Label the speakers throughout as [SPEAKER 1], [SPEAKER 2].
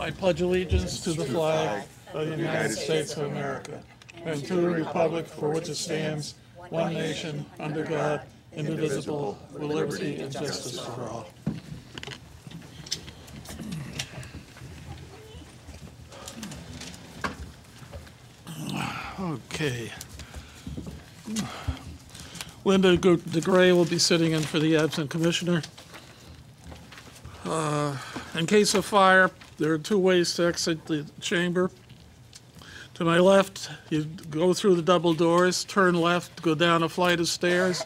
[SPEAKER 1] I pledge allegiance to the flag of the United States of America and to the republic for which it stands, one nation, under God, indivisible, with liberty and justice for all. Okay. Linda DeGray will be sitting in for the absent commissioner. In case of fire, there are two ways to exit the chamber. To my left, you go through the double doors, turn left, go down a flight of stairs,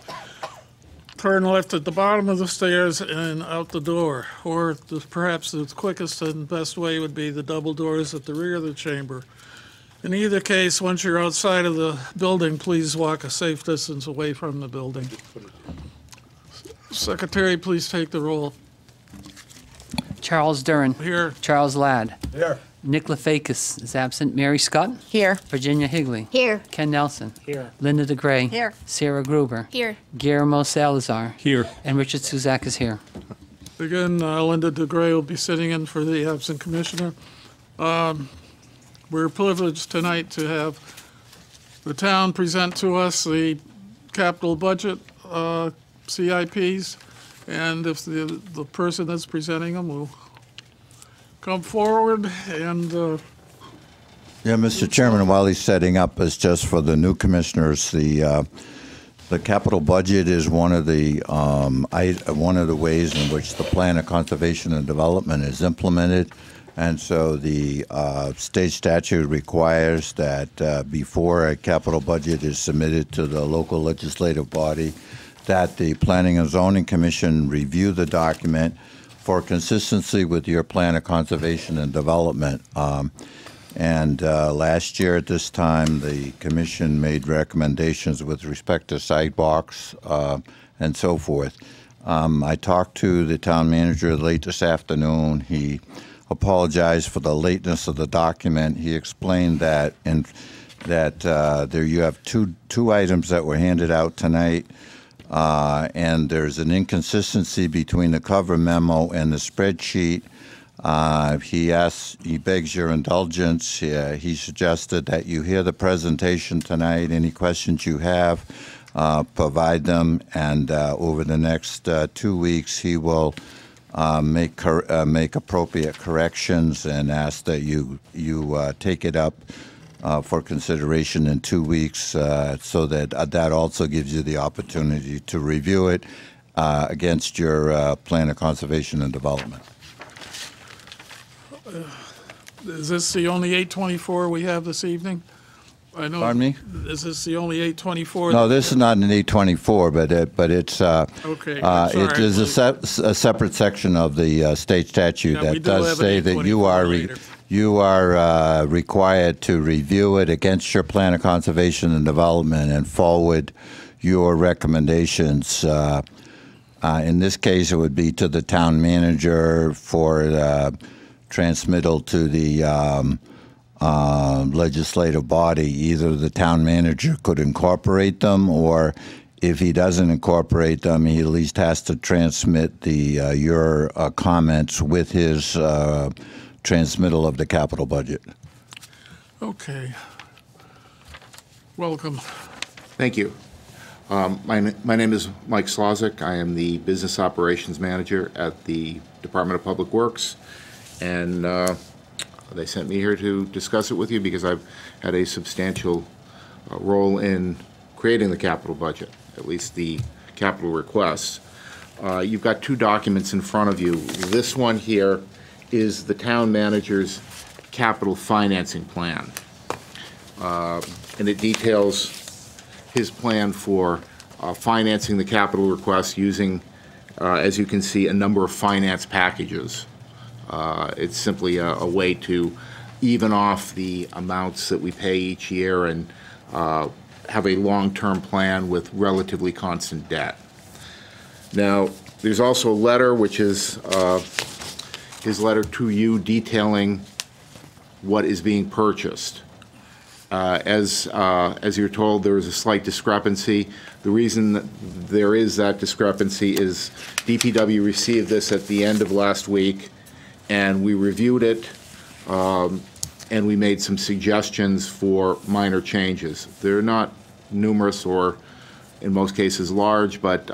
[SPEAKER 1] turn left at the bottom of the stairs and out the door. Or perhaps the quickest and best way would be the double doors at the rear of the chamber. In either case, once you're outside of the building, please walk a safe distance away from the building. Secretary, please take the roll.
[SPEAKER 2] Charles Duran.
[SPEAKER 1] Here.
[SPEAKER 2] Charles Ladd.
[SPEAKER 3] Here.
[SPEAKER 2] Nick Lefakis is absent. Mary Scott.
[SPEAKER 4] Here.
[SPEAKER 2] Virginia Higley.
[SPEAKER 4] Here.
[SPEAKER 2] Ken Nelson.
[SPEAKER 1] Here.
[SPEAKER 2] Linda DeGray.
[SPEAKER 4] Here.
[SPEAKER 2] Sarah Gruber.
[SPEAKER 4] Here.
[SPEAKER 2] Guillermo Salazar.
[SPEAKER 3] Here.
[SPEAKER 2] And Richard Suzak is here.
[SPEAKER 1] Again, Linda DeGray will be sitting in for the absent commissioner. We're privileged tonight to have the town present to us the capital budget CIPs, and if the person that's presenting them will come forward and
[SPEAKER 5] Yeah, Mr. Chairman, while he's setting up, is just for the new commissioners, the capital budget is one of the ways in which the plan of conservation and development is implemented. And so the state statute requires that before a capital budget is submitted to the local legislative body, that the Planning and Zoning Commission review the document for consistency with your plan of conservation and development. Last year at this time, the commission made recommendations with respect to sidewalks and so forth. I talked to the town manager late this afternoon. He apologized for the lateness of the document. He explained that there you have two items that were handed out tonight, and there's an inconsistency between the cover memo and the spreadsheet. He begs your indulgence. He suggested that you hear the presentation tonight. Any questions you have, provide them, and over the next 2 weeks, he will make appropriate corrections and ask that you take it up for consideration in 2 weeks, so that also gives you the opportunity to review it against your plan of conservation and development.
[SPEAKER 1] is this the only 824 we have this evening? I know.
[SPEAKER 5] Pardon me?
[SPEAKER 1] Is this the only 824?
[SPEAKER 5] No, this is not an 824, but it's
[SPEAKER 1] Okay,
[SPEAKER 5] it is a separate section of the state statute
[SPEAKER 1] Yeah, we
[SPEAKER 5] that
[SPEAKER 1] do have
[SPEAKER 5] does
[SPEAKER 1] an
[SPEAKER 5] say that
[SPEAKER 1] 824
[SPEAKER 5] you are required to review it against your plan of conservation and development and forward your recommendations. In this case, it would be to the town manager for transmittal to the legislative body. Either the town manager could incorporate them, or if he doesn't incorporate them, he at least has to transmit your comments with his transmittal of the capital budget.
[SPEAKER 1] Okay. Welcome.
[SPEAKER 6] Thank you. My name is Mike Slozak. I am the Business Operations Manager at the Department of Public Works, and they sent me here to discuss it with you because I've had a substantial role in creating the capital budget, at least the capital requests. You've got two documents in front of you. This one here is the town manager's capital financing plan, and it details his plan for financing the capital request using, as you can see, a number of finance packages. It's simply a way to even off the amounts that we pay each year and have a long-term plan with relatively constant debt. Now, there's also a letter, which is his letter to you detailing what is being purchased. As you're told, there is a slight discrepancy. The reason that there is that discrepancy is DPW received this at the end of last week, and we reviewed it and we made some suggestions for minor changes. They're not numerous or, in most cases, large, but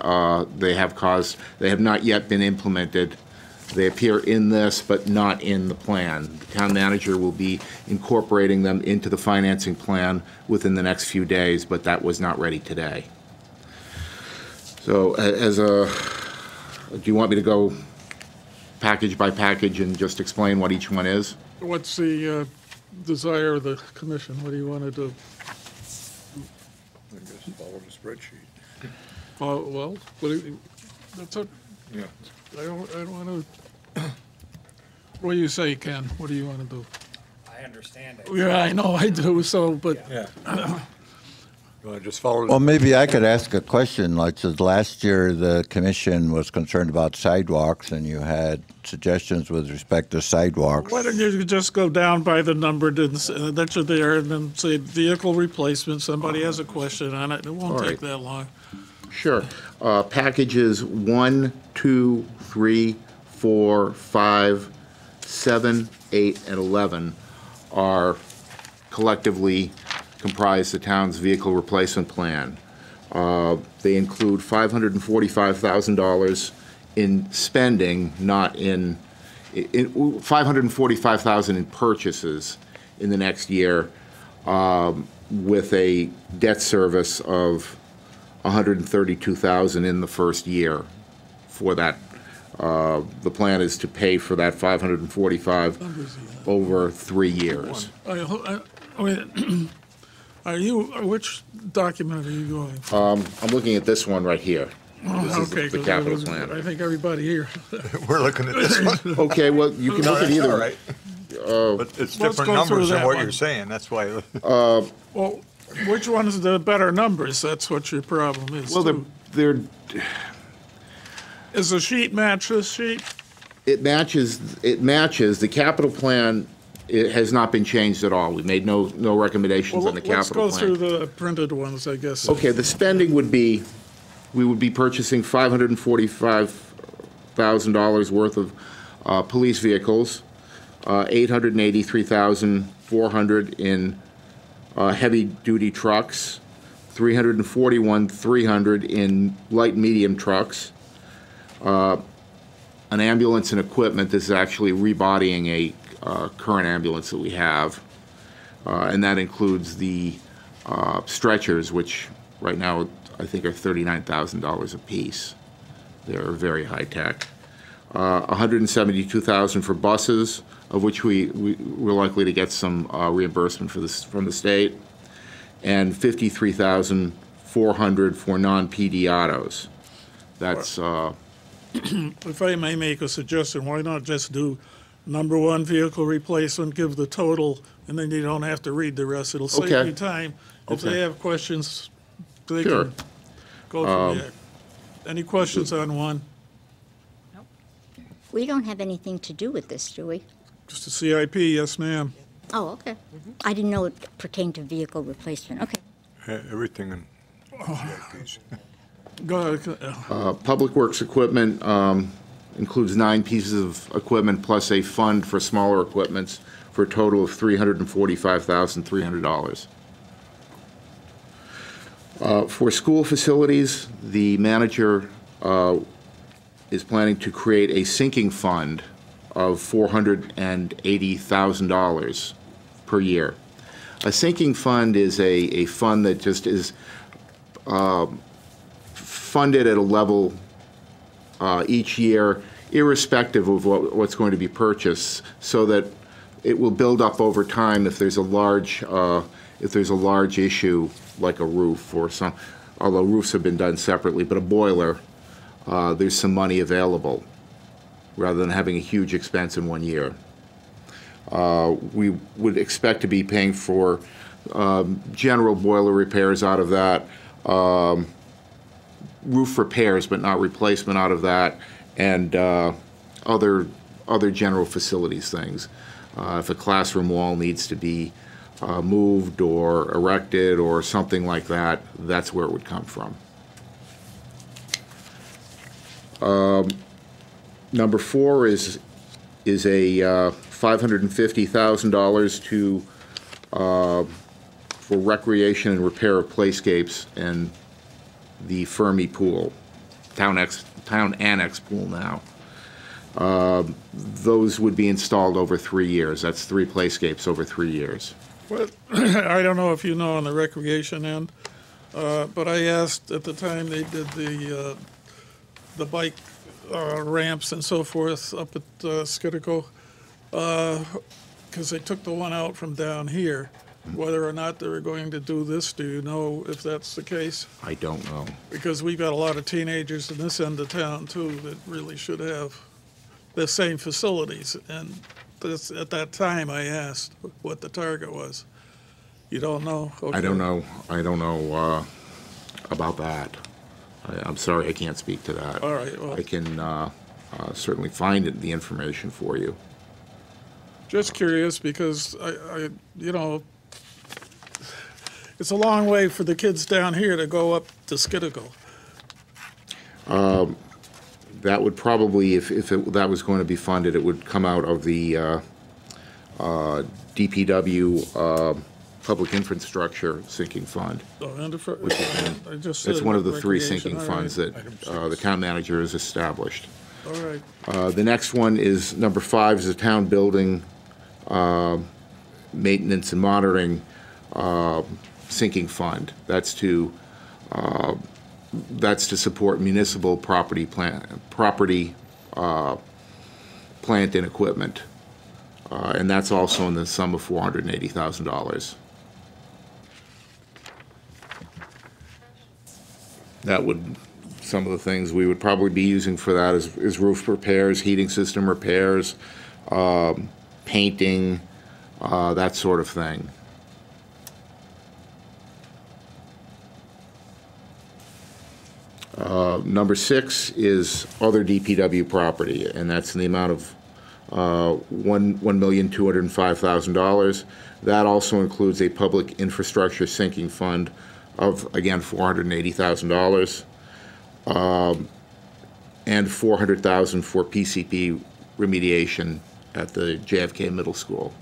[SPEAKER 6] they have not yet been implemented. They appear in this, but not in the plan. The town manager will be incorporating them into the financing plan within the next few days, but that was not ready today. So do you want me to go package by package and just explain what each one is?
[SPEAKER 1] What's the desire of the commission? What do you want to do?
[SPEAKER 3] I guess follow the spreadsheet.
[SPEAKER 1] Well, what do you, that's a,
[SPEAKER 3] Yeah.
[SPEAKER 1] I don't want to, what do you say, Ken? What do you want to do?
[SPEAKER 4] I understand it.
[SPEAKER 1] Yeah, I know I do, so, but
[SPEAKER 3] Yeah. You want to just follow?
[SPEAKER 5] Well, maybe I could ask a question. Like, so last year, the commission was concerned about sidewalks, and you had suggestions with respect to sidewalks.
[SPEAKER 1] why don't you just go down by the number that you're there and then say vehicle replacement? Somebody has a question on it. It won't
[SPEAKER 6] All
[SPEAKER 1] take
[SPEAKER 6] right.
[SPEAKER 1] that long.
[SPEAKER 6] Sure. Packages 1, 2, 3, 4, 5, 7, 8, and 11 are collectively comprise the town's vehicle replacement plan. They include $545,000 in spending, not in $545,000 in purchases in the next year, with a debt service of $132,000 in the first year. For that, the plan is to pay for that $545 over 3 years.
[SPEAKER 1] Which document are you going for?
[SPEAKER 6] I'm looking at this one right here. This is
[SPEAKER 1] Okay,
[SPEAKER 6] the
[SPEAKER 1] 'cause
[SPEAKER 6] capital
[SPEAKER 1] I
[SPEAKER 6] plan.
[SPEAKER 1] think everybody here.
[SPEAKER 3] We're looking at this one.
[SPEAKER 6] Okay, well, you can
[SPEAKER 3] No,
[SPEAKER 6] look at
[SPEAKER 3] that's
[SPEAKER 6] either.
[SPEAKER 3] all right. But it's
[SPEAKER 1] let's
[SPEAKER 3] different
[SPEAKER 1] go through
[SPEAKER 3] numbers than
[SPEAKER 1] that
[SPEAKER 3] what
[SPEAKER 1] one.
[SPEAKER 3] you're saying, that's why.
[SPEAKER 1] Well, which one's the better numbers? That's what your problem is.
[SPEAKER 6] Well,
[SPEAKER 1] too.
[SPEAKER 6] they're,
[SPEAKER 1] Is the sheet match this sheet?
[SPEAKER 6] it matches, the capital plan, it has not been changed at all. We made no recommendations
[SPEAKER 1] Well,
[SPEAKER 6] on the
[SPEAKER 1] let's
[SPEAKER 6] capital
[SPEAKER 1] go
[SPEAKER 6] plan.
[SPEAKER 1] through the printed ones, I guess.
[SPEAKER 6] Okay, the spending would be, we would be purchasing $545,000 worth of police vehicles, $883,400 in heavy-duty trucks, $341,300 in light and medium trucks, an ambulance and equipment. This is actually rebodying a current ambulance that we have, and that includes the stretchers, which right now I think are $39,000 a piece. They're very high tech. $172,000 for buses, of which we're likely to get some reimbursement for this from the state, and $53,400 for non-PD autos. That's
[SPEAKER 1] If I may make a suggestion, why not just do number one vehicle replacement, give the total, and then you don't have to read the rest. It'll save
[SPEAKER 6] Okay.
[SPEAKER 1] you time. If
[SPEAKER 6] Okay.
[SPEAKER 1] they have questions, they
[SPEAKER 6] Sure.
[SPEAKER 1] can go from there. Any questions on one?
[SPEAKER 7] We don't have anything to do with this, do we?
[SPEAKER 1] Just a CIP, yes, ma'am.
[SPEAKER 7] Oh, okay. I didn't know it pertained to vehicle replacement. Okay.
[SPEAKER 3] Everything in CIPs.
[SPEAKER 1] Go ahead.
[SPEAKER 6] Public Works equipment includes 9 pieces of equipment plus a fund for smaller equipments for a total of $345,300. For school facilities, the manager is planning to create a sinking fund of $480,000 per year. A sinking fund is a fund that just is funded at a level each year, irrespective of what's going to be purchased, so that it will build up over time if there's a large issue like a roof or some, although roofs have been done separately, but a boiler, there's some money available rather than having a huge expense in one year. We would expect to be paying for general boiler repairs out of that, roof repairs but not replacement out of that, and other general facilities things. If a classroom wall needs to be moved or erected or something like that, that's where it would come from. Number 4 is is a $550,000 to for recreation and repair of playscapes and the Fermi pool, town annex pool now. Those would be installed over 3 years. That's 3 playscapes over 3 years.
[SPEAKER 1] Well, I don't know if you know on the recreation end, but I asked at the time they did the bike ramps and so forth up at Skidco, because they took the one out from down here, whether or not they were going to do this. Do you know if that's the case?
[SPEAKER 6] I don't know.
[SPEAKER 1] Because we've got a lot of teenagers in this end of town too that really should have the same facilities. And this, at that time, I asked what the target was. You don't know? Okay.
[SPEAKER 6] I don't know. I don't know about that. I'm sorry, I can't speak to that.
[SPEAKER 1] All right, well-
[SPEAKER 6] I can certainly find the information for you.
[SPEAKER 1] Just curious because I you know, it's a long way for the kids down here to go up to Skidco.
[SPEAKER 6] That would probably, if that was going to be funded, it would come out of the DPW Public Infrastructure Sinking Fund.
[SPEAKER 1] So, I just
[SPEAKER 6] It's
[SPEAKER 1] said
[SPEAKER 6] one of the 3
[SPEAKER 1] recreation,
[SPEAKER 6] sinking
[SPEAKER 1] all
[SPEAKER 6] funds
[SPEAKER 1] right.
[SPEAKER 6] that the town manager has established.
[SPEAKER 1] All right,
[SPEAKER 6] The next one is, number 5, is a town building maintenance and monitoring sinking fund. That's to support municipal property, plant and equipment. And that's also in the sum of $480,000. That would, some of the things we would probably be using for that is roof repairs, heating system repairs, painting, that sort of thing. Number 6 is other DPW property, and that's in the amount of $1,205,000. That also includes a public infrastructure sinking fund of, again, $480,000, and $400,000 for PCP remediation at the JFK Middle School,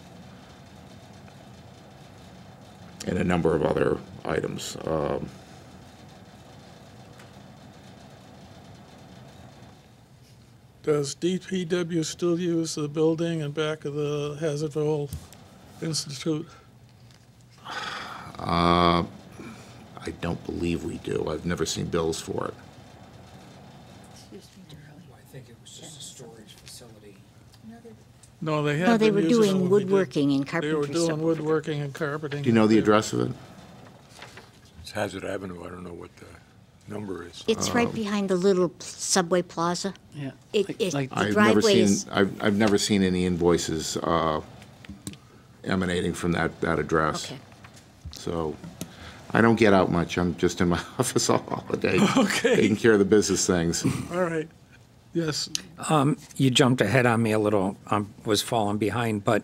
[SPEAKER 6] and a number of other items.
[SPEAKER 1] does DPW still use the building in back of the Hazardville Institute?
[SPEAKER 6] I don't believe we do. I've never seen bills for it.
[SPEAKER 4] I think it was just a storage facility.
[SPEAKER 1] No, they
[SPEAKER 7] No,
[SPEAKER 1] had
[SPEAKER 7] they
[SPEAKER 1] been
[SPEAKER 7] were
[SPEAKER 1] using it
[SPEAKER 7] doing
[SPEAKER 1] when we did-
[SPEAKER 7] woodworking and
[SPEAKER 1] They
[SPEAKER 7] carpentry
[SPEAKER 1] were
[SPEAKER 7] stuff.
[SPEAKER 1] doing woodworking and carpeting.
[SPEAKER 6] Do you know the address of it?
[SPEAKER 3] It's Hazard Avenue, I don't know what the number is.
[SPEAKER 7] It's right behind the little Subway Plaza.
[SPEAKER 2] Yeah.
[SPEAKER 7] It-
[SPEAKER 2] Like-
[SPEAKER 7] the
[SPEAKER 6] I've never
[SPEAKER 7] driveway
[SPEAKER 6] seen,
[SPEAKER 7] is,
[SPEAKER 6] I've never seen any invoices emanating from that address.
[SPEAKER 7] okay.
[SPEAKER 6] So I don't get out much. I'm just in my office all holiday.
[SPEAKER 1] Okay.
[SPEAKER 6] Taking care of the business things.
[SPEAKER 1] All right, yes,
[SPEAKER 8] You jumped ahead on me a little. I was falling behind. But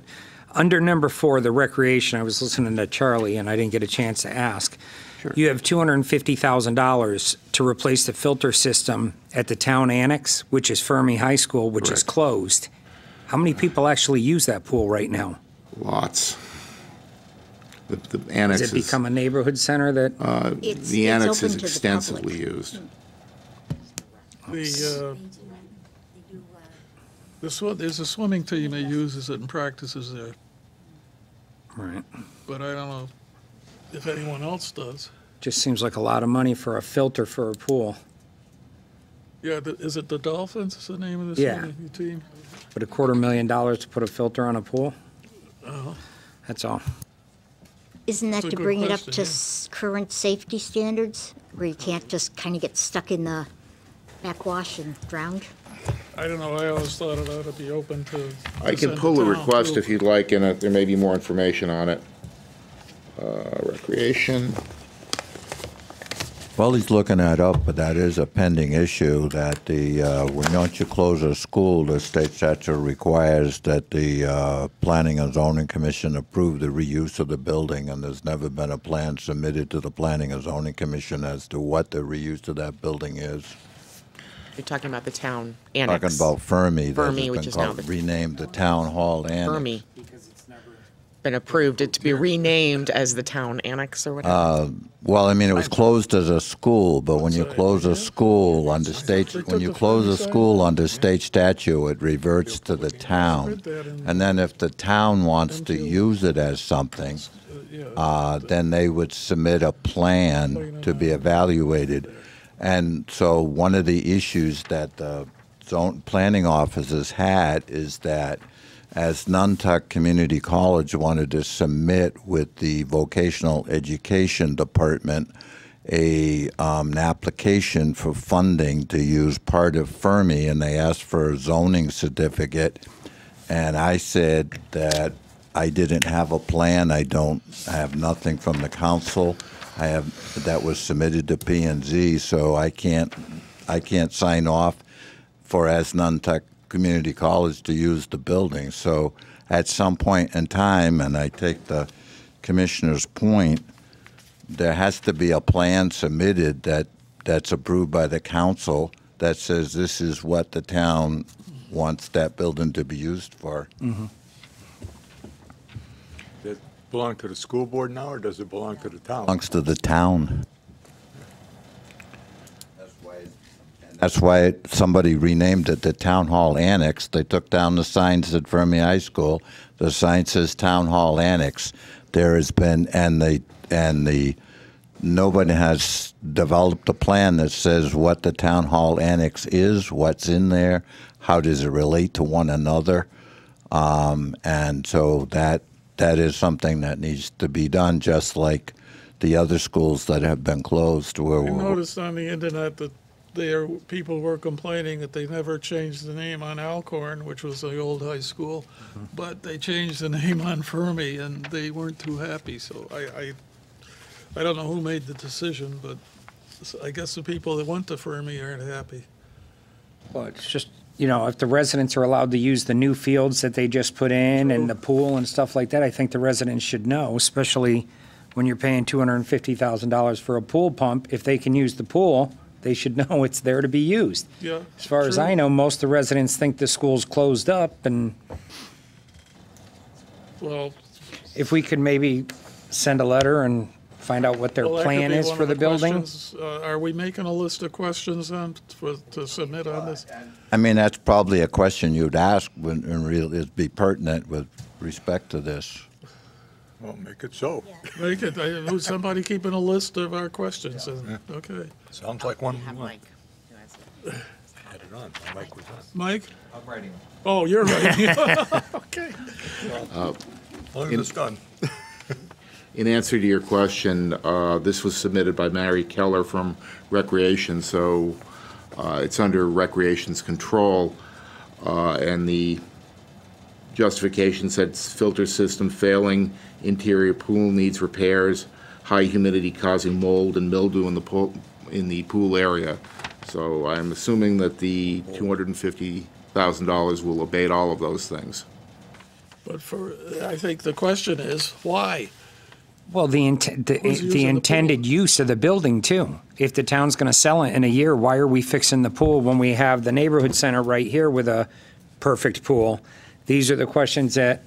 [SPEAKER 8] under number 4, the recreation, I was listening to Charlie, and I didn't get a chance to ask.
[SPEAKER 6] Sure.
[SPEAKER 8] You have $250,000 to replace the filter system at the town annex, which is Fermi High School, which is
[SPEAKER 6] Correct.
[SPEAKER 8] closed. How many people actually use that pool right now?
[SPEAKER 6] Lots. The annex
[SPEAKER 8] Has
[SPEAKER 6] is,
[SPEAKER 8] it become a neighborhood center that,
[SPEAKER 7] It's
[SPEAKER 6] the annex
[SPEAKER 7] open
[SPEAKER 6] is
[SPEAKER 7] to the
[SPEAKER 6] extensively
[SPEAKER 7] public.
[SPEAKER 6] used.
[SPEAKER 1] there's a swimming team that uses it and practices there,
[SPEAKER 8] right,
[SPEAKER 1] but I don't know if anyone else does.
[SPEAKER 8] just seems like a lot of money for a filter for a pool.
[SPEAKER 1] Yeah, is it the Dolphins, is the name of the
[SPEAKER 8] Yeah.
[SPEAKER 1] swimming team?
[SPEAKER 8] But $250,000 to put a filter on a pool?
[SPEAKER 1] Uh-huh.
[SPEAKER 8] That's all.
[SPEAKER 7] Isn't
[SPEAKER 1] That's
[SPEAKER 7] that
[SPEAKER 1] a
[SPEAKER 7] to
[SPEAKER 1] good
[SPEAKER 7] bring it up
[SPEAKER 1] question,
[SPEAKER 7] to
[SPEAKER 1] yeah.
[SPEAKER 7] current safety standards, where you can't just kind of get stuck in the backwash and drowned?
[SPEAKER 1] I don't know, I always thought it ought to be open to.
[SPEAKER 6] I can pull a request if you'd like, and there may be more information on it. Recreation.
[SPEAKER 5] Well, he's looking that up, but that is a pending issue that once you close a school, the state statute requires that the Planning and Zoning Commission approve the reuse of the building, and there's never been a plan submitted to the Planning and Zoning Commission as to what the reuse of that building is.
[SPEAKER 9] You're talking about the town annex.
[SPEAKER 5] Talking about Fermi. that
[SPEAKER 9] Fermi,
[SPEAKER 5] has
[SPEAKER 9] which
[SPEAKER 5] been
[SPEAKER 9] is now
[SPEAKER 5] called-
[SPEAKER 9] the-
[SPEAKER 5] renamed the Town Hall Annex.
[SPEAKER 9] Fermi. Been approved it to be renamed as the town annex or whatever.
[SPEAKER 5] Well, I mean, it was closed as a school, but when you close a school under state, when you close a school under state statute, it reverts to the town. And then if the town wants to use it as something, then they would submit a plan to be evaluated. And so one of the issues that the zone planning offices had is that as Nantucket Community College wanted to submit with the vocational education department an application for funding to use part of Fermi, and they asked for a zoning certificate. And I said that I didn't have a plan. I have nothing from the council. That was submitted to P&Z, so I can't sign off for as Nantucket Community College to use the building. So at some point in time, and I take the commissioner's point, there has to be a plan submitted that's approved by the council that says this is what the town wants that building to be used for.
[SPEAKER 3] Does it belong to the school board now, or does it belong to the town?
[SPEAKER 5] Belongs to the town. That's why somebody renamed it the Town Hall Annex. They took down the signs at Fermi High School. The sign says Town Hall Annex. There has been, nobody has developed a plan that says what the Town Hall Annex is, what's in there, how does it relate to one another. And so that is something that needs to be done, just like the other schools that have been closed.
[SPEAKER 1] I noticed on the internet that people were complaining that they never changed the name on Alcorn, which was the old high school, but they changed the name on Fermi, and they weren't too happy. So I don't know who made the decision, but I guess the people that went to Fermi aren't happy.
[SPEAKER 8] Well, it's just, if the residents are allowed to use the new fields that they just put in and the pool and stuff like that, I think the residents should know, especially when you're paying $250,000 for a pool pump. If they can use the pool, they should know it's there to be used.
[SPEAKER 1] Yeah.
[SPEAKER 8] As far as I know, most of the residents think the school's closed up, and
[SPEAKER 1] Well,
[SPEAKER 8] if we could maybe send a letter and find out what their
[SPEAKER 1] well, that could
[SPEAKER 8] plan
[SPEAKER 1] be
[SPEAKER 8] is
[SPEAKER 1] one
[SPEAKER 8] for
[SPEAKER 1] of
[SPEAKER 8] the building.
[SPEAKER 1] questions. Are we making a list of questions to submit on this?
[SPEAKER 5] I mean, that's probably a question you'd ask and really it'd be pertinent with respect to this.
[SPEAKER 3] Well, make it so.
[SPEAKER 1] Make it, who's somebody keeping a list of our questions? Okay.
[SPEAKER 3] Sounds like one
[SPEAKER 9] Have
[SPEAKER 3] we want.
[SPEAKER 9] Mike.
[SPEAKER 3] Had it on. Mike was on.
[SPEAKER 1] Mike?
[SPEAKER 4] I'm writing.
[SPEAKER 1] Oh, you're right. Okay.
[SPEAKER 3] Long as it's done.
[SPEAKER 6] In answer to your question, this was submitted by Mary Keller from Recreation, so it's under Recreation's control, and the justification said filter system failing, interior pool needs repairs, high humidity causing mold and mildew in the pool area. So I'm assuming that the $250,000 will abate all of those things.
[SPEAKER 1] But I think the question is, why?
[SPEAKER 8] Well, the
[SPEAKER 1] Who's using the
[SPEAKER 8] intended
[SPEAKER 1] pool?
[SPEAKER 8] use of the building, too. If the town's going to sell it in a year, why are we fixing the pool when we have the neighborhood center right here with a perfect pool? These are the questions that,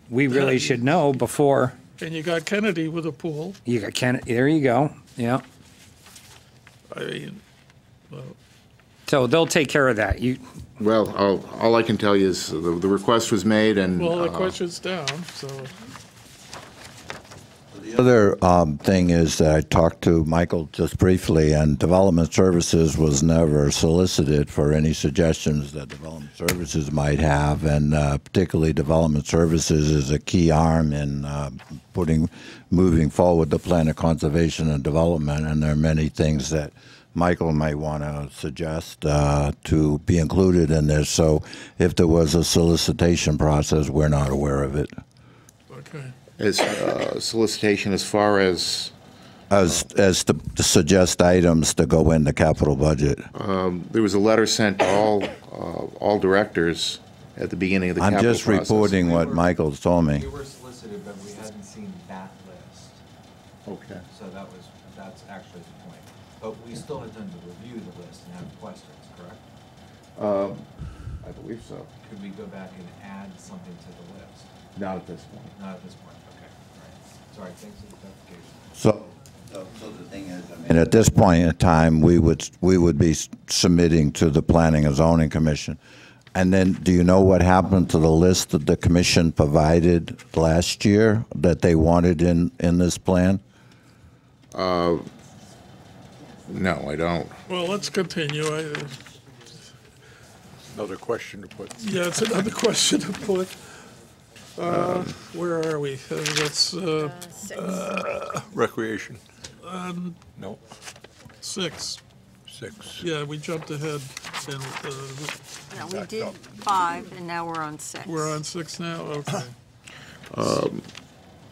[SPEAKER 8] we really should know before.
[SPEAKER 1] And you got Kennedy with a pool.
[SPEAKER 8] You got there you go, yeah.
[SPEAKER 1] I mean,
[SPEAKER 8] So they'll take care of that.
[SPEAKER 6] Well, all I can tell you is the request was made, and
[SPEAKER 1] well, the question's down, so.
[SPEAKER 5] The other thing is that I talked to Michael just briefly, and Development Services was never solicited for any suggestions that Development Services might have, and particularly Development Services is a key arm in moving forward the plan of conservation and development, and there are many things that Michael might want to suggest to be included in this. So if there was a solicitation process, we're not aware of it.
[SPEAKER 1] Okay.
[SPEAKER 6] as solicitation as far as
[SPEAKER 5] As to suggest items to go in the capital budget.
[SPEAKER 6] there was a letter sent to all directors at the beginning of the
[SPEAKER 5] I'm
[SPEAKER 6] capital
[SPEAKER 5] just
[SPEAKER 6] process.
[SPEAKER 5] reporting what Michael told me.
[SPEAKER 4] We were solicited, but we hadn't seen that list.
[SPEAKER 6] Okay.
[SPEAKER 4] So that's actually the point.
[SPEAKER 10] But we still have time to review the list and have questions, correct?
[SPEAKER 6] I believe so.
[SPEAKER 10] Could we go back and add something to the list?
[SPEAKER 6] Not at this point.
[SPEAKER 10] Not at this point, okay, all right. Sorry, thanks for the clarification.
[SPEAKER 5] So the thing is, and at this point in time, we would be submitting to the Planning and Zoning Commission. And then, do you know what happened to the list that the commission provided last year that they wanted in this plan?
[SPEAKER 6] No, I don't.
[SPEAKER 1] Well, let's continue.
[SPEAKER 3] Another question to put.
[SPEAKER 1] Yeah, it's another question to put. Where are we? That's
[SPEAKER 3] Recreation, no,
[SPEAKER 1] 6.
[SPEAKER 3] 6.
[SPEAKER 1] Yeah, we jumped ahead, and
[SPEAKER 11] No, we did 5, and now we're on 6.
[SPEAKER 1] we're on 6 now? Okay.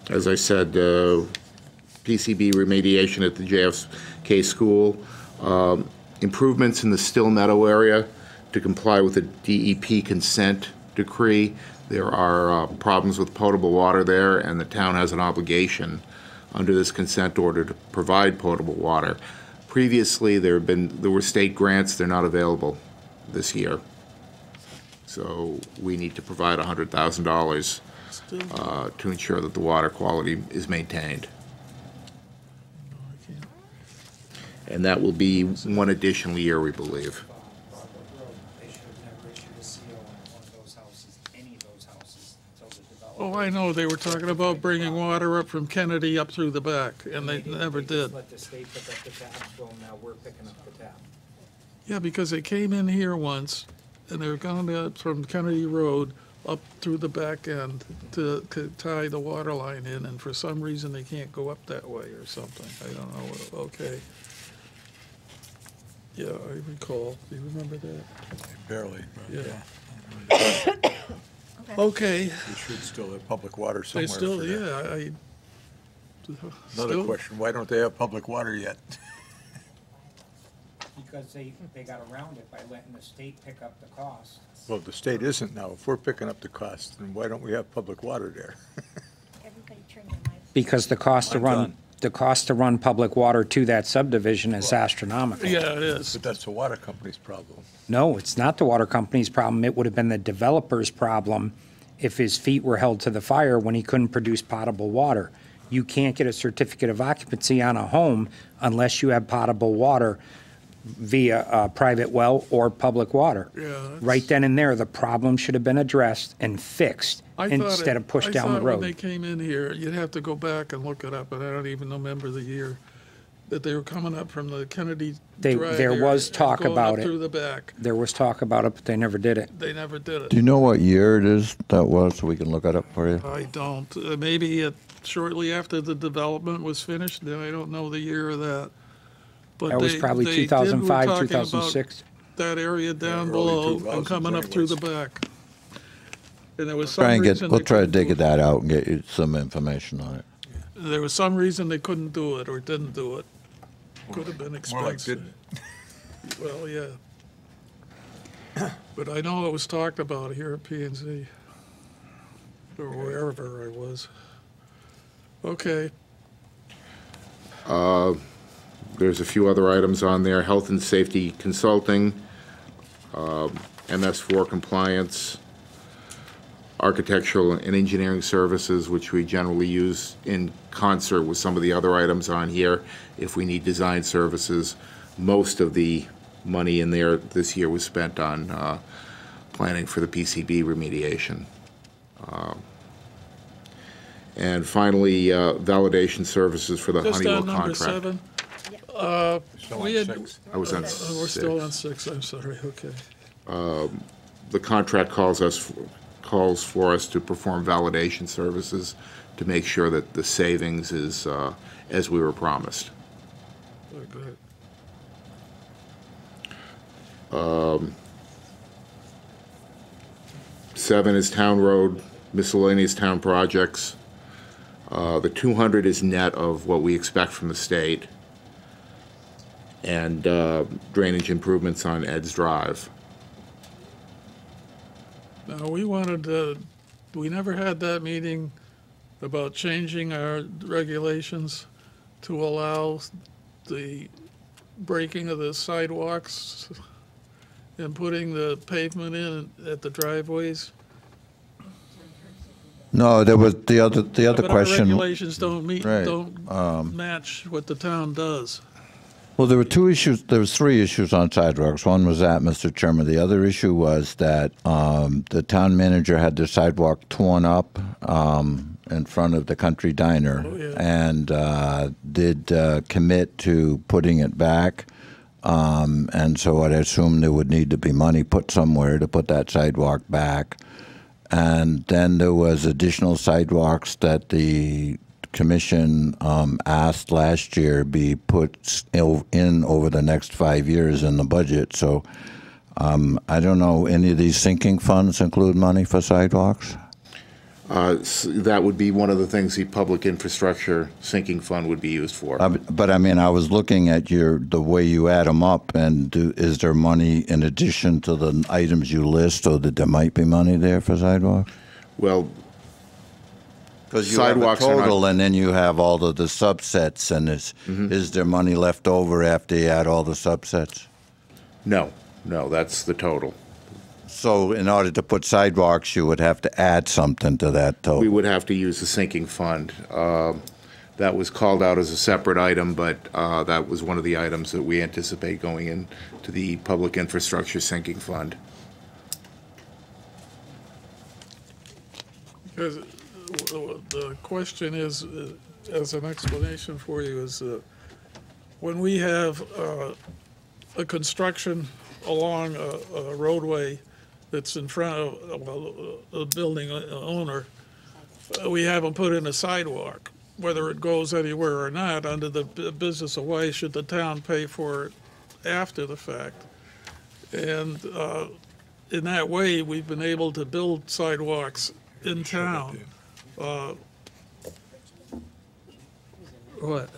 [SPEAKER 6] As I said, PCB remediation at the JFK school, improvements in the Still Meadow area to comply with the DEP consent decree. There are problems with potable water there, and the town has an obligation under this consent order to provide potable water. Previously, there were state grants. They're not available this year. So we need to provide $100,000 to ensure that the water quality is maintained. And that will be one additional year, we believe.
[SPEAKER 8] They should have never issued a CO on one of those houses, any of those houses, until the developer.
[SPEAKER 1] Oh, I know, they were talking about bringing water up from Kennedy up through the back, and they never did.
[SPEAKER 8] Let the state pick up the tab, so now we're picking up the tab.
[SPEAKER 1] Yeah, because they came in here once, and they were going up from Kennedy Road up through the back end to tie the water line in, and for some reason, they can't go up that way or something. I don't know, okay. Yeah, I recall. Do you remember that?
[SPEAKER 3] Barely. But
[SPEAKER 1] Yeah. Okay.
[SPEAKER 3] We should still have public water
[SPEAKER 1] They
[SPEAKER 3] somewhere.
[SPEAKER 1] still,
[SPEAKER 3] for that.
[SPEAKER 1] yeah,
[SPEAKER 3] Another
[SPEAKER 1] still-
[SPEAKER 3] question, why don't they have public water yet?
[SPEAKER 8] Because they got around it by letting the state pick up the cost.
[SPEAKER 3] Well, the state isn't now. If we're picking up the cost, then why don't we have public water there?
[SPEAKER 7] Everybody turn your mics.
[SPEAKER 8] Because the cost to
[SPEAKER 3] I'm
[SPEAKER 8] run,
[SPEAKER 3] done.
[SPEAKER 8] the cost to run public water to that subdivision is astronomical.
[SPEAKER 1] Yeah, it is.
[SPEAKER 3] But that's the water company's problem.
[SPEAKER 8] No, it's not the water company's problem. It would have been the developer's problem if his feet were held to the fire when he couldn't produce potable water. You can't get a certificate of occupancy on a home unless you have potable water via a private well or public water.
[SPEAKER 1] Yeah, that's-
[SPEAKER 8] Right then and there, the problem should have been addressed and fixed
[SPEAKER 1] I thought
[SPEAKER 8] instead
[SPEAKER 1] it-
[SPEAKER 8] of pushed down the
[SPEAKER 1] I thought when they
[SPEAKER 8] road.
[SPEAKER 1] came in here, you'd have to go back and look it up, and I don't even remember the year, that they were coming up from the Kennedy Drive
[SPEAKER 8] There
[SPEAKER 1] area
[SPEAKER 8] was
[SPEAKER 1] and
[SPEAKER 8] talk
[SPEAKER 1] going
[SPEAKER 8] about
[SPEAKER 1] up
[SPEAKER 8] it.
[SPEAKER 1] through the back.
[SPEAKER 8] There was talk about it, but they never did it.
[SPEAKER 1] They never did
[SPEAKER 5] Do
[SPEAKER 1] it.
[SPEAKER 5] you know what year it is that was, so we can look it up for you?
[SPEAKER 1] I don't. Maybe shortly after the development was finished, then I don't know the year of that. But
[SPEAKER 8] That was
[SPEAKER 1] they-
[SPEAKER 8] probably
[SPEAKER 1] they did-
[SPEAKER 8] 2005,
[SPEAKER 1] were talking about
[SPEAKER 8] 2006.
[SPEAKER 1] That area down
[SPEAKER 3] early
[SPEAKER 1] below
[SPEAKER 3] 2000s
[SPEAKER 1] and coming up through the
[SPEAKER 3] anyways.
[SPEAKER 1] back. And there was some
[SPEAKER 5] Try and
[SPEAKER 1] reason
[SPEAKER 5] we'll
[SPEAKER 1] they
[SPEAKER 5] try to
[SPEAKER 1] couldn't
[SPEAKER 5] dig
[SPEAKER 1] do
[SPEAKER 5] it that out and get you some information on it.
[SPEAKER 1] There was some reason they couldn't do it or didn't do it. Could have been
[SPEAKER 3] More like
[SPEAKER 1] expensive.
[SPEAKER 3] didn't.
[SPEAKER 1] Well, yeah. But I know it was talked about here at P and Z, or wherever I was. Okay,
[SPEAKER 6] There's a few other items on there, health and safety consulting, MS4 compliance, architectural and engineering services, which we generally use in concert with some of the other items on here if we need design services. Most of the money in there this year was spent on planning for the PCB remediation. And finally, validation services for the
[SPEAKER 1] just
[SPEAKER 8] uh,
[SPEAKER 6] Honeywell
[SPEAKER 1] on number
[SPEAKER 6] contract.
[SPEAKER 1] 7.
[SPEAKER 3] Still
[SPEAKER 1] We
[SPEAKER 3] on
[SPEAKER 1] had-
[SPEAKER 3] 6.
[SPEAKER 6] I was on
[SPEAKER 1] We're still on
[SPEAKER 6] 6.
[SPEAKER 1] 6, I'm sorry, okay.
[SPEAKER 6] The contract calls for us to perform validation services to make sure that the savings is as we were promised.
[SPEAKER 1] Oh, good.
[SPEAKER 6] 7 is town road, miscellaneous town projects. The 200 is net of what we expect from the state. And drainage improvements on Ed's Drive.
[SPEAKER 1] Now, we never had that meeting about changing our regulations to allow the breaking of the sidewalks and putting the pavement in at the driveways?
[SPEAKER 5] No, there was the other
[SPEAKER 1] But our
[SPEAKER 5] question.
[SPEAKER 1] regulations don't
[SPEAKER 5] Right,
[SPEAKER 1] match what the town does.
[SPEAKER 5] Well, there were two issues. There was three issues on sidewalks. One was that, Mr. Chairman. The other issue was that the town manager had the sidewalk torn up in front of the Country Diner, and did commit to putting it back. And so I'd assume there would need to be money put somewhere to put that sidewalk back. And then there was additional sidewalks that the commission asked last year be put in over the next 5 years in the budget. So I don't know, any of these sinking funds include money for sidewalks?
[SPEAKER 6] That would be one of the things the public infrastructure sinking fund would be used for.
[SPEAKER 5] But I mean, I was looking at the way you add them up, and is there money in addition to the items you list, or that there might be money there for sidewalks?
[SPEAKER 6] Well,
[SPEAKER 5] because you have a total, and then you have all of the subsets, and is there money left over after you add all the subsets?
[SPEAKER 6] No, that's the total.
[SPEAKER 5] So in order to put sidewalks, you would have to add something to that total.
[SPEAKER 6] We would have to use the sinking fund. That was called out as a separate item, but that was one of the items that we anticipate going into the public infrastructure sinking fund.
[SPEAKER 1] Because the question is, as an explanation for you, is when we have a construction along a roadway that's in front of a building owner, we have them put in a sidewalk. Whether it goes anywhere or not, under the business of why should the town pay for it after the fact? And in that way, we've been able to build sidewalks in town. What?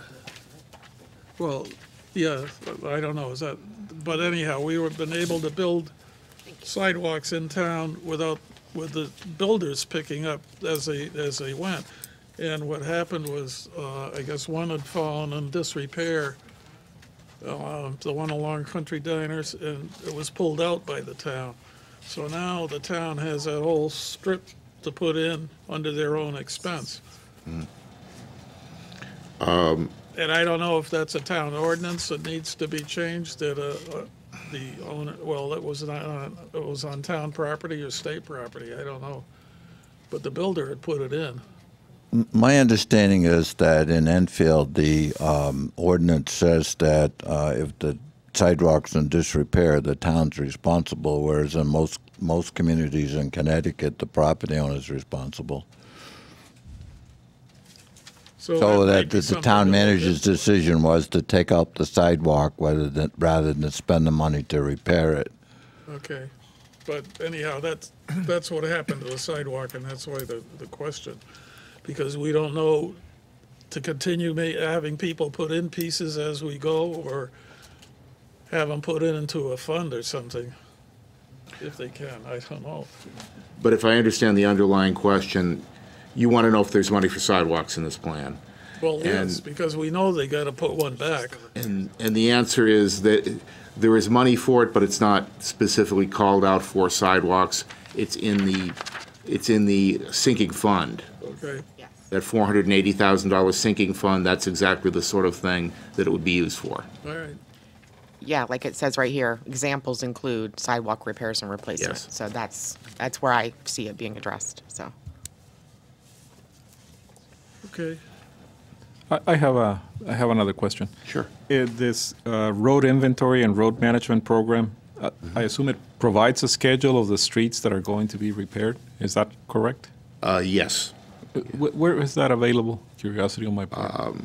[SPEAKER 1] Well, yeah, I don't know, is that, but anyhow, we've been able to build sidewalks in town with the builders picking up as they went. And what happened was, I guess one had fallen in disrepair, the one along Country Diners, and it was pulled out by the town. So now the town has that whole strip to put in under their own expense. And I don't know if that's a town ordinance that needs to be changed, that the owner, well, it was on town property or state property, I don't know. But the builder had put it in.
[SPEAKER 5] My understanding is that in Enfield, the ordinance says that if the sidewalk's in disrepair, the town's responsible, whereas in most communities in Connecticut, the property owner's responsible. So that the town manager's decision was to take out the sidewalk rather than spend the money to repair it.
[SPEAKER 1] Okay, but anyhow, that's what happened to the sidewalk, and that's why the question. Because we don't know to continue having people put in pieces as we go, or have them put into a fund or something, if they can, I don't know.
[SPEAKER 6] But if I understand the underlying question, you want to know if there's money for sidewalks in this plan.
[SPEAKER 1] Well, yes, because we know they got to put one back.
[SPEAKER 6] And the answer is that there is money for it, but it's not specifically called out for sidewalks. It's in the sinking fund.
[SPEAKER 1] Okay.
[SPEAKER 6] That $480,000 sinking fund, that's exactly the sort of thing that it would be used for.
[SPEAKER 1] All right.
[SPEAKER 9] Yeah, like it says right here, examples include sidewalk repairs and replacement.
[SPEAKER 6] Yes.
[SPEAKER 9] So that's where I see it being addressed, so.
[SPEAKER 1] Okay.
[SPEAKER 12] I have another question.
[SPEAKER 6] Sure.
[SPEAKER 12] This road inventory and road management program, I assume it provides a schedule of the streets that are going to be repaired. Is that correct?
[SPEAKER 6] Yes.
[SPEAKER 12] Where is that available? Curiosity on my part.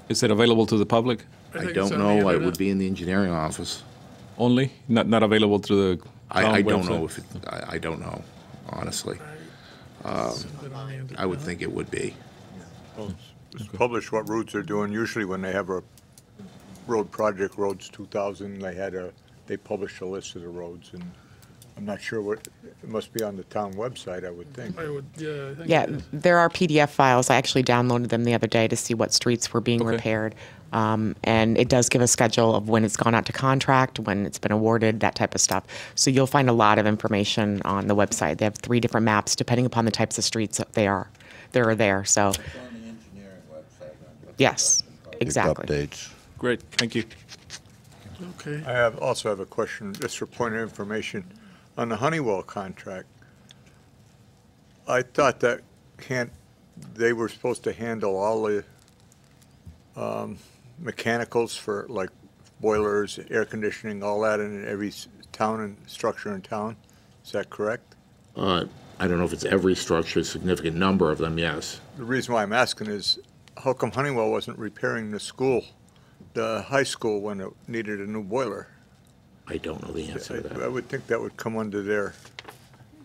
[SPEAKER 12] Is it available to the public?
[SPEAKER 6] I don't know. It would be in the engineering office.
[SPEAKER 12] Only? Not available through the
[SPEAKER 6] I don't
[SPEAKER 12] website?
[SPEAKER 6] know if I don't know, honestly. I would think it would be.
[SPEAKER 3] Well, it's published what routes they're doing. Usually when they have a road project, Roads 2000, they publish a list of the roads, and I'm not sure what, it must be on the town website, I would think.
[SPEAKER 1] I would, yeah, I think
[SPEAKER 9] Yeah,
[SPEAKER 1] it is.
[SPEAKER 9] there are PDF files. I actually downloaded them the other day to see what streets were being
[SPEAKER 12] Okay.
[SPEAKER 9] repaired. And it does give a schedule of when it's gone out to contract, when it's been awarded, that type of stuff. So you'll find a lot of information on the website. They have 3 different maps depending upon the types of streets that they are there. So,
[SPEAKER 5] It's on the engineering website.
[SPEAKER 9] yes, exactly.
[SPEAKER 5] Updates.
[SPEAKER 12] Great, thank you.
[SPEAKER 1] Okay.
[SPEAKER 3] I also have a question, just for point of information. On the Honeywell contract, I thought that they were supposed to handle all the mechanicals for like boilers, air conditioning, all that in every town and structure in town. Is that correct?
[SPEAKER 6] I don't know if it's every structure, a significant number of them, yes.
[SPEAKER 3] The reason why I'm asking is, how come Honeywell wasn't repairing the high school when it needed a new boiler?
[SPEAKER 6] I don't know the answer to
[SPEAKER 3] I
[SPEAKER 6] that.
[SPEAKER 3] would think that would come under their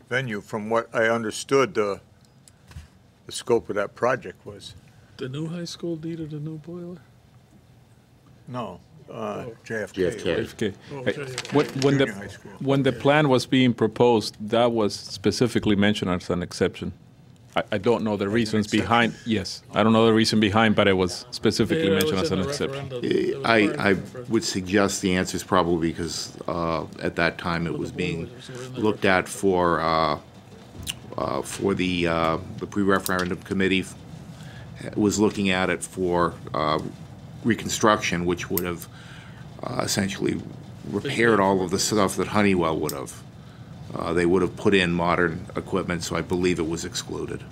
[SPEAKER 3] venue, from what I understood the scope of that project was.
[SPEAKER 1] The new high school needed a new boiler?
[SPEAKER 3] No, JFK.
[SPEAKER 6] JFK.
[SPEAKER 12] Okay.
[SPEAKER 1] Okay.
[SPEAKER 3] Junior high school.
[SPEAKER 12] When the plan was being proposed, that was specifically mentioned as an exception. I don't know the reasons behind, yes, I don't know the reason behind, but it was specifically
[SPEAKER 1] Yeah, it
[SPEAKER 12] mentioned
[SPEAKER 1] was
[SPEAKER 12] as
[SPEAKER 1] in
[SPEAKER 12] an
[SPEAKER 1] the
[SPEAKER 12] exception.
[SPEAKER 1] referendum. It was part of the
[SPEAKER 6] I
[SPEAKER 1] referendum.
[SPEAKER 6] would suggest the answer is probably because at that time it was being looked at for the pre-referendum committee was looking at it for reconstruction, which would have essentially repaired all of the stuff that Honeywell would have. They would have put in modern equipment, so I believe it was excluded.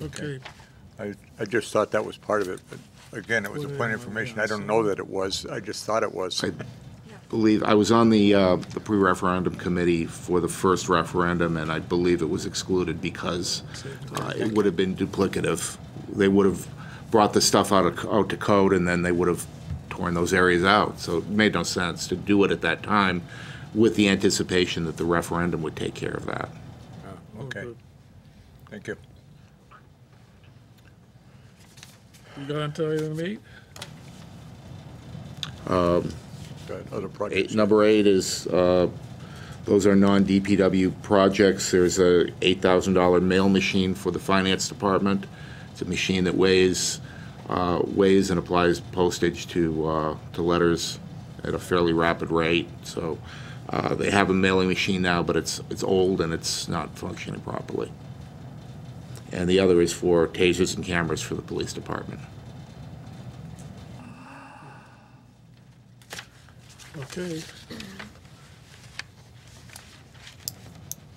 [SPEAKER 1] Okay.
[SPEAKER 3] I just thought that was part of it, but again, it was a point of information. I don't know that it was. I just thought it was.
[SPEAKER 6] I believe, I was on the pre-referendum committee for the first referendum, and I believe it was excluded because it would have been duplicative. They would have brought the stuff out to code, and then they would have torn those areas out. So it made no sense to do it at that time with the anticipation that the referendum would take care of that.
[SPEAKER 3] Okay.
[SPEAKER 1] good.
[SPEAKER 3] Thank you.
[SPEAKER 1] You got on to item 8?
[SPEAKER 3] Got other projects.
[SPEAKER 6] Number 8 is, those are non-DPW projects. There's a $8,000 mail machine for the finance department. It's a machine that weighs and applies postage to letters at a fairly rapid rate. So they have a mailing machine now, but it's old and it's not functioning properly. And the other is for tasers and cameras for the police department.
[SPEAKER 1] Okay.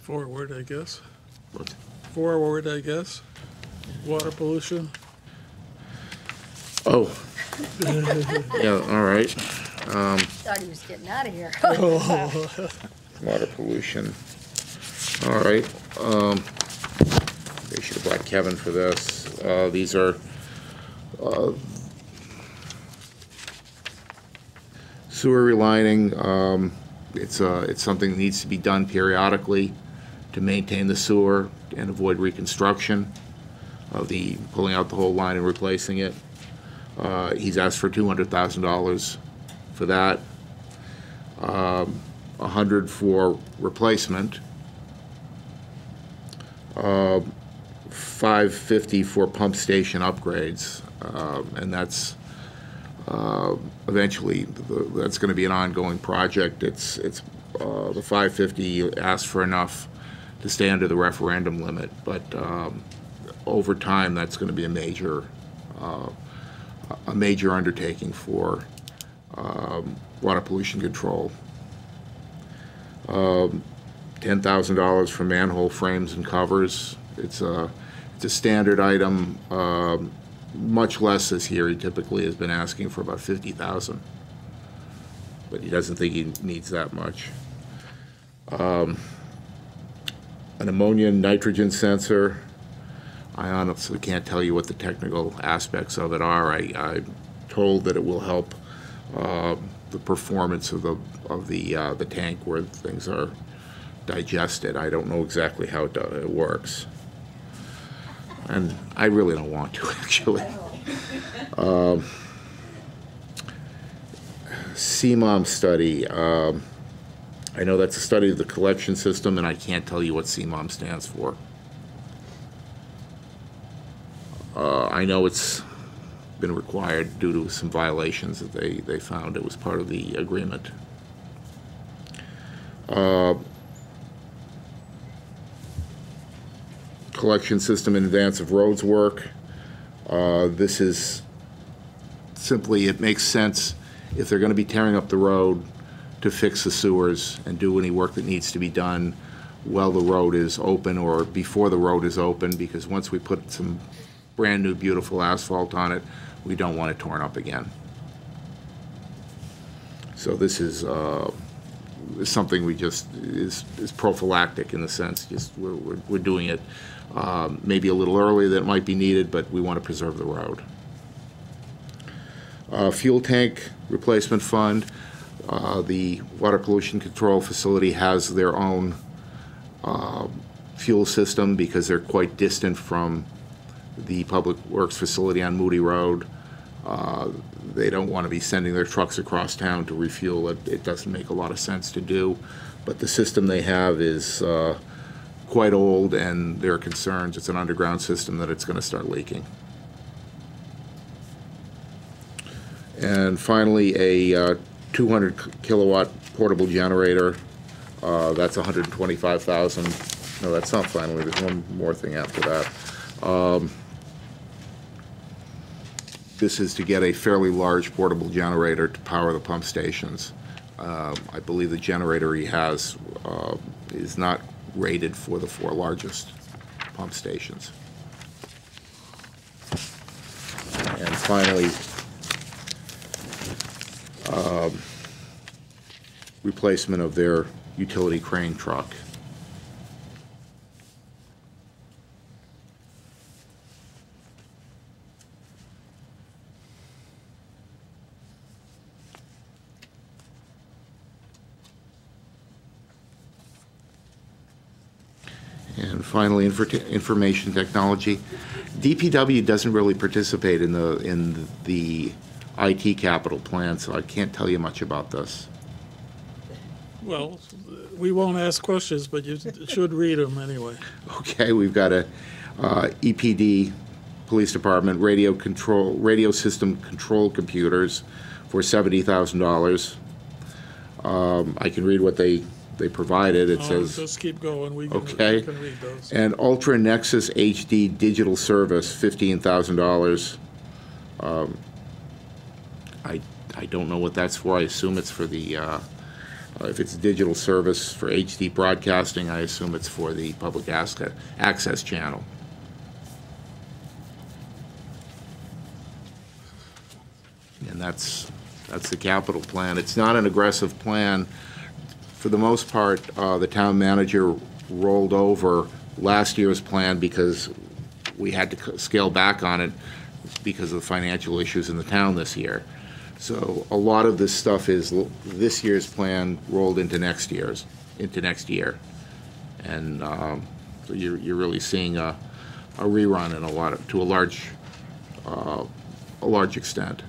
[SPEAKER 1] Forward, I guess.
[SPEAKER 6] What?
[SPEAKER 1] Forward, I guess. Water pollution.
[SPEAKER 6] Oh. Yeah, all right.
[SPEAKER 11] Thought he was getting out of here.
[SPEAKER 6] Water pollution. All right. They should have brought Kevin for this. These are sewer relining. It's something that needs to be done periodically to maintain the sewer and avoid reconstruction of the pulling out the whole line and replacing it. He's asked for $200,000 for that. $100,000 for replacement. $550,000 for pump station upgrades, and that's eventually that's going to be an ongoing project. It's the $550,000 asked for enough to stay under the referendum limit, but over time that's going to be a major undertaking for water pollution control. $10,000 for manhole frames and covers. It's a standard item, much less this year. He typically has been asking for about $50,000, but he doesn't think he needs that much. An ammonia and nitrogen sensor. I honestly can't tell you what the technical aspects of it are. I'm told that it will help the performance of the tank where things are digested. I don't know exactly how it works. And I really don't want to, actually. CMOM study. I I know that's a study of the collection system, and I can't tell you what CMOM stands for. I know it's been required due to some violations that they found. It was part of the agreement. Collection system in advance of roads work. This is simply, it makes sense if they're going to be tearing up the road to fix the sewers and do any work that needs to be done while the road is open or before the road is open, because once we put some brand new beautiful asphalt on it, we don't want it torn up again. So this is something we just is prophylactic in the sense, just we're doing it maybe a little earlier than it might be needed, but we want to preserve the road. Fuel tank replacement fund. The Water Pollution Control Facility has their own fuel system because they're quite distant from the Public Works facility on Moody Road. They don't want to be sending their trucks across town to refuel it. It doesn't make a lot of sense to do. But the system they have is quite old, and there are concerns. It's an underground system that it's going to start leaking. And finally, a 200 kilowatt portable generator. That's $125,000. No, that's not finally. There's one more thing after that. This is to get a fairly large portable generator to power the pump stations. I believe the generator he has is not rated for the 4 largest pump stations. And finally, replacement of their utility crane truck. And finally, information technology. DPW doesn't really participate in the IT capital plan, so I can't tell you much about this.
[SPEAKER 1] Well, we won't ask questions, but you should read them anyway.
[SPEAKER 6] Okay, we've got a EPD, Police Department, radio system control computers for $70,000. I can read what they provided. It says,
[SPEAKER 1] just keep going. We can read those.
[SPEAKER 6] And Ultra Nexus HD digital service, $15,000. I don't know what that's for. I assume it's for the, if it's digital service for HD broadcasting, I assume it's for the public access channel. And that's the capital plan. It's not an aggressive plan. For the most part, the town manager rolled over last year's plan because we had to scale back on it because of the financial issues in the town this year. So a lot of this stuff is this year's plan rolled into next year. And so you're really seeing a rerun in to a large extent.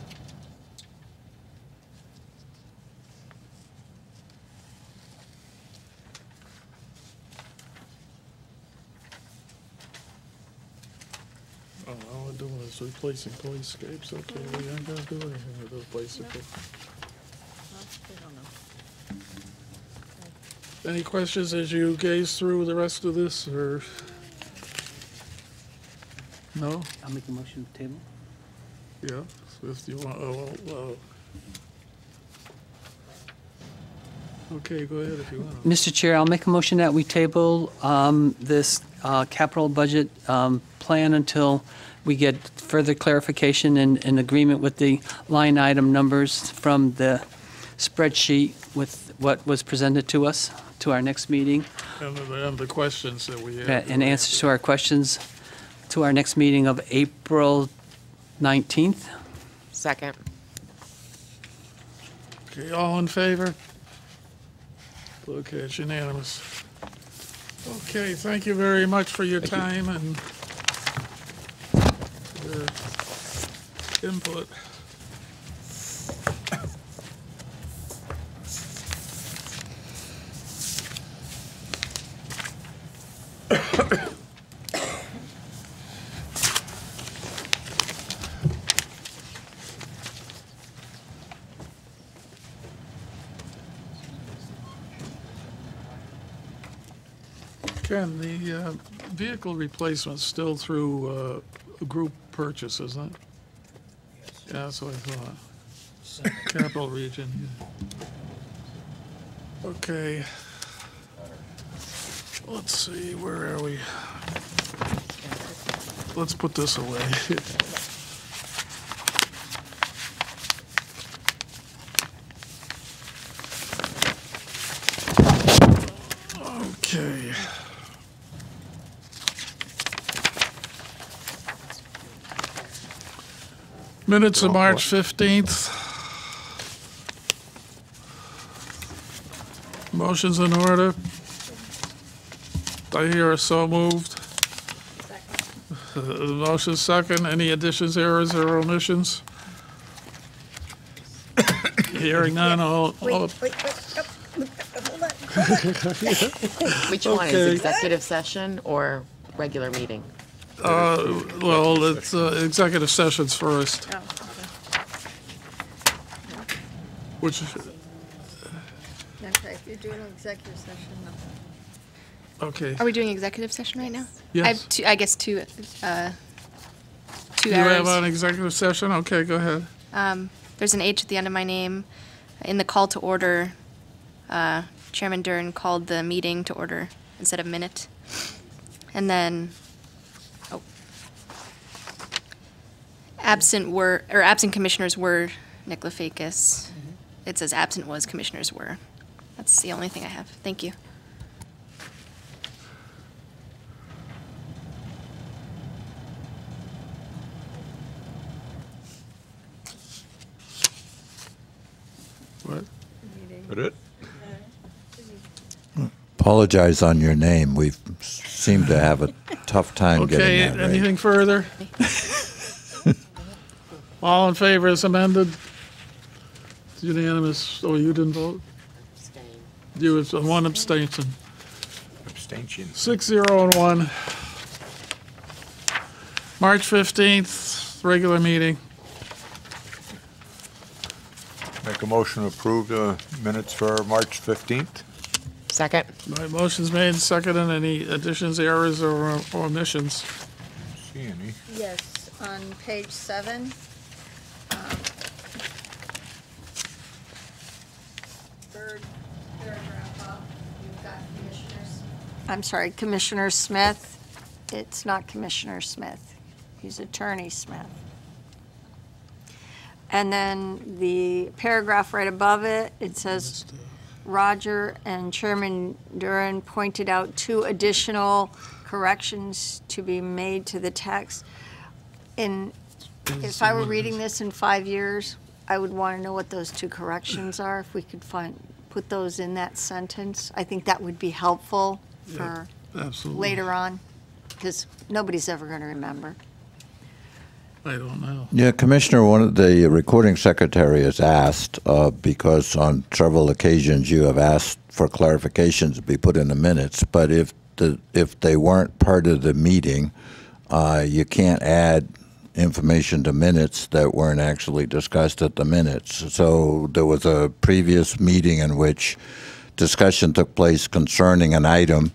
[SPEAKER 1] All we're doing is replacing playscapes. Okay, we aren't gonna do anything with those basically. Any questions as you gaze through the rest of this, or? No?
[SPEAKER 2] I'll make a motion to table.
[SPEAKER 1] Yeah, so if you want, okay, go ahead if you want.
[SPEAKER 2] Mr. Chair, I'll make a motion that we table this capital budget plan until we get further clarification and agreement with the line item numbers from the spreadsheet with what was presented to us to our next meeting.
[SPEAKER 1] And the questions that we have.
[SPEAKER 2] And answers to our questions to our next meeting of April 19th.
[SPEAKER 9] Second.
[SPEAKER 1] Okay, all in favor? Okay, it's unanimous. Okay, thank you very much for your time and your input. Ken, the vehicle replacement's still through a group purchase, isn't it? Yeah, that's what I thought. Capital Region. Yeah. Okay. Let's see, where are we? Let's put this away. Okay. Minutes of March 15th. Motion's in order. I hear a so moved. Motion second. Any additions, errors, or omissions? Hearing none, all.
[SPEAKER 7] Wait, hold on.
[SPEAKER 9] Which one is
[SPEAKER 1] Okay.
[SPEAKER 9] executive session or regular meeting?
[SPEAKER 1] Well, it's executive sessions first,
[SPEAKER 11] Oh,
[SPEAKER 1] which,
[SPEAKER 11] okay, if you're doing an executive session, no.
[SPEAKER 1] okay.
[SPEAKER 13] Are we doing executive session right now?
[SPEAKER 1] Yes.
[SPEAKER 13] I have two, I guess two
[SPEAKER 1] You have
[SPEAKER 13] errors.
[SPEAKER 1] an executive session? Okay, go ahead.
[SPEAKER 13] There's an H at the end of my name. In the call to order, Chairman Dern called the meeting to order instead of minute. And then, absent commissioners were Nick Lefakis. It says absent was commissioners were. That's the only thing I have. Thank you.
[SPEAKER 1] What?
[SPEAKER 3] That it?
[SPEAKER 5] Apologize on your name. We seem to have a tough time
[SPEAKER 1] Okay,
[SPEAKER 5] getting that right.
[SPEAKER 1] anything further? All in favor as amended? It's unanimous. Oh, you didn't vote? You was one abstention.
[SPEAKER 3] Abstention.
[SPEAKER 1] 6-0 and 1. March 15th, regular meeting.
[SPEAKER 3] Make a motion to approve the minutes for March 15th.
[SPEAKER 9] Second.
[SPEAKER 1] My motion's made and seconded. Any additions, errors, or omissions?
[SPEAKER 3] See any?
[SPEAKER 11] Yes, on page 7. Third paragraph up, you've got commissioners. I'm sorry, Commissioner Smith. It's not Commissioner Smith. He's Attorney Smith. And then the paragraph right above it, it says, Roger and Chairman Duran pointed out 2 additional corrections to be made to the text. And if I were reading this in 5 years, I would want to know what those 2 corrections are. If we could put those in that sentence, I think that would be helpful for
[SPEAKER 1] Absolutely.
[SPEAKER 11] later on, because nobody's ever going to remember.
[SPEAKER 1] I don't know.
[SPEAKER 5] Yeah, Commissioner, one of the recording secretary has asked, because on several occasions you have asked for clarifications to be put in the minutes, but if they weren't part of the meeting, you can't add information to minutes that weren't actually discussed at the minutes. So there was a previous meeting in which discussion took place concerning an item.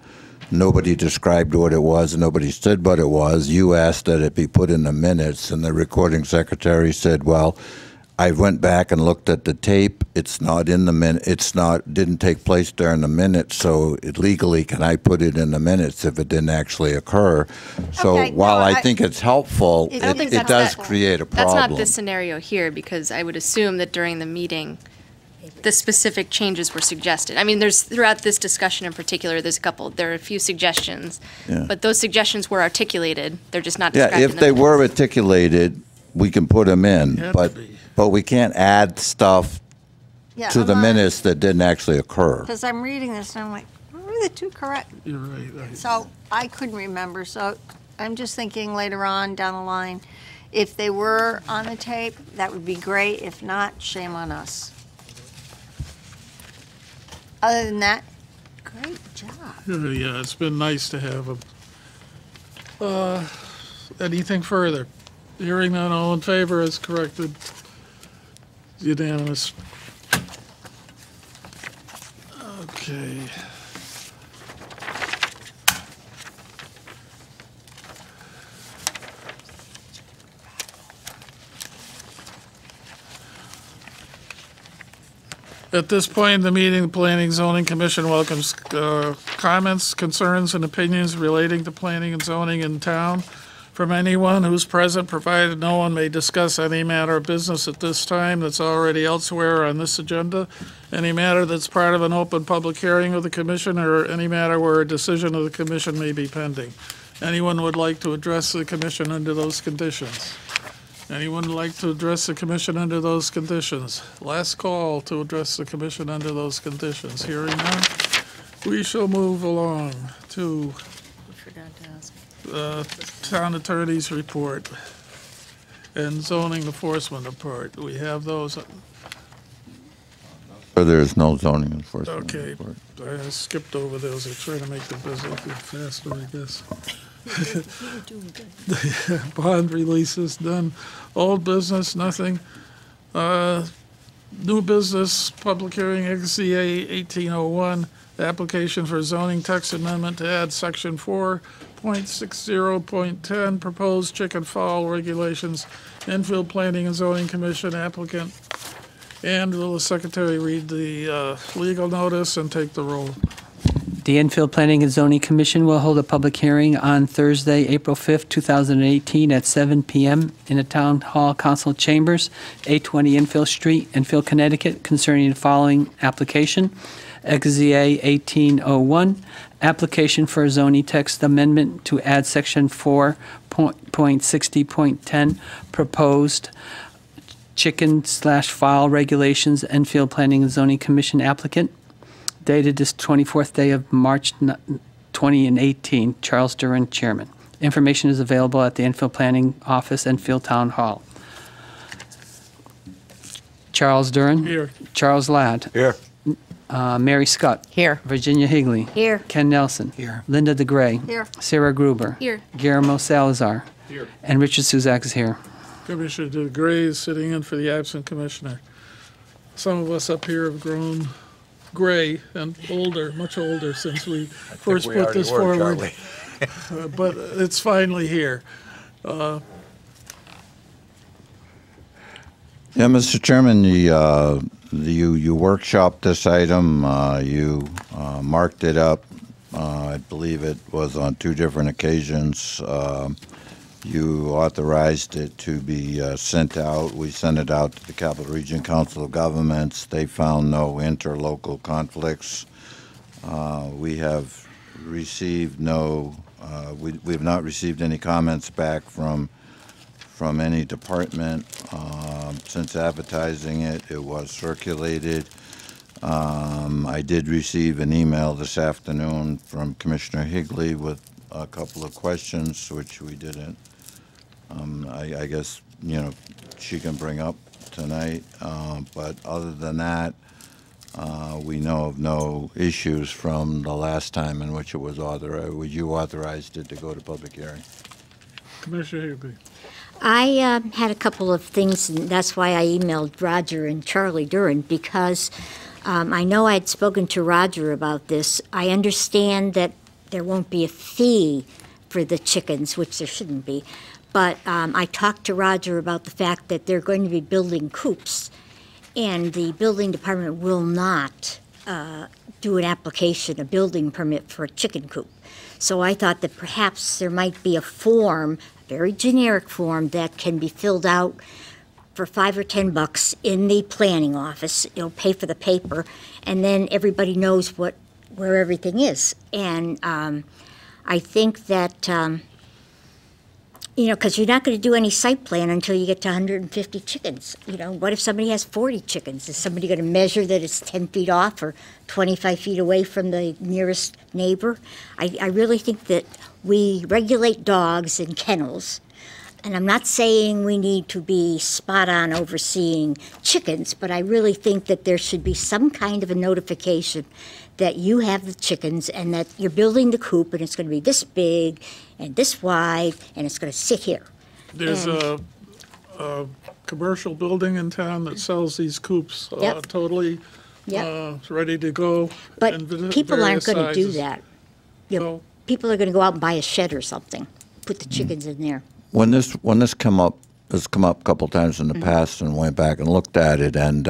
[SPEAKER 5] Nobody described what it was. Nobody said what it was. You asked that it be put in the minutes, and the recording secretary said, well, I went back and looked at the tape. It's not in the minute. Didn't take place during the minutes, so legally, can I put it in the minutes if it didn't actually occur? So
[SPEAKER 11] Okay,
[SPEAKER 5] while
[SPEAKER 11] no,
[SPEAKER 5] I think it's helpful,
[SPEAKER 11] I don't think
[SPEAKER 5] it
[SPEAKER 11] that's
[SPEAKER 5] does
[SPEAKER 11] that-
[SPEAKER 5] create a
[SPEAKER 13] That's
[SPEAKER 5] problem.
[SPEAKER 13] not the scenario here, because I would assume that during the meeting, the specific changes were suggested. I mean, throughout this discussion in particular, there are a few suggestions,
[SPEAKER 5] Yeah.
[SPEAKER 13] but those suggestions were articulated. They're just not
[SPEAKER 5] Yeah,
[SPEAKER 13] described in
[SPEAKER 5] if
[SPEAKER 13] the
[SPEAKER 5] they were
[SPEAKER 13] minutes.
[SPEAKER 5] articulated, we can put them in,
[SPEAKER 1] Had to be.
[SPEAKER 5] but we can't add stuff
[SPEAKER 11] Yeah,
[SPEAKER 5] to the
[SPEAKER 11] I'm not-
[SPEAKER 5] minutes that didn't actually occur.
[SPEAKER 11] Because I'm reading this and I'm like, what were the 2 correct?
[SPEAKER 1] You're right.
[SPEAKER 11] So I couldn't remember, so I'm just thinking later on down the line, if they were on the tape, that would be great. If not, shame on us. Other than that, great job.
[SPEAKER 1] Yeah, it's been nice to have them. Anything further? Hearing none, all in favor as corrected. Unanimous. Okay. At this point in the meeting, the Planning and Zoning Commission welcomes comments, concerns, and opinions relating to planning and zoning in town from anyone who's present, provided no one may discuss any matter of business at this time that's already elsewhere on this agenda, any matter that's part of an open public hearing of the commission, or any matter where a decision of the commission may be pending. Anyone would like to address the commission under those conditions? Anyone would like to address the commission under those conditions? Last call to address the commission under those conditions. Hearing none, we shall move along to the town attorney's report and zoning enforcement report. We have those.
[SPEAKER 5] There is no zoning enforcement.
[SPEAKER 1] Okay,
[SPEAKER 5] report.
[SPEAKER 1] I skipped over those. I try to make the business faster, I guess. Bond releases, done. Old business, nothing. New business, public hearing, XZA 1801, application for zoning text amendment to add section 4.60.10, proposed chicken fowl regulations, Enfield Planning and Zoning Commission applicant. And will the secretary read the legal notice and take the roll?
[SPEAKER 2] The Enfield Planning and Zoning Commission will hold a public hearing on Thursday, April 5th, 2018 at 7 p.m. in the Town Hall Council Chambers, 820 Enfield Street, Enfield, Connecticut, concerning the following application. XZA 1801, application for a zoning text amendment to add section 4.60.10, proposed chicken/fowl regulations, Enfield Planning and Zoning Commission applicant. Dated this 24th day of March 2018, Charles Duran, Chairman. Information is available at the Enfield Planning Office, Enfield Town Hall. Charles Duran.
[SPEAKER 1] Here.
[SPEAKER 2] Charles Ladd.
[SPEAKER 3] Here.
[SPEAKER 2] Mary Scott.
[SPEAKER 9] Here.
[SPEAKER 2] Virginia Higley.
[SPEAKER 7] Here.
[SPEAKER 2] Ken Nelson.
[SPEAKER 8] Here.
[SPEAKER 2] Linda DeGray.
[SPEAKER 11] Here.
[SPEAKER 2] Sarah Gruber.
[SPEAKER 13] Here.
[SPEAKER 2] Guillermo Salazar.
[SPEAKER 12] Here.
[SPEAKER 2] And Richard Suzak is here.
[SPEAKER 1] Commissioner DeGray is sitting in for the absent commissioner. Some of us up here have grown gray and older, much older since we first put this forward. But it's finally here.
[SPEAKER 5] Yeah, Mr. Chairman, you workshopped this item. You marked it up. I believe it was on 2 different occasions. You authorized it to be sent out. We sent it out to the Capital Region Council of Governments. They found no interlocal conflicts. We have received we have not received any comments back from any department since advertising it. It was circulated. I did receive an email this afternoon from Commissioner Higley with a couple of questions, which we didn't. I guess, she can bring up tonight. But other than that, we know of no issues from the last time in which it was authorized. You authorized it to go to public hearing.
[SPEAKER 1] Commissioner Higley.
[SPEAKER 7] I had a couple of things, and that's why I emailed Roger and Charlie Duran, because I know I had spoken to Roger about this. I understand that there won't be a fee for the chickens, which there shouldn't be. But I talked to Roger about the fact that they're going to be building coops, and the building department will not do an application, a building permit for a chicken coop. So I thought that perhaps there might be a form, a very generic form, that can be filled out for $5 or $10 in the planning office. It'll pay for the paper, and then everybody knows where everything is. And I think that, because you're not going to do any site plan until you get to 150 chickens. What if somebody has 40 chickens? Is somebody going to measure that it's 10 feet off or 25 feet away from the nearest neighbor? I really think that we regulate dogs in kennels. And I'm not saying we need to be spot on overseeing chickens, but I really think that there should be some kind of a notification that you have the chickens and that you're building the coop and it's going to be this big and this wide and it's going to sit here.
[SPEAKER 1] There's a commercial building in town that sells these coops
[SPEAKER 7] Yep.
[SPEAKER 1] totally ready to go.
[SPEAKER 7] But
[SPEAKER 1] in
[SPEAKER 7] people aren't
[SPEAKER 1] various
[SPEAKER 7] going to do
[SPEAKER 1] sizes.
[SPEAKER 7] that.
[SPEAKER 1] No.
[SPEAKER 7] People are going to go out and buy a shed or something, put the chickens in there.
[SPEAKER 5] When this come up a couple times in the past, and went back and looked at it, and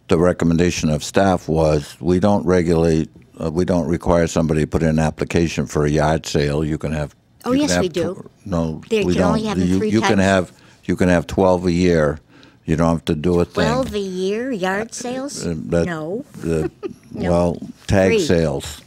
[SPEAKER 5] the recommendation of staff was, we don't regulate, we don't require somebody to put in an application for a yard sale. You can have.
[SPEAKER 7] Oh,
[SPEAKER 5] you can
[SPEAKER 7] yes,
[SPEAKER 5] have
[SPEAKER 7] we do.
[SPEAKER 5] No,
[SPEAKER 7] They
[SPEAKER 5] we
[SPEAKER 7] can
[SPEAKER 5] don't.
[SPEAKER 7] only have them
[SPEAKER 5] You-
[SPEAKER 7] 3
[SPEAKER 5] you can
[SPEAKER 7] times.
[SPEAKER 5] You can have 12 a year. You don't have to do a thing.
[SPEAKER 7] 12 a year, yard sales?
[SPEAKER 5] But
[SPEAKER 7] No.
[SPEAKER 5] the-
[SPEAKER 7] No.
[SPEAKER 5] Well, tag
[SPEAKER 7] 3.
[SPEAKER 5] sales,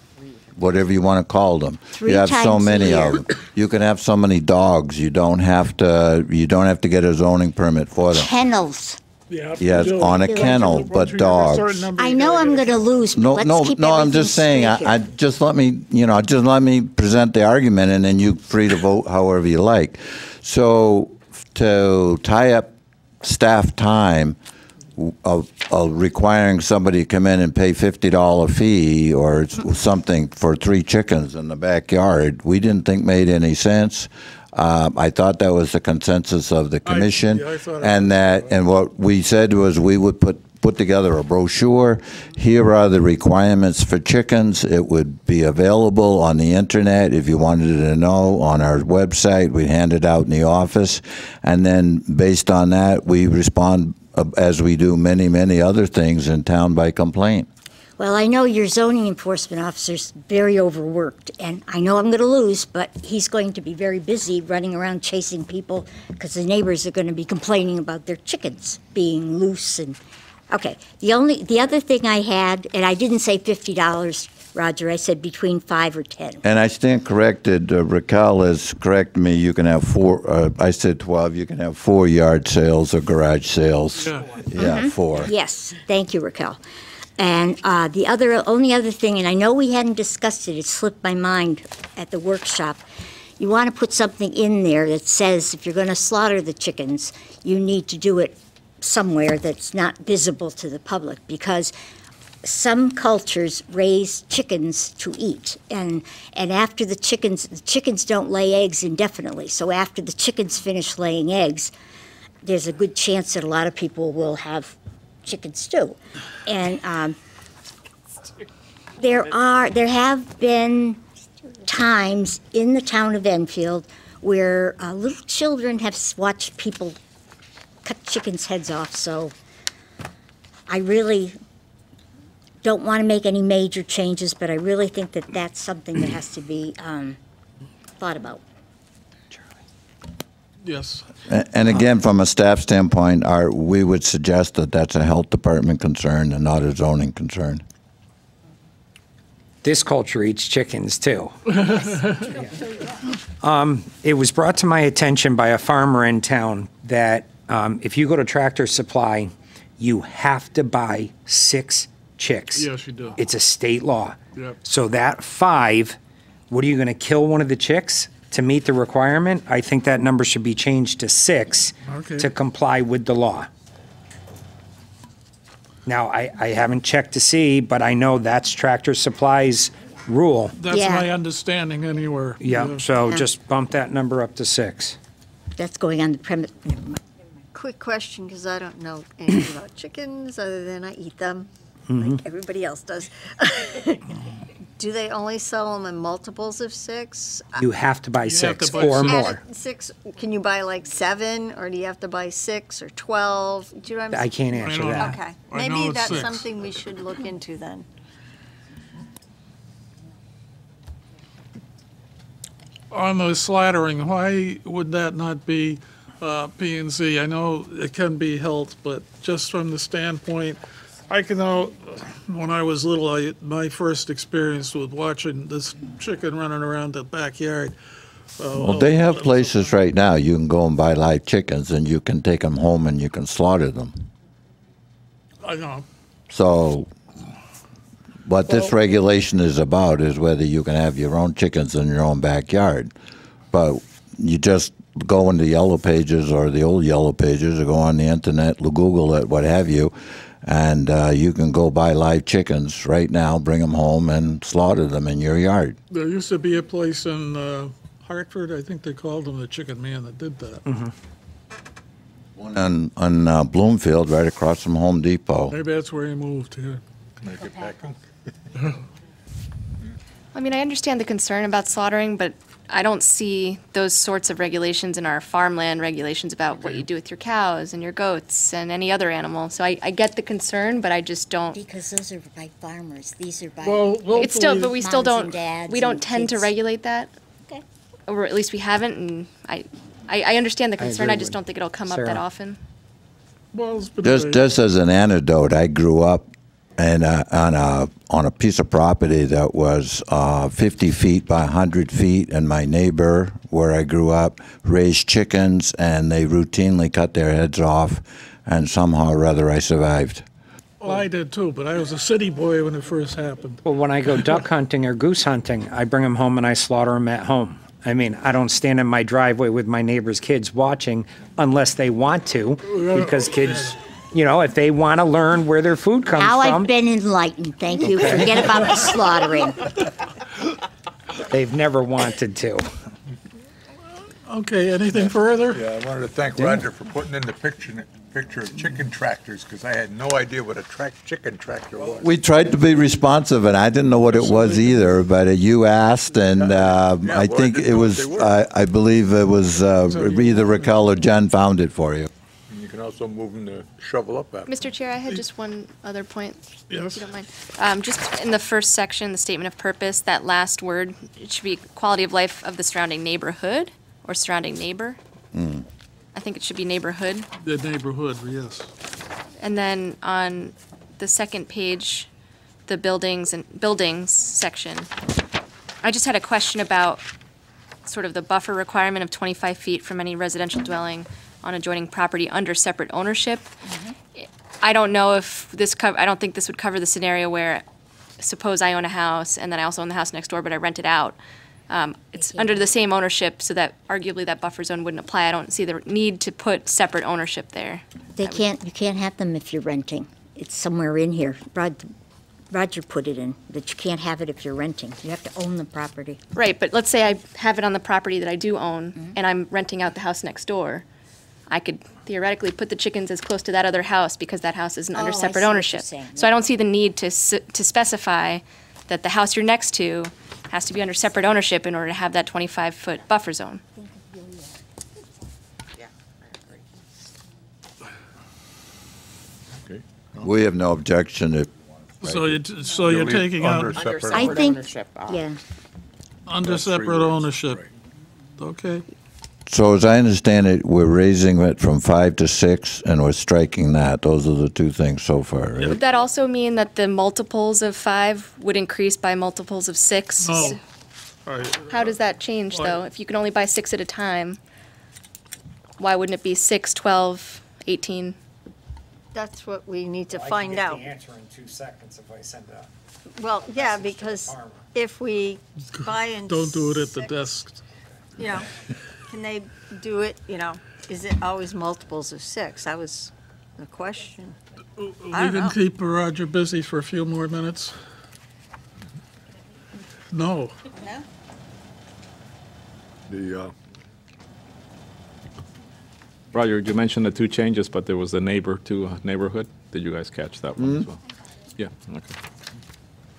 [SPEAKER 5] whatever you want to call them.
[SPEAKER 7] 3
[SPEAKER 5] You have so
[SPEAKER 7] times a
[SPEAKER 5] many
[SPEAKER 7] year.
[SPEAKER 5] of them. You can have so many dogs. You don't have to get a zoning permit for them.
[SPEAKER 7] Kennels.
[SPEAKER 1] Yeah.
[SPEAKER 5] Yes,
[SPEAKER 1] you do.
[SPEAKER 5] on a kennel,
[SPEAKER 1] Once
[SPEAKER 5] but
[SPEAKER 1] you have a certain
[SPEAKER 5] dogs.
[SPEAKER 1] number,
[SPEAKER 7] I
[SPEAKER 1] you
[SPEAKER 7] know
[SPEAKER 1] gotta
[SPEAKER 7] I'm
[SPEAKER 1] get a
[SPEAKER 7] going to lose, but
[SPEAKER 5] No,
[SPEAKER 7] let's
[SPEAKER 5] no,
[SPEAKER 7] keep
[SPEAKER 5] no, I'm
[SPEAKER 7] everything
[SPEAKER 5] just saying,
[SPEAKER 7] straight
[SPEAKER 5] I
[SPEAKER 7] here.
[SPEAKER 5] just let me present the argument, and then you're free to vote however you like. So to tie up staff time of requiring somebody to come in and pay $50 fee or something for 3 chickens in the backyard, we didn't think made any sense. I thought that was the consensus of the commission,
[SPEAKER 1] yeah, I thought it
[SPEAKER 5] and what we said was we would put together a brochure. Here are the requirements for chickens. It would be available on the internet if you wanted to know on our website. We'd hand it out in the office, and then based on that, we respond as we do many, many other things in town by complaint.
[SPEAKER 7] Well, I know your zoning enforcement officer's very overworked, and I know I'm going to lose, but he's going to be very busy running around chasing people because the neighbors are going to be complaining about their chickens being loose and, okay. The other thing I had, and I didn't say $50, Roger, I said between 5 or 10.
[SPEAKER 5] And I stand corrected. Raquel has corrected me. You can have 4. I said 12. You can have 4 yard sales or garage sales.
[SPEAKER 1] Yeah.
[SPEAKER 5] Yeah, 4.
[SPEAKER 7] Yes, thank you, Raquel. And the only other thing, and I know we hadn't discussed it, it slipped my mind at the workshop. You want to put something in there that says if you're going to slaughter the chickens, you need to do it somewhere that's not visible to the public, because some cultures raise chickens to eat, and after the chickens don't lay eggs indefinitely. So after the chickens finish laying eggs, there's a good chance that a lot of people will have chicken stew. And there have been times in the town of Enfield where little children have watched people cut chickens' heads off. So I really don't want to make any major changes, but I really think that that's something that has to be thought about.
[SPEAKER 1] Yes.
[SPEAKER 5] And again, from a staff standpoint, we would suggest that that's a health department concern and not a zoning concern.
[SPEAKER 8] This culture eats chickens too. It was brought to my attention by a farmer in town that if you go to Tractor Supply, you have to buy 6 chicks.
[SPEAKER 1] Yes, you do.
[SPEAKER 8] It's a state law.
[SPEAKER 1] Yep.
[SPEAKER 8] So that 5, what are you going to kill one of the chicks to meet the requirement? I think that number should be changed to 6
[SPEAKER 1] Okay.
[SPEAKER 8] to comply with the law. Now, I haven't checked to see, but I know that's Tractor Supply's rule.
[SPEAKER 1] That's
[SPEAKER 7] Yeah.
[SPEAKER 1] my understanding anywhere.
[SPEAKER 8] Yeah, so
[SPEAKER 7] Yeah.
[SPEAKER 8] just bump that number up to 6.
[SPEAKER 7] That's going on the premise. Never mind.
[SPEAKER 11] Quick question, because I don't know anything about chickens other than I eat them, like everybody else does. Do they only sell them in multiples of 6?
[SPEAKER 8] You have to buy
[SPEAKER 1] You have
[SPEAKER 8] 6
[SPEAKER 1] to buy
[SPEAKER 8] or
[SPEAKER 1] 6.
[SPEAKER 8] more.
[SPEAKER 11] 6, can you buy like 7, or do you have to buy 6 or 12? Do you know what I'm
[SPEAKER 8] I
[SPEAKER 11] saying?
[SPEAKER 8] can't answer
[SPEAKER 1] know.
[SPEAKER 8] that.
[SPEAKER 11] Okay,
[SPEAKER 1] I know
[SPEAKER 11] maybe
[SPEAKER 1] it's
[SPEAKER 11] that's
[SPEAKER 1] 6.
[SPEAKER 11] something we should look into then.
[SPEAKER 1] On the slaughtering, why would that not be P and Z? I know it can be health, but just from the standpoint, I can know, when I was little, my first experience with watching this chicken running around the backyard.
[SPEAKER 5] Well, they have places right now you can go and buy live chickens, and you can take them home and you can slaughter them.
[SPEAKER 1] I know.
[SPEAKER 5] So what this regulation is about is whether you can have your own chickens in your own backyard. But you just go into Yellow Pages or the old Yellow Pages or go on the internet, Google it, what have you, and you can go buy live chickens right now, bring them home, and slaughter them in your yard.
[SPEAKER 1] There used to be a place in Hartford, I think they called them the Chicken Man, that did that.
[SPEAKER 5] One on Bloomfield, right across from Home Depot.
[SPEAKER 1] Maybe that's where he moved here.
[SPEAKER 3] Make it back.
[SPEAKER 13] I mean, I understand the concern about slaughtering, but I don't see those sorts of regulations in our farmland regulations about what you do with your cows and your goats and any other animal. So I get the concern, but I just don't.
[SPEAKER 7] Because those are by farmers, these are by.
[SPEAKER 1] Well,
[SPEAKER 13] It's still, but we still
[SPEAKER 7] moms and
[SPEAKER 13] don't,
[SPEAKER 7] dads
[SPEAKER 13] we don't
[SPEAKER 7] and
[SPEAKER 13] tend to
[SPEAKER 7] kids.
[SPEAKER 13] regulate that.
[SPEAKER 7] Okay.
[SPEAKER 13] Or at least we haven't, and I understand the concern,
[SPEAKER 8] agree
[SPEAKER 13] I just
[SPEAKER 8] with
[SPEAKER 13] don't think it'll come up that
[SPEAKER 8] Sarah.
[SPEAKER 13] often.
[SPEAKER 1] well, it's been
[SPEAKER 5] Just as an anecdote, I grew up on a piece of property that was 50 feet by 100 feet, and my neighbor, where I grew up, raised chickens, and they routinely cut their heads off, and somehow or other I survived.
[SPEAKER 1] well, I did too, but I was a city boy when it first happened.
[SPEAKER 8] Well, when I go duck hunting or goose hunting, I bring them home and I slaughter them at home. I mean, I don't stand in my driveway with my neighbor's kids watching unless they want to, because kids, you know, if they want to learn where their food comes
[SPEAKER 7] Now
[SPEAKER 8] from,
[SPEAKER 7] I've been enlightened, thank you. Forget about the slaughtering.
[SPEAKER 8] they've never wanted to.
[SPEAKER 1] Okay, anything further?
[SPEAKER 3] Yeah, I wanted to thank Roger for putting in the picture of chicken tractors, because I had no idea what a chicken tractor was.
[SPEAKER 5] We tried to be responsive, and I didn't know what it was either, but you asked, and I think it was, I believe it was either Raquel or Jen found it for you.
[SPEAKER 3] And you can also move them to shovel up after.
[SPEAKER 13] Mr. Chair, I had just one other point,
[SPEAKER 1] Yes.
[SPEAKER 13] if you don't mind. Just in the first section, the statement of purpose, that last word, it should be quality of life of the surrounding neighborhood or surrounding neighbor. I think it should be neighborhood.
[SPEAKER 1] The neighborhood, yes.
[SPEAKER 13] And then on the second page, the buildings section, I just had a question about sort of the buffer requirement of 25 feet from any residential dwelling on adjoining property under separate ownership. I don't know if I don't think this would cover the scenario where, suppose I own a house and then I also own the house next door, but I rent it out. It's under the same ownership, so that arguably that buffer zone wouldn't apply. I don't see the need to put separate ownership there.
[SPEAKER 7] You can't have them if you're renting. It's somewhere in here. Roger put it in, that you can't have it if you're renting. You have to own the property.
[SPEAKER 13] Right, but let's say I have it on the property that I do own, and I'm renting out the house next door. I could theoretically put the chickens as close to that other house because that house isn't under
[SPEAKER 7] Oh, I
[SPEAKER 13] separate
[SPEAKER 7] see what
[SPEAKER 13] ownership.
[SPEAKER 7] you're saying.
[SPEAKER 13] So I don't see the need to specify that the house you're next to has to be under separate ownership in order to have that 25-foot buffer zone.
[SPEAKER 3] Okay.
[SPEAKER 5] We have no objection if
[SPEAKER 1] So you're
[SPEAKER 3] leave
[SPEAKER 1] taking
[SPEAKER 3] under
[SPEAKER 1] out
[SPEAKER 3] separate
[SPEAKER 7] I think,
[SPEAKER 9] ownership,
[SPEAKER 7] yeah.
[SPEAKER 1] under
[SPEAKER 3] That's three
[SPEAKER 1] separate
[SPEAKER 3] words.
[SPEAKER 1] ownership.
[SPEAKER 3] Right.
[SPEAKER 1] Okay.
[SPEAKER 5] So as I understand it, we're raising it from 5 to 6, and we're striking that. Those are the two things so far, right?
[SPEAKER 13] Would that also mean that the multiples of 5 would increase by multiples of 6?
[SPEAKER 1] No. All right.
[SPEAKER 13] How does that change, though? If you can only buy 6 at a time, why wouldn't it be 6, 12, 18?
[SPEAKER 11] That's what we need to find out.
[SPEAKER 8] answer in 2 seconds if I send a.
[SPEAKER 11] Well, yeah, because if we buy in.
[SPEAKER 1] Don't do it at the
[SPEAKER 11] six,
[SPEAKER 1] desk.
[SPEAKER 11] You know, can they do it, you know, is it always multiples of 6? That was the question.
[SPEAKER 1] We
[SPEAKER 11] I don't
[SPEAKER 1] can
[SPEAKER 11] know.
[SPEAKER 1] keep Roger busy for a few more minutes. No.
[SPEAKER 11] No?
[SPEAKER 3] The,
[SPEAKER 12] Roger, you mentioned the 2 changes, but there was the neighbor to neighborhood. Did you guys catch that one as well? Yeah, okay.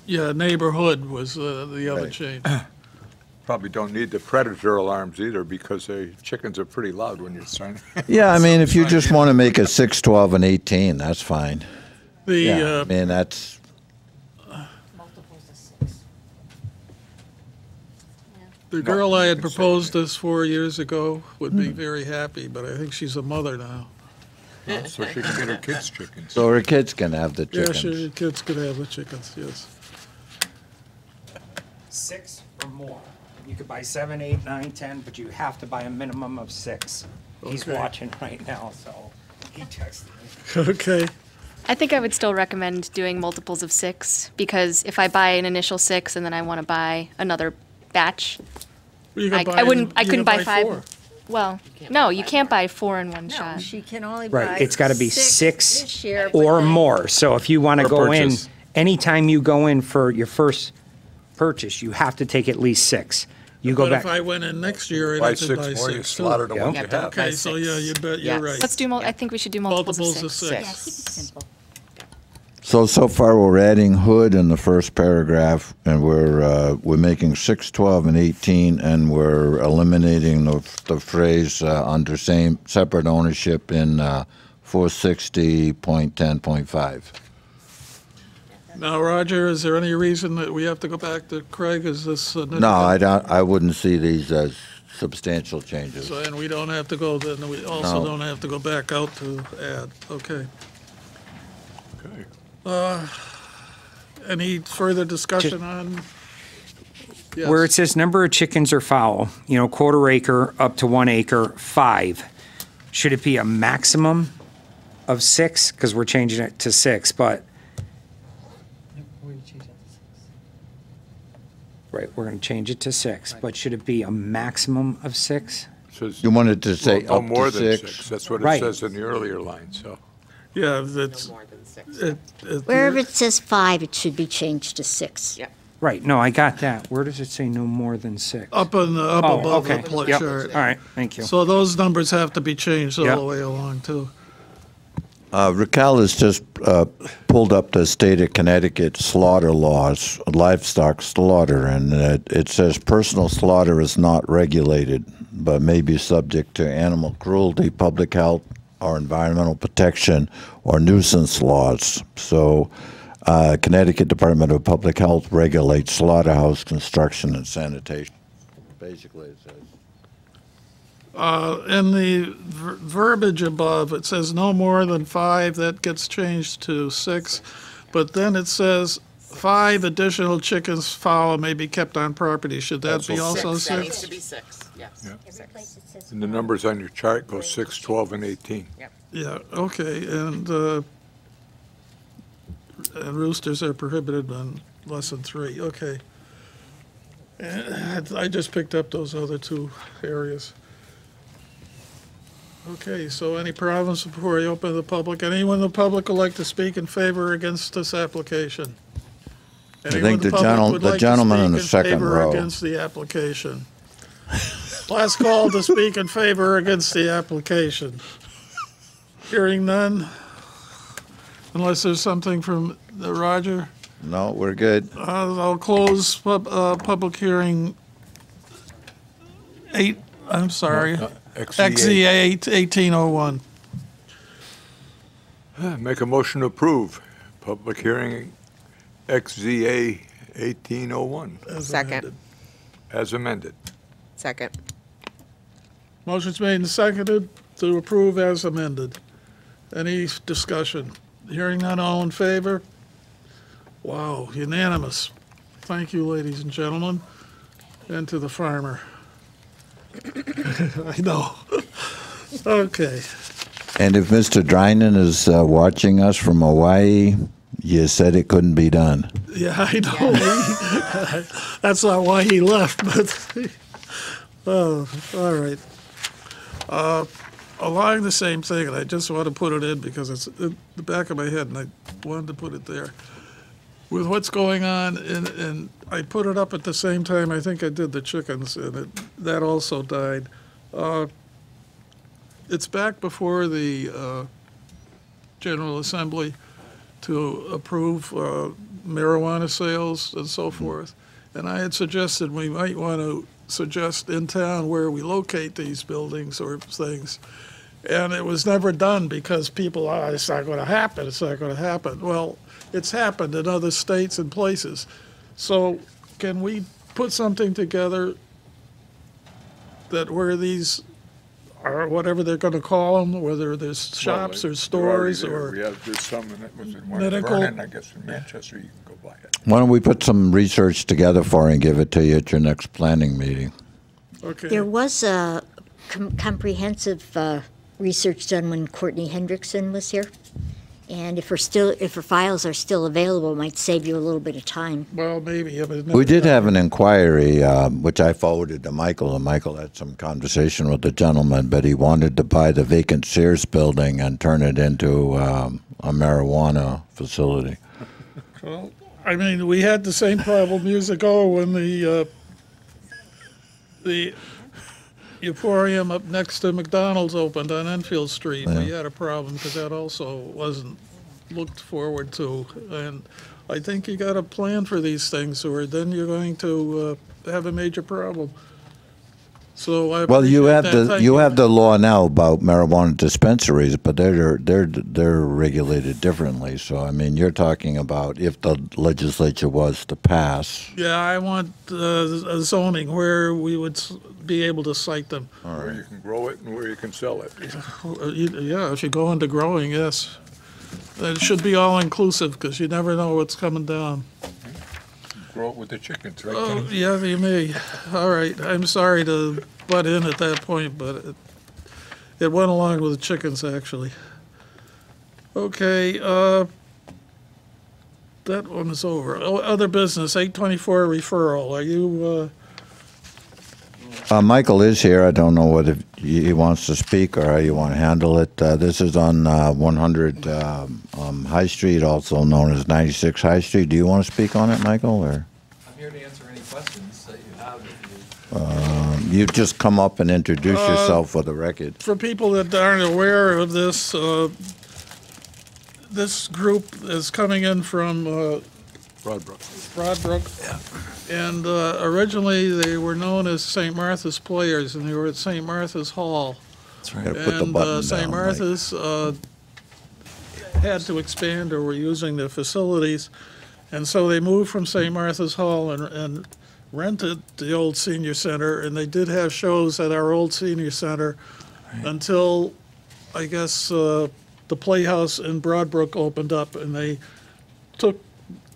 [SPEAKER 1] Yeah, neighborhood was the other
[SPEAKER 3] Right.
[SPEAKER 1] change.
[SPEAKER 3] probably don't need the predator alarms either, because the chickens are pretty loud when you're trying.
[SPEAKER 5] Yeah, I mean, if you just want to make it 6, 12, and 18, that's fine. Yeah,
[SPEAKER 1] The,
[SPEAKER 5] I mean, that's,
[SPEAKER 1] the girl I had proposed this 4 years ago would be very happy, but I think she's a mother now.
[SPEAKER 3] So she can get her kids chickens.
[SPEAKER 5] so her kids can have the
[SPEAKER 1] Yeah,
[SPEAKER 5] chickens.
[SPEAKER 1] kids could have the chickens, yes.
[SPEAKER 8] 6 or more. You could buy 7, 8, 9, 10, but you have to buy a minimum of 6. He's
[SPEAKER 1] Okay.
[SPEAKER 8] watching right now, so he texted me.
[SPEAKER 1] Okay,
[SPEAKER 13] I think I would still recommend doing multiples of 6, because if I buy an initial 6 and then I want to buy another batch,
[SPEAKER 1] you can buy
[SPEAKER 13] I
[SPEAKER 1] you
[SPEAKER 13] couldn't
[SPEAKER 1] can
[SPEAKER 13] buy 5.
[SPEAKER 1] 4.
[SPEAKER 13] Well, no, you can't buy 4 in one
[SPEAKER 11] No,
[SPEAKER 13] shot.
[SPEAKER 11] she can only buy.
[SPEAKER 8] Right, it's got to be
[SPEAKER 11] 6
[SPEAKER 8] 6
[SPEAKER 11] this year, but
[SPEAKER 8] or
[SPEAKER 11] then-
[SPEAKER 8] more. So if you want to
[SPEAKER 3] Per
[SPEAKER 8] go in,
[SPEAKER 3] purchase.
[SPEAKER 8] anytime you go in for your first purchase, you have to take at least 6. You go
[SPEAKER 1] But
[SPEAKER 8] back.
[SPEAKER 1] if I went in next year, I'd
[SPEAKER 3] Buy
[SPEAKER 1] have to
[SPEAKER 3] 6
[SPEAKER 1] buy
[SPEAKER 3] more, you
[SPEAKER 1] 6
[SPEAKER 3] slaughter
[SPEAKER 1] too.
[SPEAKER 3] the ones
[SPEAKER 8] Yeah.
[SPEAKER 3] you have.
[SPEAKER 1] Okay, so yeah, you bet,
[SPEAKER 9] Yes.
[SPEAKER 1] you're right.
[SPEAKER 13] Let's do, I think we should do multiples
[SPEAKER 1] Multiples
[SPEAKER 13] of
[SPEAKER 1] of
[SPEAKER 13] 6.
[SPEAKER 7] Yeah, keep it simple.
[SPEAKER 5] So far we're adding hood in the first paragraph, and we're making 6, 12, and 18, and we're eliminating the phrase under same separate ownership in 460.10.5.
[SPEAKER 1] Now, Roger, is there any reason that we have to go back to Craig? Is this?
[SPEAKER 5] No, I wouldn't see these as substantial changes.
[SPEAKER 1] So, and we don't have to go, then we also
[SPEAKER 5] No.
[SPEAKER 1] don't have to go back out to add, okay.
[SPEAKER 3] Okay.
[SPEAKER 1] Any further discussion on? Yes.
[SPEAKER 8] Where it says number of chickens or fowl, quarter acre up to 1 acre, 5. Should it be a maximum of 6? Because we're changing it to 6, but. Right, we're going to change it to 6, but should it be a maximum of 6?
[SPEAKER 3] Says-
[SPEAKER 5] You wanted to say
[SPEAKER 3] Well,
[SPEAKER 5] up
[SPEAKER 3] no more
[SPEAKER 5] to
[SPEAKER 3] than
[SPEAKER 5] 6?
[SPEAKER 3] 6. That's what it
[SPEAKER 8] Right.
[SPEAKER 3] says in the earlier line, so.
[SPEAKER 1] Yeah, that's.
[SPEAKER 7] Wherever it says 5, it should be changed to 6.
[SPEAKER 8] Right, no, I got that. Where does it say no more than 6?
[SPEAKER 1] Up above
[SPEAKER 8] okay.
[SPEAKER 1] the plot
[SPEAKER 8] Yep.
[SPEAKER 1] chart.
[SPEAKER 8] All right, thank you.
[SPEAKER 1] So those numbers have to be changed all
[SPEAKER 8] Yep.
[SPEAKER 1] the way along, too.
[SPEAKER 5] Raquel has just pulled up the state of Connecticut slaughter laws, livestock slaughter, and it says personal slaughter is not regulated, but may be subject to animal cruelty, public health, or environmental protection, or nuisance laws. So Connecticut Department of Public Health regulates slaughterhouse construction and sanitation. Basically, it says.
[SPEAKER 1] In the verbiage above, it says no more than 5, that gets changed to 6. But then it says 5 additional chickens, fowl may be kept on property. Should that be also 6?
[SPEAKER 9] That needs to be 6, yes.
[SPEAKER 3] Yeah.
[SPEAKER 9] 6.
[SPEAKER 3] And the numbers on your chart go 6, 12, and 18.
[SPEAKER 1] Yeah, okay, and roosters are prohibited on less than 3, okay. And I just picked up those other 2 areas. Okay, so any problems before I open the public? Anyone in the public would like to speak in favor or against this application? Anyone in
[SPEAKER 5] the
[SPEAKER 1] public would like to
[SPEAKER 5] gentleman in
[SPEAKER 1] speak
[SPEAKER 5] the second
[SPEAKER 1] favor or
[SPEAKER 5] row.
[SPEAKER 1] Against the application. Last call to speak in favor or against the application. Hearing none, unless there's something from Roger.
[SPEAKER 5] No, we're good.
[SPEAKER 1] I'll close public hearing 8, I'm sorry, XZA 1801.
[SPEAKER 3] Make a motion to approve public hearing XZA 1801
[SPEAKER 9] Second.
[SPEAKER 3] as amended.
[SPEAKER 9] Second.
[SPEAKER 1] Motion's made and seconded to approve as amended. Any discussion? Hearing none, all in favor? Wow, unanimous. Thank you, ladies and gentlemen, and to the farmer. I know. Okay.
[SPEAKER 5] And if Mr. Drynan is watching us from Hawaii, you said it couldn't be done.
[SPEAKER 1] Yeah, I know. That's not why he left, but, oh, all right. Along the same thing, and I just want to put it in because it's in the back of my head, and I wanted to put it there. With what's going on, and I put it up at the same time, I think I did the chickens, and that also died. It's back before the General Assembly to approve marijuana sales and so forth. And I had suggested we might want to suggest in town where we locate these buildings or things. And it was never done because people, it's not going to happen, it's not going to happen. Well, it's happened in other states and places. So can we put something together that where these are, whatever they're going to call them, whether there's shops or stores or
[SPEAKER 3] There's some in it, was it
[SPEAKER 1] medical-
[SPEAKER 3] Vernon, I guess in Manchester, you can go buy it.
[SPEAKER 5] Why don't we put some research together for you and give it to you at your next planning meeting?
[SPEAKER 1] Okay.
[SPEAKER 7] There was a comprehensive research done when Courtney Hendrickson was here. And if her files are still available, it might save you a little bit of time.
[SPEAKER 1] Well, maybe. But
[SPEAKER 5] We did have an inquiry, which I forwarded to Michael, and Michael had some conversation with the gentleman, but he wanted to buy the vacant Sears building and turn it into a marijuana facility.
[SPEAKER 1] Well, I mean, we had the same problem years ago when the Emporium up next to McDonald's opened on Enfield Street. We had a problem because that also wasn't looked forward to. And I think you got to plan for these things, or then you're going to have a major problem. So I
[SPEAKER 5] Well, you
[SPEAKER 1] appreciate
[SPEAKER 5] have
[SPEAKER 1] that.
[SPEAKER 5] the
[SPEAKER 1] Thank
[SPEAKER 5] you have the law now about marijuana dispensaries, but they're regulated differently. So I mean, you're talking about if the legislature was to pass.
[SPEAKER 1] Yeah, I want a zoning where we would be able to cite them.
[SPEAKER 3] Where you can grow it and where you can sell it.
[SPEAKER 1] Yeah, if you go into growing, yes. It should be all-inclusive, because you never know what's coming down.
[SPEAKER 3] Grow it with the chickens, right?
[SPEAKER 1] Oh,
[SPEAKER 3] Kenny?
[SPEAKER 1] yeah, you may. All right, I'm sorry to butt in at that point, but it went along with the chickens, actually. Okay, that one is over. Oh, other business, 824 referral. Are you,
[SPEAKER 5] Michael is here. I don't know what if he wants to speak or how you want to handle it. This is on 100 High Street, also known as 96 High Street. Do you want to speak on it, Michael, or?
[SPEAKER 10] I'm here to answer any questions that you have. If you
[SPEAKER 5] You just come up and introduce yourself for the record.
[SPEAKER 1] for people that aren't aware of this, this group is coming in from
[SPEAKER 3] Broadbrook.
[SPEAKER 1] Broadbrook. And originally, they were known as St. Martha's Players, and they were at St. Martha's Hall.
[SPEAKER 10] That's right.
[SPEAKER 5] Gotta put the
[SPEAKER 1] And
[SPEAKER 5] button
[SPEAKER 1] St.
[SPEAKER 5] down,
[SPEAKER 1] Martha's had to expand or were using the facilities. And so they moved from St. Martha's Hall and rented the old senior center. And they did have shows at our old senior center until, I guess, the Playhouse in Broadbrook opened up, and they took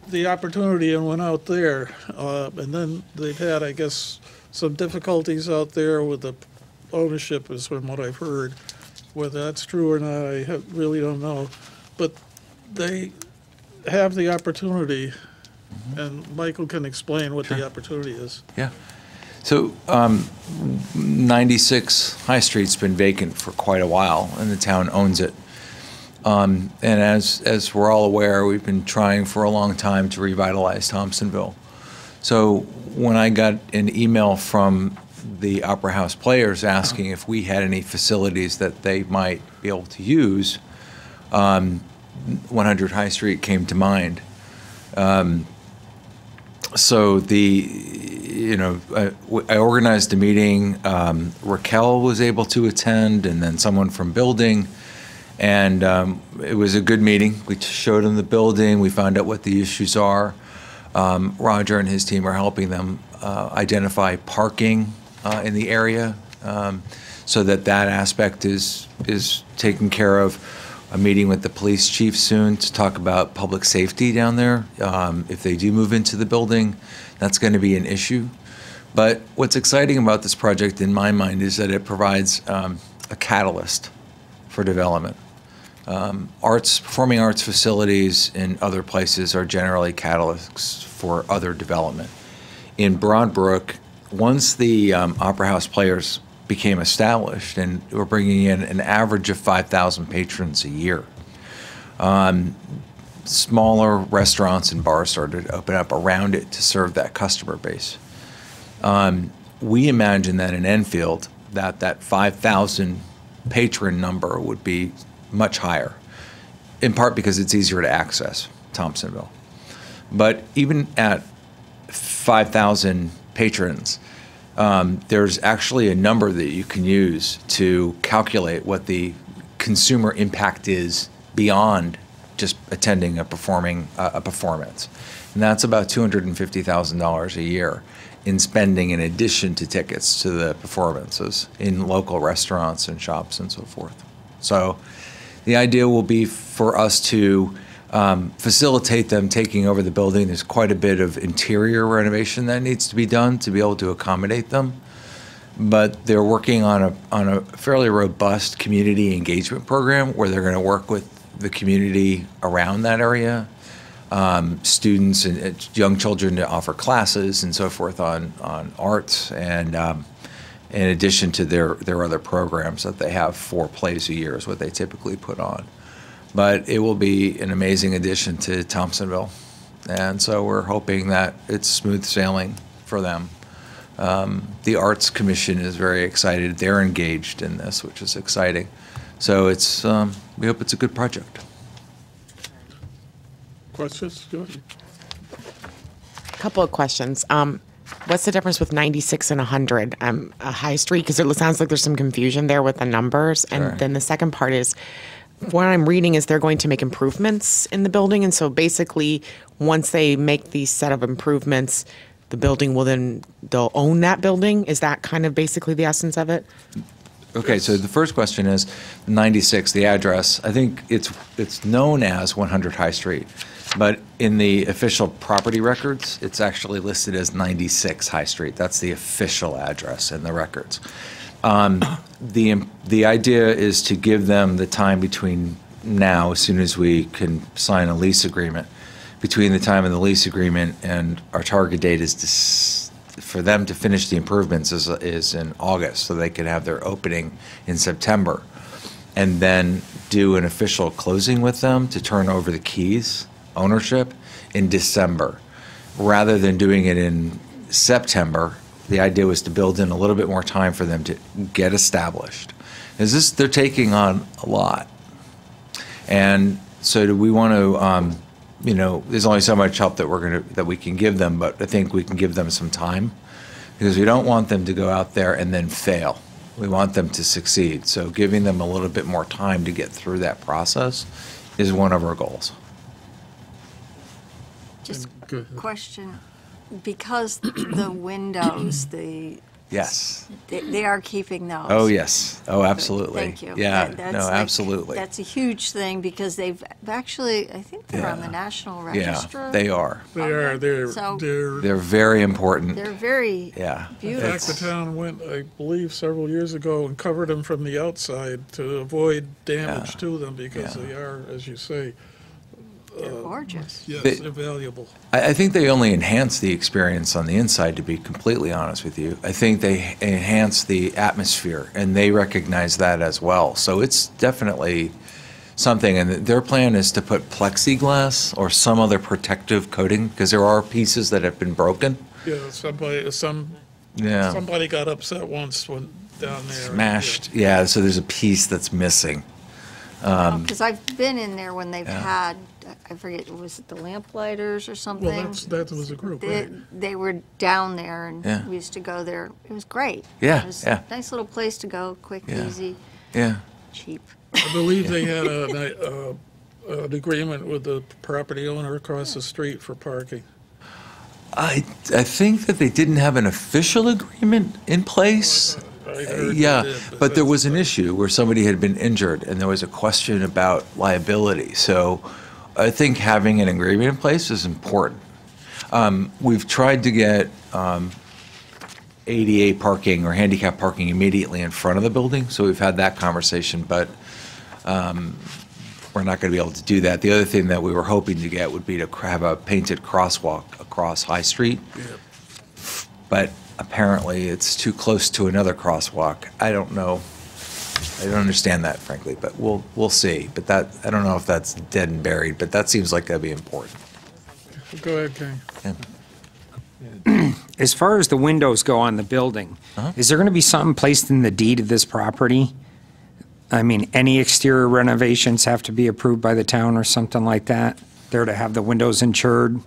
[SPEAKER 1] the opportunity and went out there. And then they've had, I guess, some difficulties out there with the ownership, is from what I've heard. Whether that's true or not, I really don't know. But they have the opportunity, and Michael can explain what the opportunity is.
[SPEAKER 10] Yeah. So 96 High Street's been vacant for quite a while, and the town owns it. And as we're all aware, we've been trying for a long time to revitalize Thompsonville. So when I got an email from the Opera House Players asking if we had any facilities that they might be able to use, 100 High Street came to mind. So I organized a meeting. Raquel was able to attend, and then someone from building. And it was a good meeting. We showed them the building. We found out what the issues are. Roger and his team are helping them identify parking in the area, so that aspect is taken care of. A meeting with the police chief soon to talk about public safety down there. If they do move into the building, that's going to be an issue. But what's exciting about this project in my mind is that it provides a catalyst for development. Performing arts facilities in other places are generally catalysts for other development. In Broadbrook, once the Opera House Players became established, and we're bringing in an average of 5,000 patrons a year, smaller restaurants and bars started to open up around it to serve that customer base. We imagine that in Enfield, that 5,000 patron number would be much higher, in part because it's easier to access Thompsonville. But even at 5,000 patrons, there's actually a number that you can use to calculate what the consumer impact is beyond just attending a performance. And that's about $250,000 a year in spending in addition to tickets to the performances in local restaurants and shops and so forth. So the idea will be for us to facilitate them taking over the building. There's quite a bit of interior renovation that needs to be done to be able to accommodate them. But they're working on a fairly robust community engagement program where they're going to work with the community around that area, students and young children, to offer classes and so forth on arts, and in addition to their other programs that they have. 4 plays a year is what they typically put on. But it will be an amazing addition to Thompsonville. And so we're hoping that it's smooth sailing for them. The Arts Commission is very excited. They're engaged in this, which is exciting. So we hope it's a good project.
[SPEAKER 1] Questions? Go ahead.
[SPEAKER 9] Couple of questions. What's the difference with 96 and 100? A high street, because it sounds like there's some confusion there with the numbers.
[SPEAKER 10] Sure.
[SPEAKER 9] And then the second part is, what I'm reading is they're going to make improvements in the building. And so basically, once they make these set of improvements, the building will then, they'll own that building? Is that kind of basically the essence of it?
[SPEAKER 10] Okay, so the first question is 96, the address. I think it's known as 100 High Street, but in the official property records, it's actually listed as 96 High Street. That's the official address in the records. The idea is to give them the time between now, as soon as we can sign a lease agreement, between the time of the lease agreement and our target date is for them to finish the improvements is in August, so they could have their opening in September, and then do an official closing with them to turn over the keys, ownership, in December. Rather than doing it in September, the idea was to build in a little bit more time for them to get established. Because they're taking on a lot. And so do we want to, there's only so much help that we can give them, but I think we can give them some time, because we don't want them to go out there and then fail. We want them to succeed. So giving them a little bit more time to get through that process is one of our goals.
[SPEAKER 11] Just
[SPEAKER 1] Go ahead.
[SPEAKER 11] question, because the windows,
[SPEAKER 10] Yes.
[SPEAKER 11] they are keeping those.
[SPEAKER 10] Oh, yes. Oh, absolutely.
[SPEAKER 11] Thank you.
[SPEAKER 10] Yeah,
[SPEAKER 11] That's
[SPEAKER 10] no,
[SPEAKER 11] like-
[SPEAKER 10] absolutely.
[SPEAKER 11] That's a huge thing, because they've actually, I think they're on the National Register.
[SPEAKER 10] Yeah, they are.
[SPEAKER 1] They are,
[SPEAKER 11] So-
[SPEAKER 10] They're very important.
[SPEAKER 11] They're very
[SPEAKER 10] Yeah.
[SPEAKER 1] In fact, the
[SPEAKER 11] beautiful.
[SPEAKER 1] town went, I believe, several years ago and covered them from the outside to avoid damage
[SPEAKER 10] Yeah.
[SPEAKER 1] to them, because
[SPEAKER 10] Yeah.
[SPEAKER 1] they are, as you say,
[SPEAKER 11] They're gorgeous.
[SPEAKER 1] yes,
[SPEAKER 10] They-
[SPEAKER 1] they're valuable.
[SPEAKER 10] I think they only enhance the experience on the inside, to be completely honest with you. I think they enhance the atmosphere, and they recognize that as well. So it's definitely something, and their plan is to put plexiglass or some other protective coating, because there are pieces that have been broken.
[SPEAKER 1] Yeah, somebody got upset once when down there.
[SPEAKER 10] Smashed, yeah, so there's a piece that's missing.
[SPEAKER 11] Because I've been in there when they've
[SPEAKER 10] Yeah.
[SPEAKER 11] had, I forget, was it the Lamplighters or something?
[SPEAKER 1] Well, that was a group, right?
[SPEAKER 11] They were down there, and
[SPEAKER 10] Yeah.
[SPEAKER 11] we used to go there. It was great.
[SPEAKER 10] Yeah,
[SPEAKER 11] It was
[SPEAKER 10] yeah.
[SPEAKER 11] a nice little place to go, quick,
[SPEAKER 10] Yeah.
[SPEAKER 11] easy,
[SPEAKER 10] Yeah.
[SPEAKER 11] cheap.
[SPEAKER 1] I believe they had an agreement with the property owner across the street for parking.
[SPEAKER 10] I think that they didn't have an official agreement in place.
[SPEAKER 1] I heard they
[SPEAKER 10] Yeah,
[SPEAKER 1] did,
[SPEAKER 10] but there
[SPEAKER 1] that's
[SPEAKER 10] was an
[SPEAKER 1] about-
[SPEAKER 10] issue where somebody had been injured, and there was a question about liability. So I think having an agreement in place is important. We've tried to get ADA parking or handicap parking immediately in front of the building, so we've had that conversation, but we're not going to be able to do that. The other thing that we were hoping to get would be to have a painted crosswalk across High Street. But apparently it's too close to another crosswalk. I don't know. I don't understand that, frankly, but we'll see. But that, I don't know if that's dead and buried, but that seems like that'd be important.
[SPEAKER 1] Go ahead, King.
[SPEAKER 10] Yeah.
[SPEAKER 8] As far as the windows go on the building, is there going to be something placed in the deed of this property? I mean, any exterior renovations have to be approved by the town or something like that? They're to have the windows insured?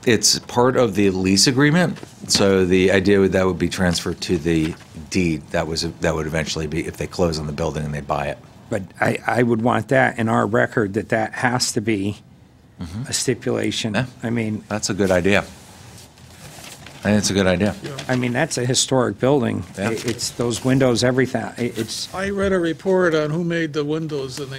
[SPEAKER 10] It's part of the lease agreement, so the idea that would be transferred to the deed. That would eventually be if they close on the building and they buy it.
[SPEAKER 8] But I would want that in our record, that has to be a stipulation.
[SPEAKER 10] Yeah.
[SPEAKER 8] I mean,
[SPEAKER 10] That's a good idea. I think it's a good idea.
[SPEAKER 8] that's a historic building.
[SPEAKER 10] Yeah.
[SPEAKER 8] It's those windows, everything. It's,
[SPEAKER 1] I read a report on who made the windows, and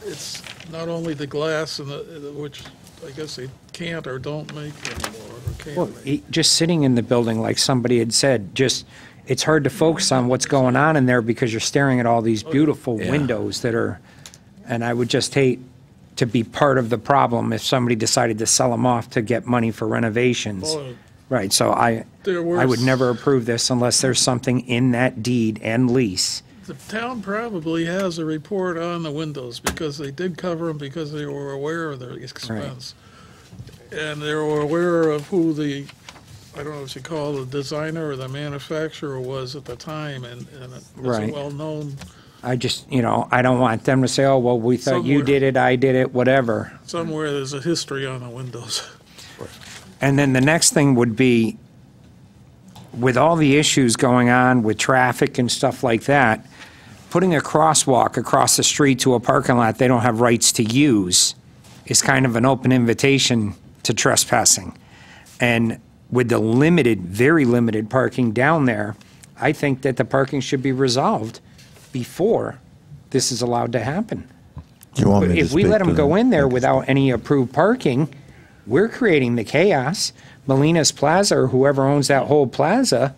[SPEAKER 1] it's not only the glass, which I guess they can't or don't make anymore, or can't
[SPEAKER 8] well,
[SPEAKER 1] make.
[SPEAKER 8] just sitting in the building, like somebody had said, it's hard to focus on what's going on in there because you're staring at all these beautiful
[SPEAKER 10] Yeah.
[SPEAKER 8] windows that are, and I would just hate to be part of the problem if somebody decided to sell them off to get money for renovations.
[SPEAKER 1] Well,
[SPEAKER 8] Right, so I would never approve this unless there's something in that deed and lease.
[SPEAKER 1] The town probably has a report on the windows, because they did cover them because they were aware of their expense. And they were aware of who I don't know what you call the designer or the manufacturer was at the time, and it was a
[SPEAKER 8] Right.
[SPEAKER 1] well-known
[SPEAKER 8] I just, I don't want them to say, oh, well, we thought you
[SPEAKER 1] Somewhere.
[SPEAKER 8] did it, I did it, whatever.
[SPEAKER 1] Somewhere there's a history on the windows.
[SPEAKER 8] And then the next thing would be, with all the issues going on with traffic and stuff like that, putting a crosswalk across the street to a parking lot they don't have rights to use is kind of an open invitation to trespassing. And with the limited, very limited parking down there, I think that the parking should be resolved before this is allowed to happen.
[SPEAKER 5] Do you want me to
[SPEAKER 8] If we
[SPEAKER 5] speak
[SPEAKER 8] let
[SPEAKER 5] to
[SPEAKER 8] them go
[SPEAKER 5] that?
[SPEAKER 8] in there without any approved parking, we're creating the chaos. Molina's Plaza, or whoever owns that whole plaza,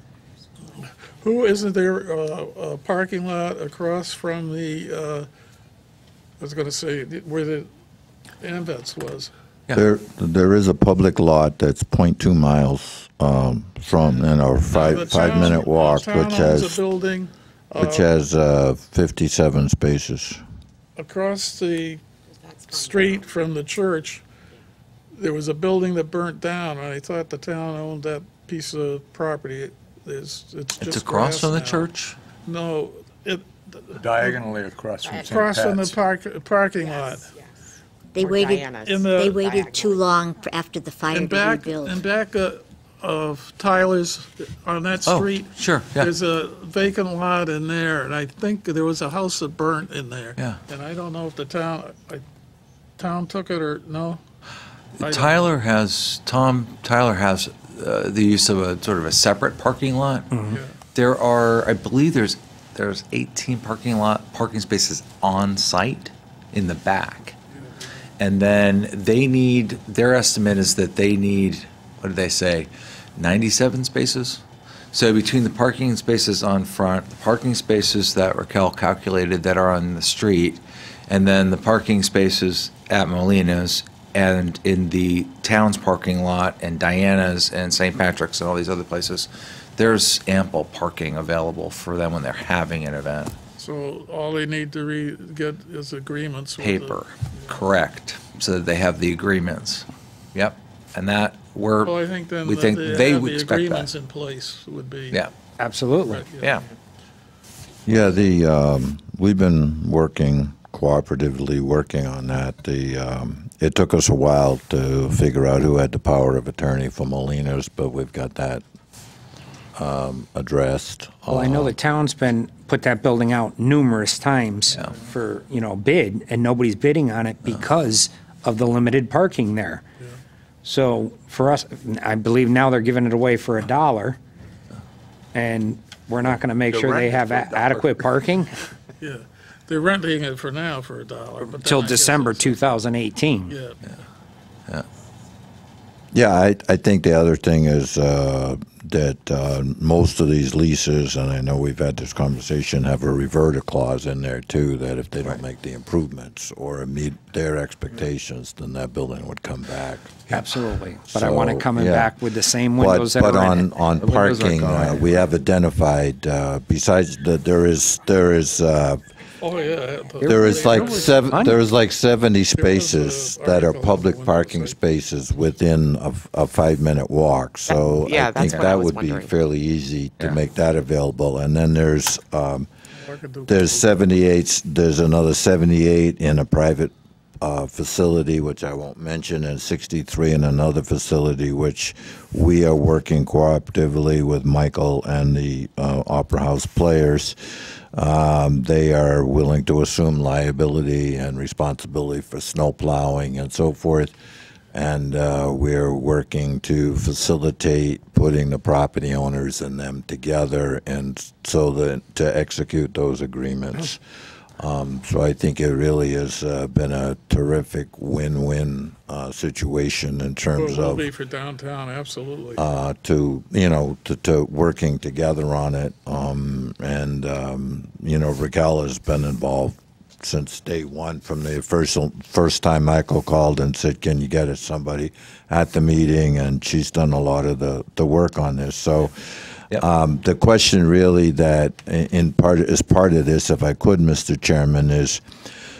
[SPEAKER 1] Isn't there a parking lot across from the, I was gonna say, where the Ambets was?
[SPEAKER 5] There is a public lot that's 0.2 miles from,
[SPEAKER 1] The
[SPEAKER 5] five
[SPEAKER 1] town-
[SPEAKER 5] minute walk,
[SPEAKER 1] the town
[SPEAKER 5] which
[SPEAKER 1] owns
[SPEAKER 5] has
[SPEAKER 1] a building,
[SPEAKER 5] 57 spaces.
[SPEAKER 1] across the street from the church. There was a building that burnt down, and I thought the town owned that piece of property. It's just
[SPEAKER 10] It's across from the
[SPEAKER 1] grass now.
[SPEAKER 10] church?
[SPEAKER 1] No,
[SPEAKER 3] Diagonally across from St.
[SPEAKER 1] across from the
[SPEAKER 3] Pat's.
[SPEAKER 1] parking lot.
[SPEAKER 7] They
[SPEAKER 9] Or
[SPEAKER 7] waited,
[SPEAKER 9] Diana's.
[SPEAKER 1] In
[SPEAKER 7] they
[SPEAKER 1] the,
[SPEAKER 7] waited too long after the fire
[SPEAKER 1] in
[SPEAKER 7] to
[SPEAKER 1] back,
[SPEAKER 7] rebuild.
[SPEAKER 1] in back of Tyler's, on that
[SPEAKER 10] Oh,
[SPEAKER 1] street.
[SPEAKER 10] sure, yeah.
[SPEAKER 1] There's a vacant lot in there, and I think there was a house that burnt in there.
[SPEAKER 10] Yeah.
[SPEAKER 1] And I don't know if the town took it or, no? I don't-
[SPEAKER 10] Tyler has the use of a sort of a separate parking lot.
[SPEAKER 1] Yeah.
[SPEAKER 10] There are, I believe there's 18 parking spaces on site in the back. And then their estimate is that they need, what did they say, 97 spaces? So between the parking spaces on front, the parking spaces that were calculated that are on the street, and then the parking spaces at Molina's and in the town's parking lot and Diana's and St. Patrick's and all these other places, there's ample parking available for them when they're having an event.
[SPEAKER 1] So all they need to get is agreements with the-
[SPEAKER 10] Paper, correct, so that they have the agreements. Yep, and that,
[SPEAKER 1] Well, I think then
[SPEAKER 10] we
[SPEAKER 1] that
[SPEAKER 10] think
[SPEAKER 1] they
[SPEAKER 10] they
[SPEAKER 1] have
[SPEAKER 10] would
[SPEAKER 1] the
[SPEAKER 10] expect
[SPEAKER 1] agreements
[SPEAKER 10] that.
[SPEAKER 1] in place would be.
[SPEAKER 10] Yeah,
[SPEAKER 8] absolutely.
[SPEAKER 10] yeah.
[SPEAKER 5] Yeah, we've been cooperatively working on that. It took us a while to figure out who had the power of attorney for Molina's, but we've got that addressed.
[SPEAKER 8] Well, I know the town's put that building out numerous times
[SPEAKER 10] Yeah.
[SPEAKER 8] for, bid, and nobody's bidding on it because of the limited parking there. So for us, I believe now they're giving it away for $1, and we're not going to make
[SPEAKER 3] They're
[SPEAKER 8] sure they
[SPEAKER 3] renting
[SPEAKER 8] have
[SPEAKER 3] for $1.
[SPEAKER 8] adequate parking
[SPEAKER 1] Yeah, they're renting it for now for $1, but. then
[SPEAKER 8] till
[SPEAKER 1] I guess
[SPEAKER 8] December
[SPEAKER 1] it's-
[SPEAKER 8] 2018.
[SPEAKER 1] Yeah,
[SPEAKER 5] Yeah, I think the other thing is that most of these leases, and I know we've had this conversation, have a reverter clause in there too, that if they don't make the improvements or meet their expectations, then that building would come back.
[SPEAKER 8] Absolutely. But I want it
[SPEAKER 5] So,
[SPEAKER 8] coming
[SPEAKER 5] yeah.
[SPEAKER 8] back with the same windows that
[SPEAKER 5] But
[SPEAKER 8] are in
[SPEAKER 5] on,
[SPEAKER 8] it.
[SPEAKER 5] on
[SPEAKER 10] The windows are
[SPEAKER 5] parking,
[SPEAKER 10] gone.
[SPEAKER 5] we have identified, besides that there is
[SPEAKER 1] oh, yeah.
[SPEAKER 5] There is like
[SPEAKER 8] There was
[SPEAKER 5] 70 spaces that are
[SPEAKER 1] article
[SPEAKER 5] public
[SPEAKER 1] on the
[SPEAKER 5] parking
[SPEAKER 1] website.
[SPEAKER 5] spaces within a 5-minute walk. So
[SPEAKER 9] Yeah,
[SPEAKER 5] I
[SPEAKER 9] that's
[SPEAKER 5] think
[SPEAKER 9] what I
[SPEAKER 5] that
[SPEAKER 9] was
[SPEAKER 5] would be
[SPEAKER 9] wondering.
[SPEAKER 5] fairly easy to
[SPEAKER 10] Yeah.
[SPEAKER 5] make that available. And then there's
[SPEAKER 1] There's
[SPEAKER 5] 78, there's another 78 in a private facility, which I won't mention, and 63 in another facility, which we are working cooperatively with Michael and the Opera House players. They are willing to assume liability and responsibility for snow plowing and so forth. And we're working to facilitate putting the property owners and them together and so that to execute those agreements. So I think it really has been a terrific win-win situation in terms
[SPEAKER 1] will
[SPEAKER 5] of
[SPEAKER 1] be for downtown, absolutely.
[SPEAKER 5] to working together on it. Raquel has been involved since day one, from the first time Michael called and said, "Can you get us somebody at the meeting?" And she's done a lot of the work on this. So.
[SPEAKER 10] Yep.
[SPEAKER 5] The question really that in part is part of this, if I could, Mr. Chairman, is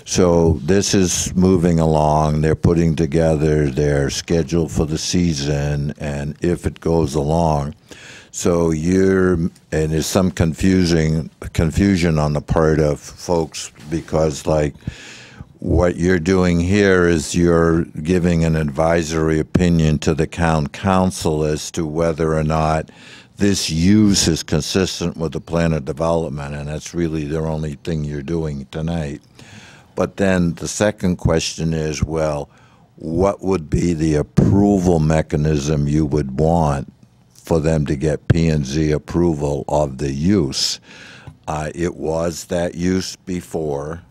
[SPEAKER 5] so this is moving along. They're putting together their schedule for the season, and if it goes along, So and there's some confusion on the part of folks because, like, what you're doing here is you're giving an advisory opinion to the town council as to whether or not this use is consistent with the plan of development, and that's really the only thing you're doing tonight. But then the second question is, well, what would be the approval mechanism you would want for them to get P&Z approval of the use? It was that use before,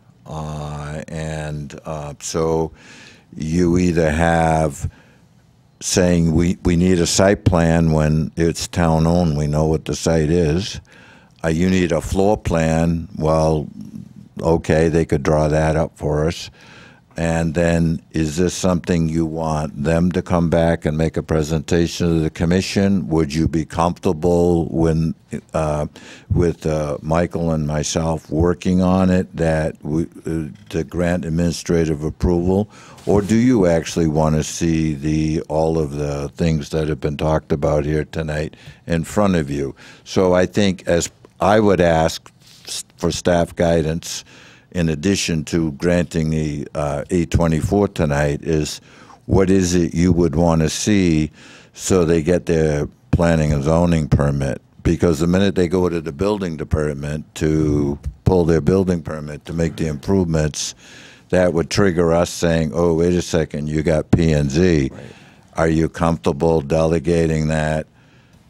[SPEAKER 5] so you either have saying we need a site plan when it's town-owned, we know what the site is. You need a floor plan, well, okay, they could draw that up for us. And then, is this something you want them to come back and make a presentation to the commission? Would you be comfortable with Michael and myself working on it to grant administrative approval? Or do you actually want to see all of the things that have been talked about here tonight in front of you? So I think, as I would ask for staff guidance, in addition to granting the 824 tonight, is what is it you would want to see so they get their planning and zoning permit? Because the minute they go to the building department to pull their building permit to make the improvements, that would trigger us saying, oh, wait a second, you got P&Z. Right. Are you comfortable delegating that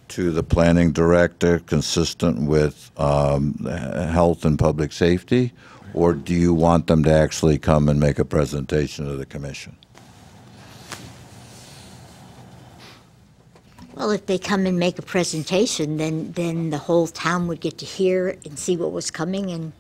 [SPEAKER 5] to the planning director consistent with health and public safety? Or do you want them to actually come and make a presentation to the commission?
[SPEAKER 7] Well, if they come and make a presentation, then the whole town would get to hear and see what was coming and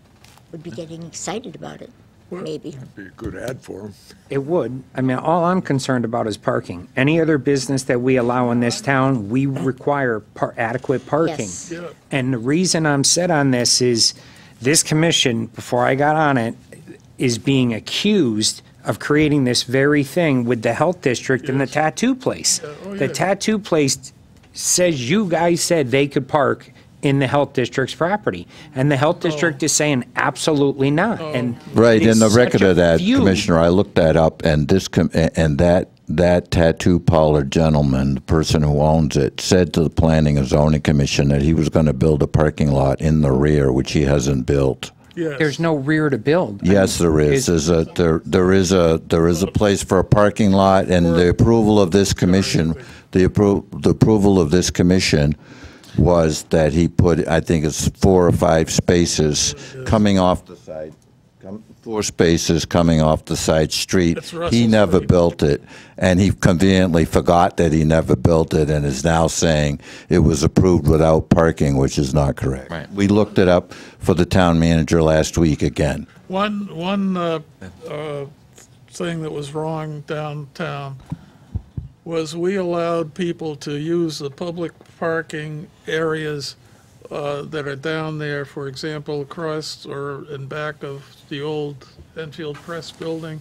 [SPEAKER 7] would be getting excited about it, maybe.
[SPEAKER 3] That'd be a good ad for them.
[SPEAKER 8] It would. I mean, all I'm concerned about is parking. Any other business that we allow in this town, we require adequate parking.
[SPEAKER 7] Yes.
[SPEAKER 1] Yeah.
[SPEAKER 8] And the reason I'm set on this is this commission, before I got on it, is being accused of creating this very thing with the health district and the tattoo place. The tattoo place says you guys said they could park in the health district's property, and the health district is saying absolutely not. And
[SPEAKER 5] right, in the
[SPEAKER 8] such
[SPEAKER 5] record
[SPEAKER 8] a
[SPEAKER 5] of that,
[SPEAKER 8] feud.
[SPEAKER 5] Commissioner, I looked that up, and that tattoo parlor gentleman, the person who owns it, said to the Planning and Zoning Commission that he was going to build a parking lot in the rear, which he hasn't built.
[SPEAKER 1] Yes.
[SPEAKER 8] There's no rear to build.
[SPEAKER 5] Yes, there is. There is a place for a parking lot, and the approval of this commission, the approval of this commission was that he put, I think it's 4 or 5 spaces coming off the side. 4 spaces coming off the side street. He never built it, and he conveniently forgot that he never built it and is now saying it was approved without parking, which is not correct.
[SPEAKER 10] Right.
[SPEAKER 5] We looked it up for the town manager last week again.
[SPEAKER 1] One thing that was wrong downtown was we allowed people to use the public parking areas that are down there, for example, across or in back of the old Enfield Press building.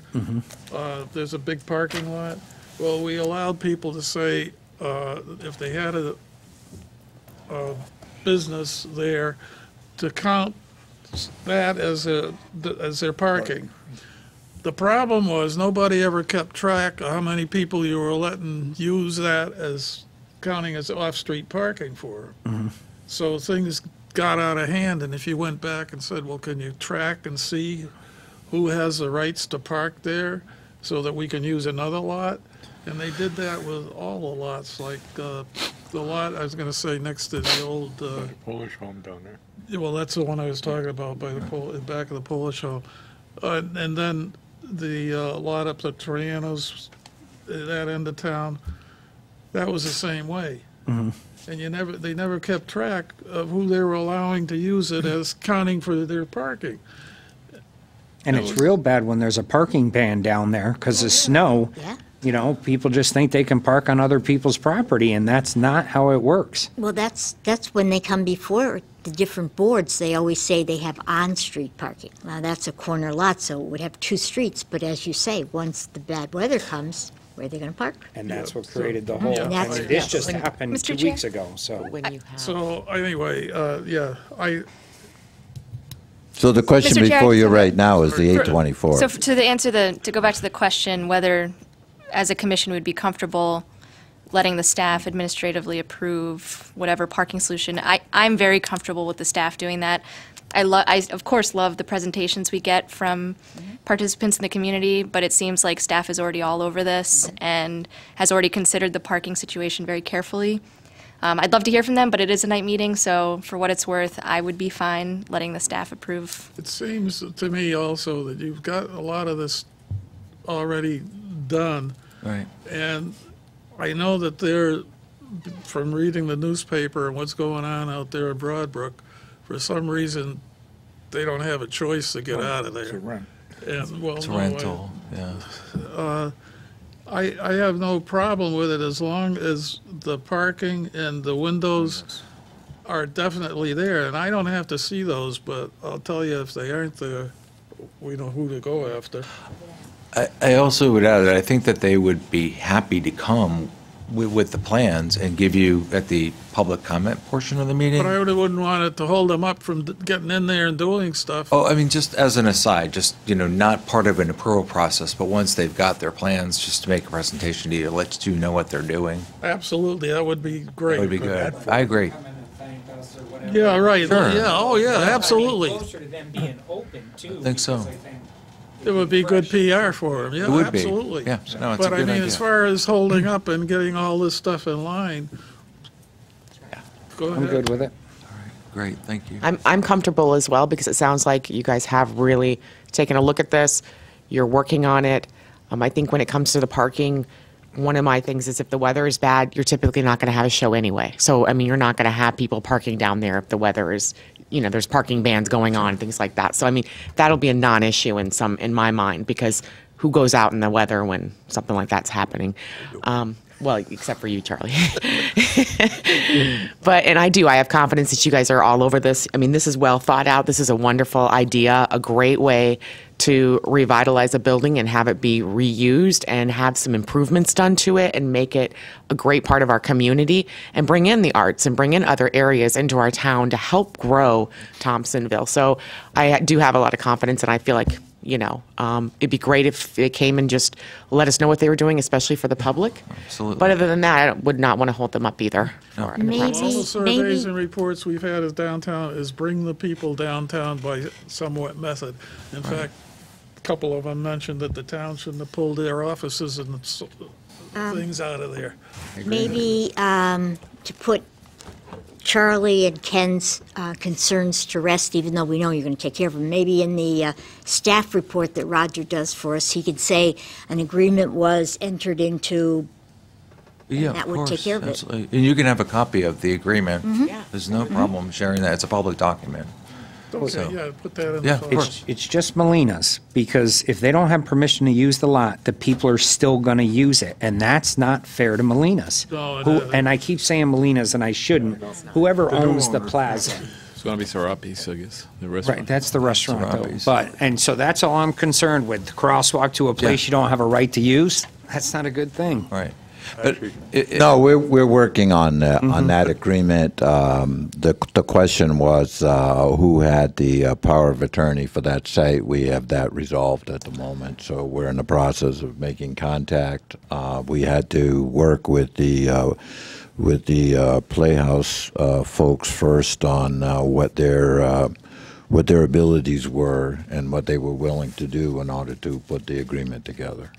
[SPEAKER 1] There's a big parking lot. Well, we allowed people to say, if they had a business there, to count that as their parking. The problem was nobody ever kept track of how many people you were letting use that as counting as off-street parking for. So things got out of hand, and if you went back and said, well, can you track and see who has the rights to park there so that we can use another lot? And they did that with all the lots, like the lot, I was going to say, next to the old...
[SPEAKER 3] Polish home down there.
[SPEAKER 1] Yeah, well, that's the one I was talking about, by the back of the Polish home. And then the lot up at Triano's, that end of town, that was the same way. And they never kept track of who they were allowing to use it as counting for their parking.
[SPEAKER 8] And it's real bad when there's a parking ban down there because of snow.
[SPEAKER 7] Yeah.
[SPEAKER 8] You know, people just think they can park on other people's property, and that's not how it works.
[SPEAKER 7] Well, that's when they come before the different boards, they always say they have on-street parking. Now, that's a corner lot, so it would have 2 streets, but as you say, once the bad weather comes, where they're going to park.
[SPEAKER 8] And that's what created the whole,
[SPEAKER 1] Yeah.
[SPEAKER 8] and
[SPEAKER 7] That's-
[SPEAKER 8] this just happened
[SPEAKER 13] Mr.
[SPEAKER 8] 2
[SPEAKER 13] Chair?
[SPEAKER 8] weeks ago, so.
[SPEAKER 9] When you have.
[SPEAKER 1] So anyway, yeah,
[SPEAKER 5] So the question
[SPEAKER 13] Mr. Chair,
[SPEAKER 5] before you
[SPEAKER 13] I-
[SPEAKER 5] right now is the 824.
[SPEAKER 13] So to go back to the question, whether as a commission would be comfortable letting the staff administratively approve whatever parking solution, I'm very comfortable with the staff doing that. I of course love the presentations we get from participants in the community, but it seems like staff is already all over this and has already considered the parking situation very carefully. I'd love to hear from them, but it is a night meeting, so for what it's worth, I would be fine letting the staff approve.
[SPEAKER 1] it seems to me also that you've got a lot of this already done.
[SPEAKER 10] Right.
[SPEAKER 1] And I know that they're, from reading the newspaper and what's going on out there in Broadbrook, for some reason, they don't have a choice to get out of there.
[SPEAKER 8] To rent.
[SPEAKER 1] And, well,
[SPEAKER 10] It's
[SPEAKER 1] no,
[SPEAKER 10] rental, yeah.
[SPEAKER 1] I have no problem with it as long as the parking and the windows are definitely there. And I don't have to see those, but I'll tell you, if they aren't there, we know who to go after.
[SPEAKER 10] I also would add that I think that they would be happy to come with the plans and give you at the public comment portion of the meeting.
[SPEAKER 1] But I really wouldn't want it to hold them up from getting in there and doing stuff.
[SPEAKER 10] Oh, I mean, just as an aside, just, not part of an approval process, but once they've got their plans, just to make a presentation to you, let you know what they're doing.
[SPEAKER 1] Absolutely, that would be great.
[SPEAKER 10] That would be good. I agree.
[SPEAKER 1] Yeah, right.
[SPEAKER 10] Sure.
[SPEAKER 1] Yeah, oh, yeah, absolutely.
[SPEAKER 8] Closer to them being open, too.
[SPEAKER 10] I think so.
[SPEAKER 8] because I think
[SPEAKER 1] It would be good PR for them, yeah,
[SPEAKER 10] It would be.
[SPEAKER 1] absolutely.
[SPEAKER 10] Yeah, so no, it's a
[SPEAKER 1] But I
[SPEAKER 10] good
[SPEAKER 1] mean,
[SPEAKER 10] idea.
[SPEAKER 1] as far as holding up and getting all this stuff in line, go ahead.
[SPEAKER 8] I'm good with it.
[SPEAKER 10] Great, thank you.
[SPEAKER 9] I'm comfortable as well because it sounds like you guys have really taken a look at this. You're working on it. I think when it comes to the parking, one of my things is if the weather is bad, you're typically not going to have a show anyway. So, I mean, you're not going to have people parking down there if the weather is, there's parking bans going on, things like that. So, I mean, that'll be a non-issue in my mind because who goes out in the weather when something like that's happening? Well, except for you, Charlie. And I have confidence that you guys are all over this. I mean, this is well thought out. This is a wonderful idea, a great way to revitalize a building and have it be reused and have some improvements done to it and make it a great part of our community and bring in the arts and bring in other areas into our town to help grow Thompsonville. So I do have a lot of confidence, and I feel like, it'd be great if they came and just let us know what they were doing, especially for the public.
[SPEAKER 10] Absolutely.
[SPEAKER 9] But other than that, I would not want to hold them up either. for any
[SPEAKER 7] Maybe-
[SPEAKER 9] process.
[SPEAKER 1] All the surveys
[SPEAKER 7] maybe-
[SPEAKER 1] and reports we've had as downtown is bring the people downtown by somewhat method. In fact, a couple of them mentioned that the town shouldn't have pulled their offices and things out of there.
[SPEAKER 7] Maybe to put Charlie and Ken's concerns to rest, even though we know you're going to take care of them, maybe in the staff report that Roger does for us, he could say an agreement was entered into.
[SPEAKER 10] Yeah,
[SPEAKER 7] that
[SPEAKER 10] of
[SPEAKER 7] would take
[SPEAKER 10] course,
[SPEAKER 7] care of it.
[SPEAKER 10] absolutely. And you can have a copy of the agreement.
[SPEAKER 9] Yeah.
[SPEAKER 10] There's no problem sharing that. It's a public document.
[SPEAKER 1] Okay,
[SPEAKER 10] So-
[SPEAKER 1] yeah, put that in the
[SPEAKER 10] Yeah, of
[SPEAKER 1] file.
[SPEAKER 10] course.
[SPEAKER 8] It's just Molina's, because if they don't have permission to use the lot, the people are still going to use it, and that's not fair to Molina's.
[SPEAKER 1] No, it
[SPEAKER 8] Who-
[SPEAKER 1] isn't.
[SPEAKER 8] And I keep saying Molina's, and I shouldn't. Whoever owns the plaza.
[SPEAKER 12] It's going to be Serapi's, I guess, the restaurant.
[SPEAKER 8] Right, that's the restaurant, though.
[SPEAKER 10] Serapi's.
[SPEAKER 8] And so that's all I'm concerned with. Crosswalk to a place you don't have a right to use, that's not a good thing.
[SPEAKER 10] Right. But
[SPEAKER 5] No, we're working on that agreement. The question was who had the power of attorney for that site. We have that resolved at the moment, so we're in the process of making contact. We had to work with the Playhouse folks first on what their abilities were and what they were willing to do in order to put the agreement together.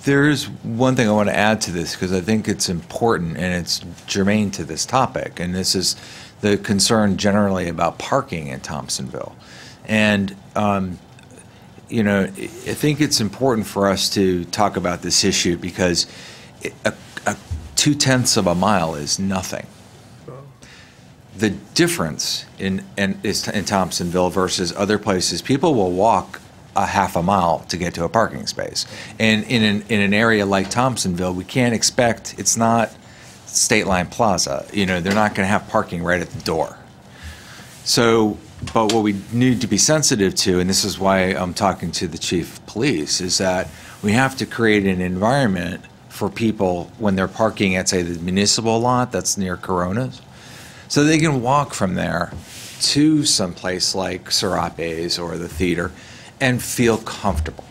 [SPEAKER 10] There's one thing I want to add to this because I think it's important and it's germane to this topic, and this is the concern generally about parking in Thompsonville. And, I think it's important for us to talk about this issue because a 0.2 of a mile is nothing. The difference in Thompsonville versus other places, people will walk a half a mile to get to a parking space. And in an area like Thompsonville, we can't expect, it's not State Line Plaza. They're not going to have parking right at the door. So But what we need to be sensitive to, and this is why I'm talking to the chief of police, is that we have to create an environment for people when they're parking at, say, the municipal lot that's near Coronas, so they can walk from there to someplace like Serapes or the theater and feel comfortable.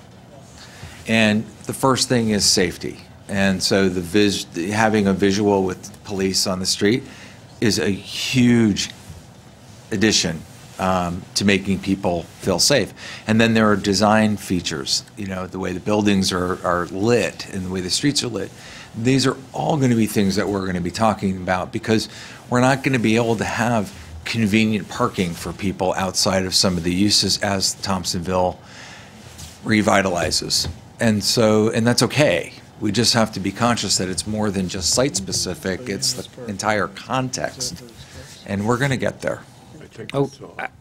[SPEAKER 10] And the first thing is safety. And so having a visual with police on the street is a huge addition to making people feel safe. And then there are design features, you know, the way the buildings are lit and the way the streets are lit. These are all going to be things that we're going to be talking about, because we're not going to be able to have convenient parking for people outside of some of the uses as Thompsonville revitalizes. And that's okay. We just have to be conscious that it's more than just site-specific, it's the entire context. And we're going to get there.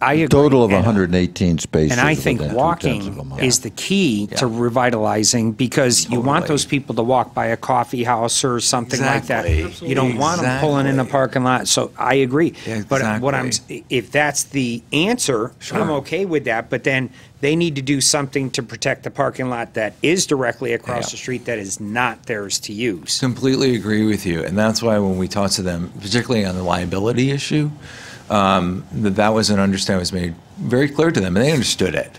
[SPEAKER 8] I agree.
[SPEAKER 5] Total of 118 spaces.
[SPEAKER 8] And I think
[SPEAKER 5] within 2/10 of a
[SPEAKER 8] walking
[SPEAKER 5] mile.
[SPEAKER 8] is the key to revitalizing, because you want those people to walk by a coffee house or something like that.
[SPEAKER 10] Exactly.
[SPEAKER 8] You don't want them pulling in the parking lot, so I agree.
[SPEAKER 10] Yeah,
[SPEAKER 8] But what
[SPEAKER 10] exactly.
[SPEAKER 8] if that's the answer, I'm
[SPEAKER 10] Sure.
[SPEAKER 8] okay with that, but then they need to do something to protect the parking lot that is directly across the street that is not theirs to use.
[SPEAKER 10] Completely agree with you, and that's why when we talk to them, particularly on the liability issue, that was an understanding was made very clear to them, and they understood it.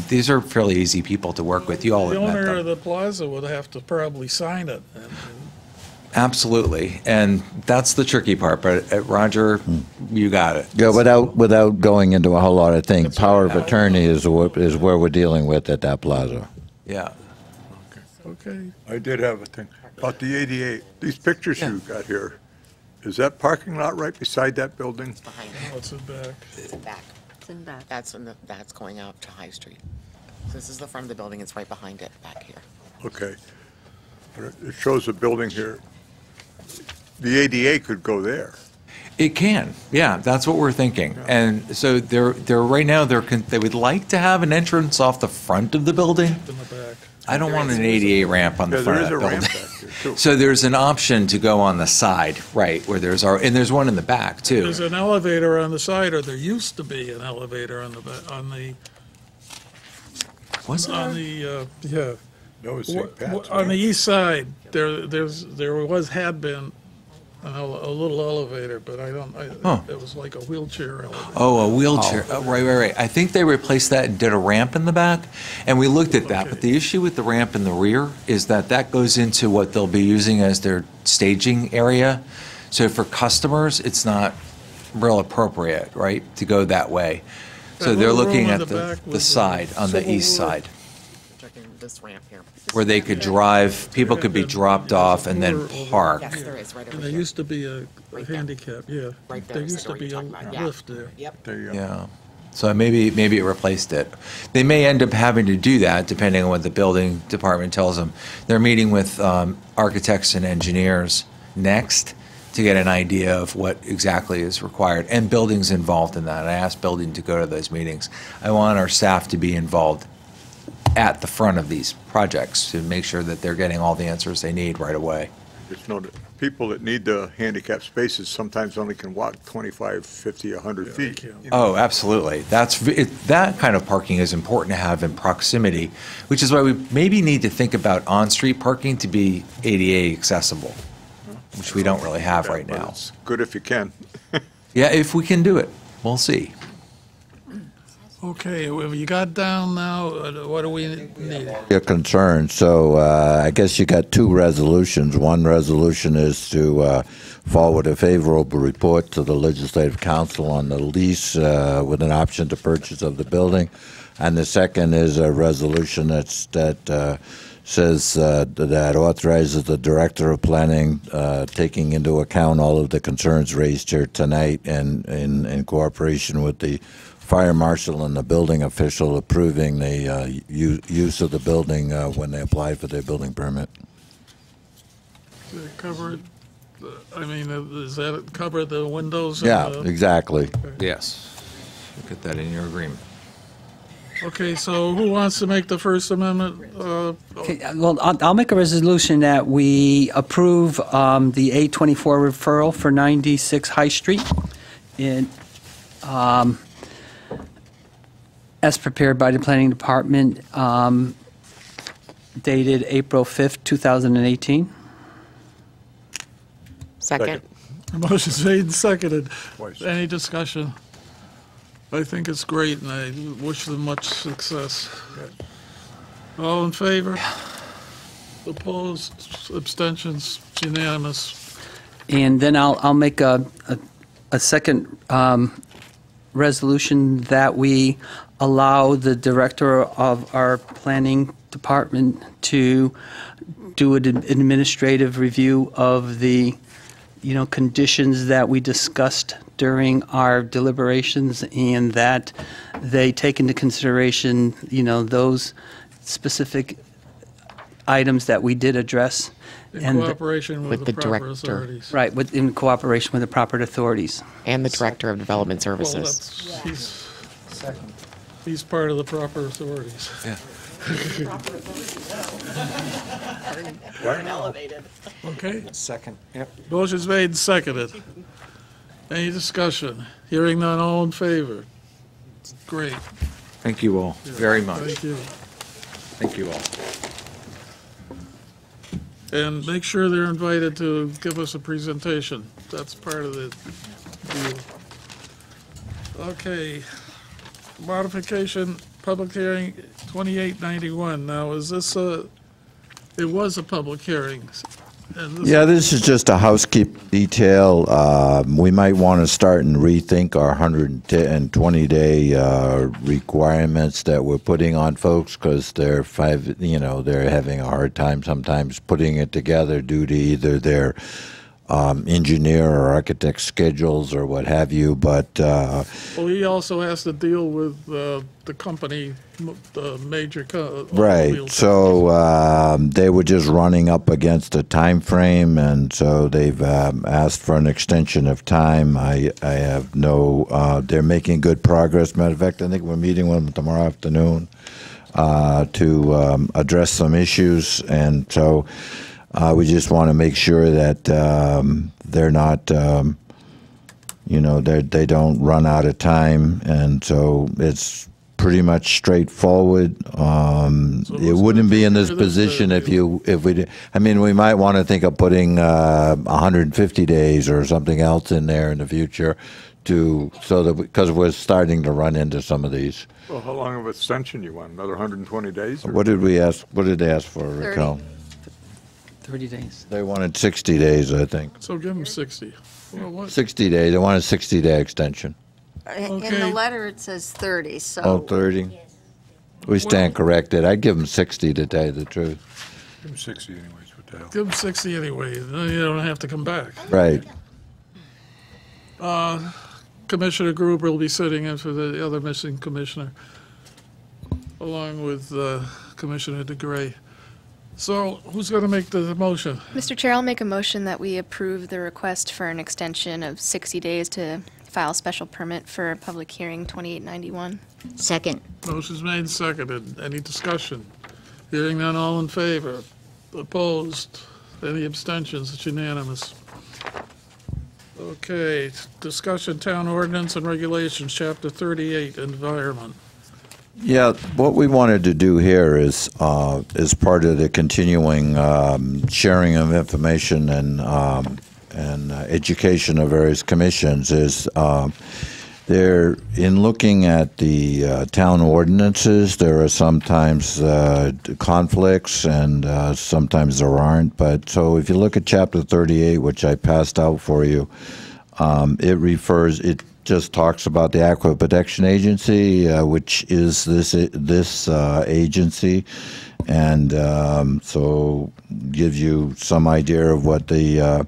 [SPEAKER 10] These are fairly easy people to work with. You all
[SPEAKER 1] The
[SPEAKER 10] have met
[SPEAKER 1] owner
[SPEAKER 10] them.
[SPEAKER 1] of the plaza would have to probably sign it.
[SPEAKER 10] Absolutely, and that's the tricky part. But Roger, you got it.
[SPEAKER 5] Yeah, without going into a whole lot of things, power of attorney is where we're dealing with at that plaza.
[SPEAKER 10] Yeah.
[SPEAKER 1] Okay.
[SPEAKER 3] I did have a thing about the 88. These pictures you got here, is that parking lot right beside that building?
[SPEAKER 9] Behind
[SPEAKER 1] What's it back?
[SPEAKER 9] It's back.
[SPEAKER 11] It's in back.
[SPEAKER 9] That's going out to High Street. So this is the front of the building. It's right behind it back here.
[SPEAKER 3] Okay. But it shows a building here. The ADA could go there.
[SPEAKER 10] It can, yeah, that's what we're thinking. And so they're right now, they would like to have an entrance off the front of the building.
[SPEAKER 1] In the back.
[SPEAKER 10] I don't want an ADA ramp on the
[SPEAKER 3] Yeah,
[SPEAKER 10] front
[SPEAKER 3] there
[SPEAKER 10] of
[SPEAKER 3] is
[SPEAKER 10] that
[SPEAKER 3] a
[SPEAKER 10] building.
[SPEAKER 3] ramp back there, too.
[SPEAKER 10] So there's an option to go on the side, right, where and there's one in the back, too.
[SPEAKER 1] There's an elevator on the side, or there used to be an elevator on the,
[SPEAKER 10] What's that?
[SPEAKER 1] yeah.
[SPEAKER 3] No, it's St. Pat's.
[SPEAKER 1] On the east side, there had been a little elevator, but
[SPEAKER 10] Huh.
[SPEAKER 1] it was like a wheelchair elevator.
[SPEAKER 10] Oh, a wheelchair. Oh, right. I think they replaced that and did a ramp in the back, and we looked at that. But the issue with the ramp in the rear is that goes into what they'll be using as their staging area. So for customers, it's not real appropriate, right, to go that way. So
[SPEAKER 1] That
[SPEAKER 10] they're
[SPEAKER 1] little
[SPEAKER 10] looking
[SPEAKER 1] room in
[SPEAKER 10] at
[SPEAKER 1] the back
[SPEAKER 10] the
[SPEAKER 1] with
[SPEAKER 10] side, on the
[SPEAKER 1] Civil
[SPEAKER 10] east
[SPEAKER 1] War.
[SPEAKER 10] side,
[SPEAKER 9] Checking this ramp here.
[SPEAKER 10] where they could drive, people could be dropped off and then park.
[SPEAKER 9] Yes, there is, right over
[SPEAKER 1] And there
[SPEAKER 9] here.
[SPEAKER 1] used to be a
[SPEAKER 9] Right there.
[SPEAKER 1] handicap, yeah.
[SPEAKER 9] Right there
[SPEAKER 1] There
[SPEAKER 9] is
[SPEAKER 1] used
[SPEAKER 9] the
[SPEAKER 1] to
[SPEAKER 9] door
[SPEAKER 1] be
[SPEAKER 9] you're
[SPEAKER 1] a
[SPEAKER 9] talking about, yeah.
[SPEAKER 1] lift there.
[SPEAKER 9] Yep.
[SPEAKER 3] There you go.
[SPEAKER 10] Yeah. So maybe it replaced it. They may end up having to do that depending on what the building department tells them. They're meeting with architects and engineers next to get an idea of what exactly is required, and buildings involved in that. I asked building to go to those meetings. I want our staff to be involved at the front of these projects to make sure that they're getting all the answers they need right away.
[SPEAKER 3] Just know that people that need the handicap spaces sometimes only can walk 25, 50, 100 feet.
[SPEAKER 1] can't.
[SPEAKER 10] Oh, absolutely. That kind of parking is important to have in proximity, which is why we maybe need to think about on-street parking to be ADA accessible, which we don't really have right
[SPEAKER 3] But
[SPEAKER 10] now.
[SPEAKER 3] it's good if you can.
[SPEAKER 10] Yeah, if we can do it, we'll see.
[SPEAKER 1] Okay, have you got down now, what do we need?
[SPEAKER 5] Your concern. So I guess you got two resolutions. One resolution is to forward a favorable report to the Legislative Council on the lease with an option to purchase of the building, and the second is a resolution that says that authorizes the Director of Planning, taking into account all of the concerns raised here tonight, and in cooperation with the Fire Marshal and the building official, approving the use of the building when they apply for their building permit.
[SPEAKER 1] Does it cover, does that cover the windows? and
[SPEAKER 5] Yeah,
[SPEAKER 1] the-
[SPEAKER 5] exactly.
[SPEAKER 10] Yes. Get that in your agreement.
[SPEAKER 1] Okay, so who wants to make the First Amendment?
[SPEAKER 2] Okay, well, I'll make a resolution that we approve the 824 referral for 96 High Street. And as prepared by the Planning Department, dated April 5th, 2018.
[SPEAKER 9] Second.
[SPEAKER 1] Motion's made and seconded.
[SPEAKER 3] Twice.
[SPEAKER 1] Any discussion? I think it's great, and I wish them much success. All in favor? Opposed? Abstentions? It's unanimous.
[SPEAKER 2] And then I'll make a second resolution that we allow the director of our planning department to do an administrative review of the, conditions that we discussed during our deliberations, and that they take into consideration, those specific items that we did address.
[SPEAKER 1] In cooperation with the proper
[SPEAKER 9] director.
[SPEAKER 1] authorities.
[SPEAKER 2] Right, in cooperation with the proper authorities.
[SPEAKER 9] And the Director of Development
[SPEAKER 1] Well,
[SPEAKER 9] Services.
[SPEAKER 1] he's part of the proper authorities.
[SPEAKER 10] Yeah.
[SPEAKER 1] Okay?
[SPEAKER 8] Second, yep.
[SPEAKER 1] Motion's made and seconded. Any discussion? Hearing none, all in favor? Great,
[SPEAKER 10] Thank you all very much.
[SPEAKER 1] thank you.
[SPEAKER 10] Thank you all.
[SPEAKER 1] And make sure they're invited to give us a presentation. That's part of the deal. Okay. Modification, public hearing 2891. Now, is this it was a public hearing. And this-
[SPEAKER 5] Yeah, this is just a housekeeping detail. We might want to start and rethink our 120-day requirements that we're putting on folks, because they're having a hard time sometimes putting it together due to either their engineer or architect schedules or what have you. But
[SPEAKER 1] Well, he also has to deal with the company, the major
[SPEAKER 5] right,
[SPEAKER 1] automobile
[SPEAKER 5] so they were just running up against a time frame, and so they've asked for an extension of time. I have no. They're making good progress. Matter of fact, I think we're meeting with them tomorrow afternoon to address some issues, and so we just want to make sure that they're not. They don't run out of time, and so it's pretty much straightforward. It wouldn't be in this position if we did. I mean, we might want to think of putting 150 days or something else in there in the future, because we're starting to run into some of these.
[SPEAKER 3] Well, how long of extension you want? Another 120 days? or-
[SPEAKER 5] What did we ask? What did they ask for, Raquel?
[SPEAKER 2] 30 days.
[SPEAKER 5] They wanted 60 days, I think.
[SPEAKER 1] So give him 60. Well, what?
[SPEAKER 5] 60 days. They want a 60-day extension.
[SPEAKER 11] In the
[SPEAKER 1] Okay.
[SPEAKER 11] letter, it says 30, so.
[SPEAKER 5] Oh, 30? We stand corrected. I'd give them 60 to tell you the truth.
[SPEAKER 3] Give him 60 anyways, what the hell?
[SPEAKER 1] Give him 60 anyway, then you don't have to come back.
[SPEAKER 5] Right.
[SPEAKER 1] Commissioner Gruber will be sitting in for the other missing commissioner, along with Commissioner DeGray. So who's going to make the motion?
[SPEAKER 13] Mr. Chair, I'll make a motion that we approve the request for an extension of 60 days to file a special permit for public hearing 2891.
[SPEAKER 7] Second.
[SPEAKER 1] Motion's made and seconded. Any discussion? Hearing none, all in favor? Opposed? Any abstentions? It's unanimous. Okay, discussion town ordinance and regulations, chapter 38, environment.
[SPEAKER 5] Yeah, what we wanted to do here is part of the continuing sharing of information and education of various commissions is there, in looking at the town ordinances, there are sometimes conflicts and sometimes there aren't. But so if you look at chapter 38, which I passed out for you, it just talks about the Aquifer Protection Agency, which is this agency, and so gives you some idea of what the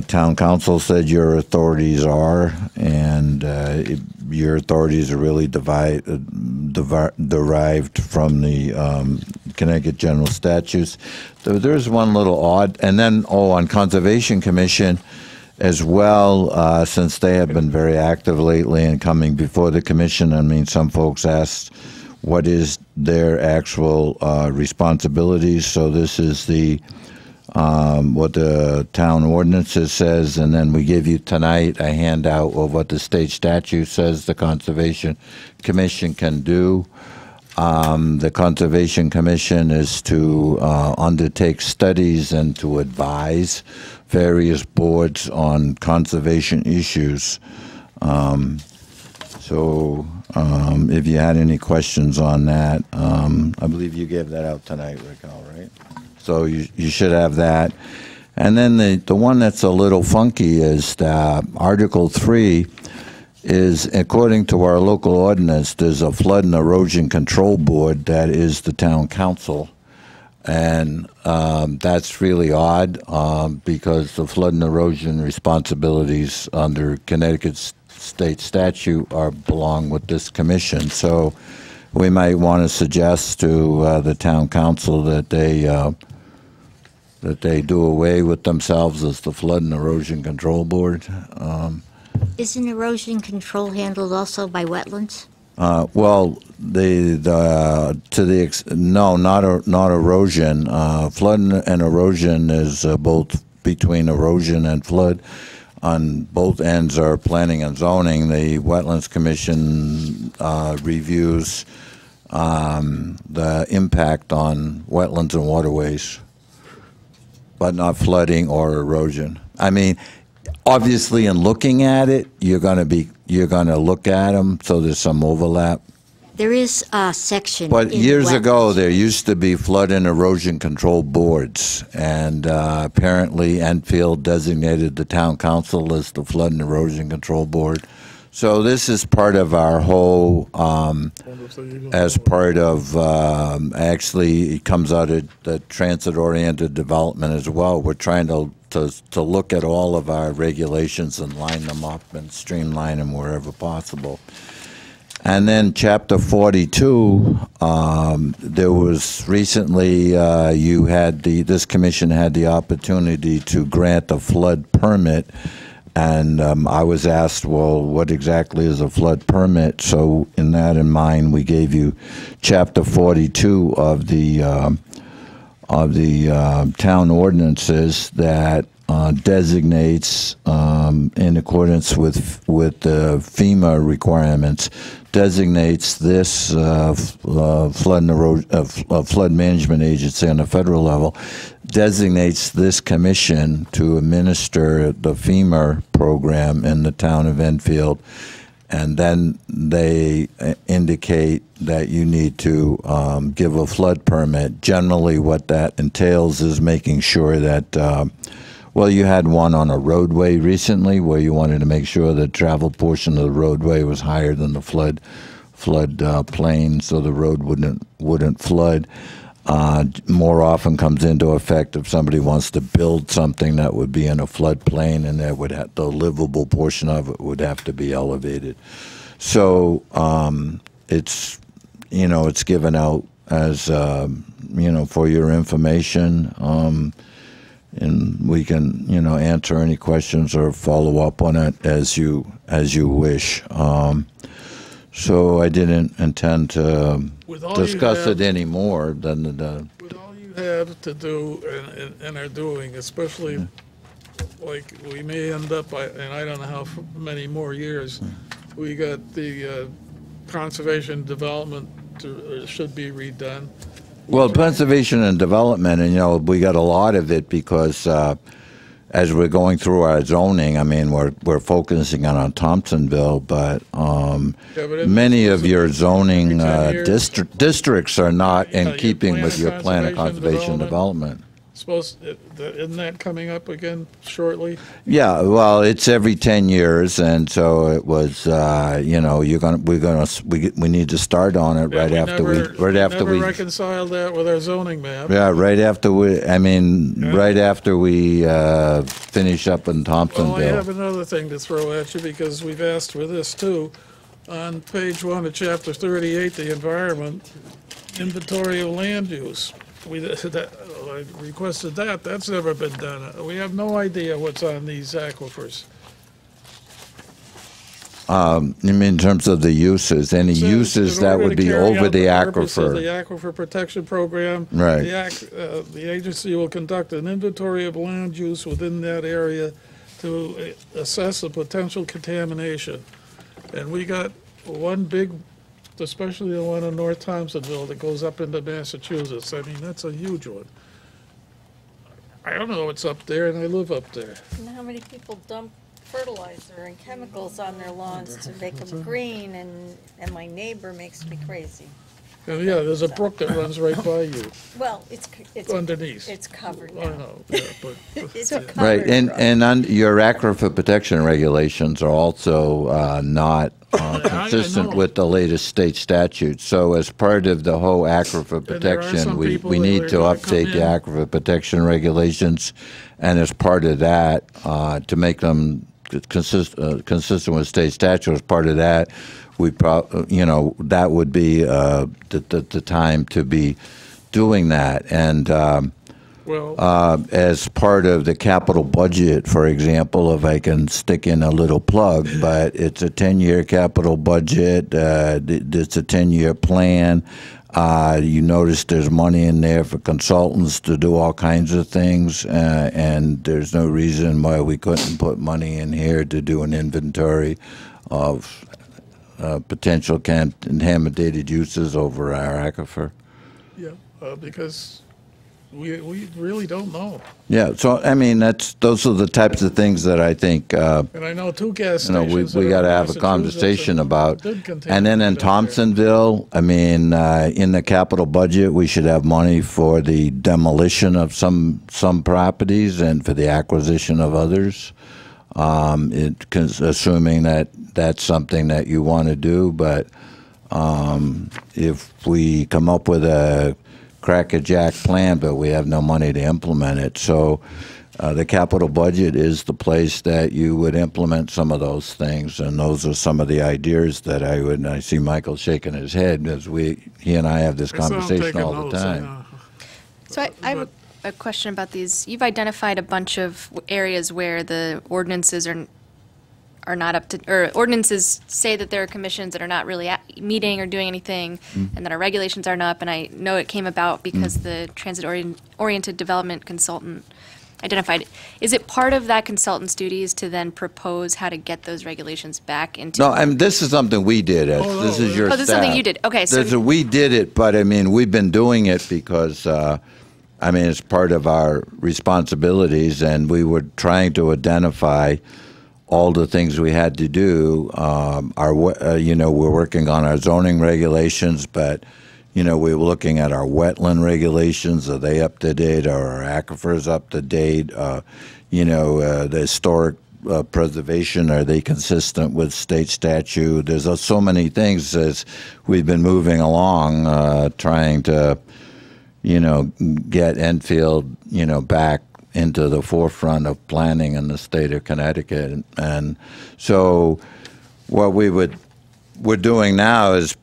[SPEAKER 5] town council said your authorities are, and your authorities are really derived from the Connecticut General Statutes. So there's one little odd, and then on Conservation Commission as well, since they have been very active lately and coming before the commission. I mean, some folks asked what is their actual responsibilities. So this is the what the town ordinances says, and then we give you tonight a handout of what the state statute says the Conservation Commission can do. The Conservation Commission is to undertake studies and to advise various boards on conservation issues. If you had any questions on that, I believe you gave that out tonight, Raquel, right? So you should have that. And then the one that's a little funky is Article 3 is, according to our local ordinance, there's a flood and erosion control board that is the town council. And that's really odd because the flood and erosion responsibilities under Connecticut state statute belong with this commission. So we might want to suggest to the town council that they do away with themselves as the flood and erosion control board.
[SPEAKER 7] Isn't erosion control handled also by wetlands?
[SPEAKER 5] Well, no, not erosion. Flood and erosion is both between erosion and flood. On both ends are planning and zoning. The Wetlands Commission reviews the impact on wetlands and waterways, but not flooding or erosion. I mean, obviously, in looking at it, you're going to look at them, so there's some overlap.
[SPEAKER 7] There is a section.
[SPEAKER 5] But
[SPEAKER 7] in
[SPEAKER 5] years
[SPEAKER 7] wetlands.
[SPEAKER 5] ago, there used to be flood and erosion control boards, and apparently Enfield designated the town council as the flood and erosion control board. So this is part of our whole, as part of, actually, it comes out of the transit-oriented development as well. We're trying to look at all of our regulations and line them up and streamline them wherever possible. And then Chapter 42, there was recently, this commission had the opportunity to grant a flood permit, and I was asked, well, what exactly is a flood permit? So in that in mind, we gave you Chapter 42 of the town ordinances that designates, in accordance with the FEMA requirements, designates this flood management agency on the federal level, designates this commission to administer the FEMA program in the town of Enfield, and then they indicate that you need to give a flood permit. Generally, what that entails is making sure that well, you had one on a roadway recently where you wanted to make sure the travel portion of the roadway was higher than the flood plain, so the road wouldn't flood. More often comes into effect if somebody wants to build something that would be in a floodplain, and that would have, the livable portion of it would have to be elevated. So it's it's given out as for your information. And we can, answer any questions or follow up on it as you wish. So I didn't intend to discuss it any more than the.
[SPEAKER 1] With all you have to do and are doing, especially like we may end up, and I don't know how many more years, we got the conservation development should be redone.
[SPEAKER 5] Well, conservation and development, and we got a lot of it because as we're going through our zoning, I mean, we're focusing on Thompsonville, but many of your zoning districts are not in keeping with your plan of conservation and development.
[SPEAKER 1] Isn't that coming up again shortly?
[SPEAKER 5] Yeah, well, it's every 10 years, and so it was. We need to start on it right after we
[SPEAKER 1] reconciled that with our zoning map.
[SPEAKER 5] Yeah, right after we. Right after we finish up in Thompsonville.
[SPEAKER 1] Well, I have another thing to throw at you because we've asked for this too. On page 1 of Chapter 38, the environment inventory of land use. I requested that. That's never been done. We have no idea what's on these aquifers.
[SPEAKER 5] You mean in terms of the uses, any
[SPEAKER 1] Says
[SPEAKER 5] uses
[SPEAKER 1] in
[SPEAKER 5] that
[SPEAKER 1] order
[SPEAKER 5] would
[SPEAKER 1] to
[SPEAKER 5] be
[SPEAKER 1] carry
[SPEAKER 5] over
[SPEAKER 1] out
[SPEAKER 5] the
[SPEAKER 1] purpose of the
[SPEAKER 5] aquifer?
[SPEAKER 1] Aquifer Protection Program.
[SPEAKER 5] Right.
[SPEAKER 1] The agency will conduct an inventory of land use within that area to assess the potential contamination. And we got one big, especially the one in North Thompsonville that goes up into Massachusetts. I mean, that's a huge one. I don't know what's up there, and I live up there.
[SPEAKER 11] And how many people dump fertilizer and chemicals on their lawns to make them green, and my neighbor makes me crazy.
[SPEAKER 1] And yeah, there's a brook that runs right by you,
[SPEAKER 11] Well, it's
[SPEAKER 1] underneath.
[SPEAKER 11] It's covered
[SPEAKER 1] I
[SPEAKER 11] now.
[SPEAKER 1] know, yeah, but.
[SPEAKER 11] It's a
[SPEAKER 5] Right,
[SPEAKER 11] covered
[SPEAKER 5] and,
[SPEAKER 11] brook.
[SPEAKER 5] and your aquifer protection regulations are also not consistent
[SPEAKER 1] know.
[SPEAKER 5] with the latest state statutes. So as part of the whole aquifer
[SPEAKER 1] there are
[SPEAKER 5] protection,
[SPEAKER 1] some
[SPEAKER 5] we
[SPEAKER 1] people that
[SPEAKER 5] need
[SPEAKER 1] are
[SPEAKER 5] to
[SPEAKER 1] gonna come
[SPEAKER 5] update the
[SPEAKER 1] in.
[SPEAKER 5] aquifer protection regulations. And as part of that, to make them consistent with state statute, as part of that, that would be the time to be doing that. And as part of the capital budget, for example, if I can stick in a little plug, but it's a 10-year capital budget. It's a 10-year plan. You notice there's money in there for consultants to do all kinds of things, and there's no reason why we couldn't put money in here to do an inventory of potential contaminated uses over our aquifer.
[SPEAKER 1] Yeah, because we really don't know.
[SPEAKER 5] Yeah, so I mean those are the types of things that I think
[SPEAKER 1] And I know two gas stations.
[SPEAKER 5] we
[SPEAKER 1] that
[SPEAKER 5] got
[SPEAKER 1] are
[SPEAKER 5] to
[SPEAKER 1] in
[SPEAKER 5] have a conversation
[SPEAKER 1] Massachusetts
[SPEAKER 5] about.
[SPEAKER 1] did contain
[SPEAKER 5] And then in
[SPEAKER 1] it up there.
[SPEAKER 5] Thompsonville, I mean, in the capital budget, we should have money for the demolition of some properties and for the acquisition of others. Assuming that that's something that you want to do, but if we come up with a crackerjack plan, but we have no money to implement it. So the capital budget is the place that you would implement some of those things, and those are some of the ideas that I see Michael shaking his head as he and I have this
[SPEAKER 1] So I'm
[SPEAKER 5] conversation
[SPEAKER 1] taking
[SPEAKER 5] all the
[SPEAKER 1] notes, I
[SPEAKER 5] time.
[SPEAKER 1] know.
[SPEAKER 13] So I have a question about these. You've identified a bunch of areas where the ordinances are not up to, or ordinances say that there are commissions that are not really meeting or doing anything, and that our regulations aren't up. And I know it came about because the transit-oriented development consultant identified. Is it part of that consultant's duties to then propose how to get those regulations back into?
[SPEAKER 5] No, I mean, this is something we did. This is your
[SPEAKER 13] Oh, this is something
[SPEAKER 5] staff.
[SPEAKER 13] you did. Okay, so
[SPEAKER 5] We did it, but I mean, we've been doing it because, I mean, it's part of our responsibilities, and we were trying to identify all the things we had to do. We're working on our zoning regulations, but we were looking at our wetland regulations. Are they up to date? Are our aquifers up to date? The historic preservation, are they consistent with state statute? There's so many things as we've been moving along, trying to, get Enfield, back into the forefront of planning in the state of Connecticut. And so what we're doing now is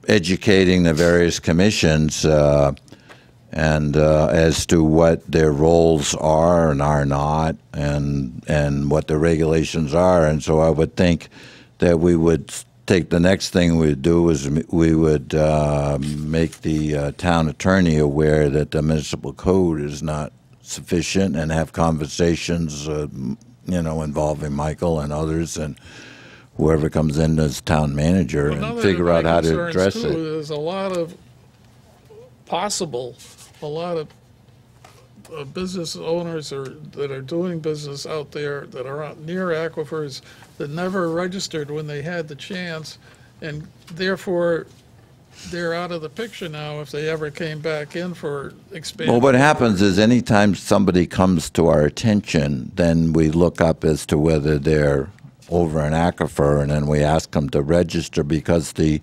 [SPEAKER 5] educating the various commissions and as to what their roles are and are not, and what the regulations are. And so I would think that we would take the next thing we'd do is we would make the town attorney aware that the municipal code is not sufficient, and have conversations, involving Michael and others and whoever comes in as town manager, and
[SPEAKER 1] Another
[SPEAKER 5] figure
[SPEAKER 1] of
[SPEAKER 5] out
[SPEAKER 1] my
[SPEAKER 5] how to
[SPEAKER 1] concerns,
[SPEAKER 5] address
[SPEAKER 1] too,
[SPEAKER 5] it.
[SPEAKER 1] There's a lot of business owners that are doing business out there that are near aquifers that never registered when they had the chance, and therefore they're out of the picture now if they ever came back in for expansion.
[SPEAKER 5] Well, what happens is anytime somebody comes to our attention, then we look up as to whether they're over an aquifer, and then we ask them to register, because the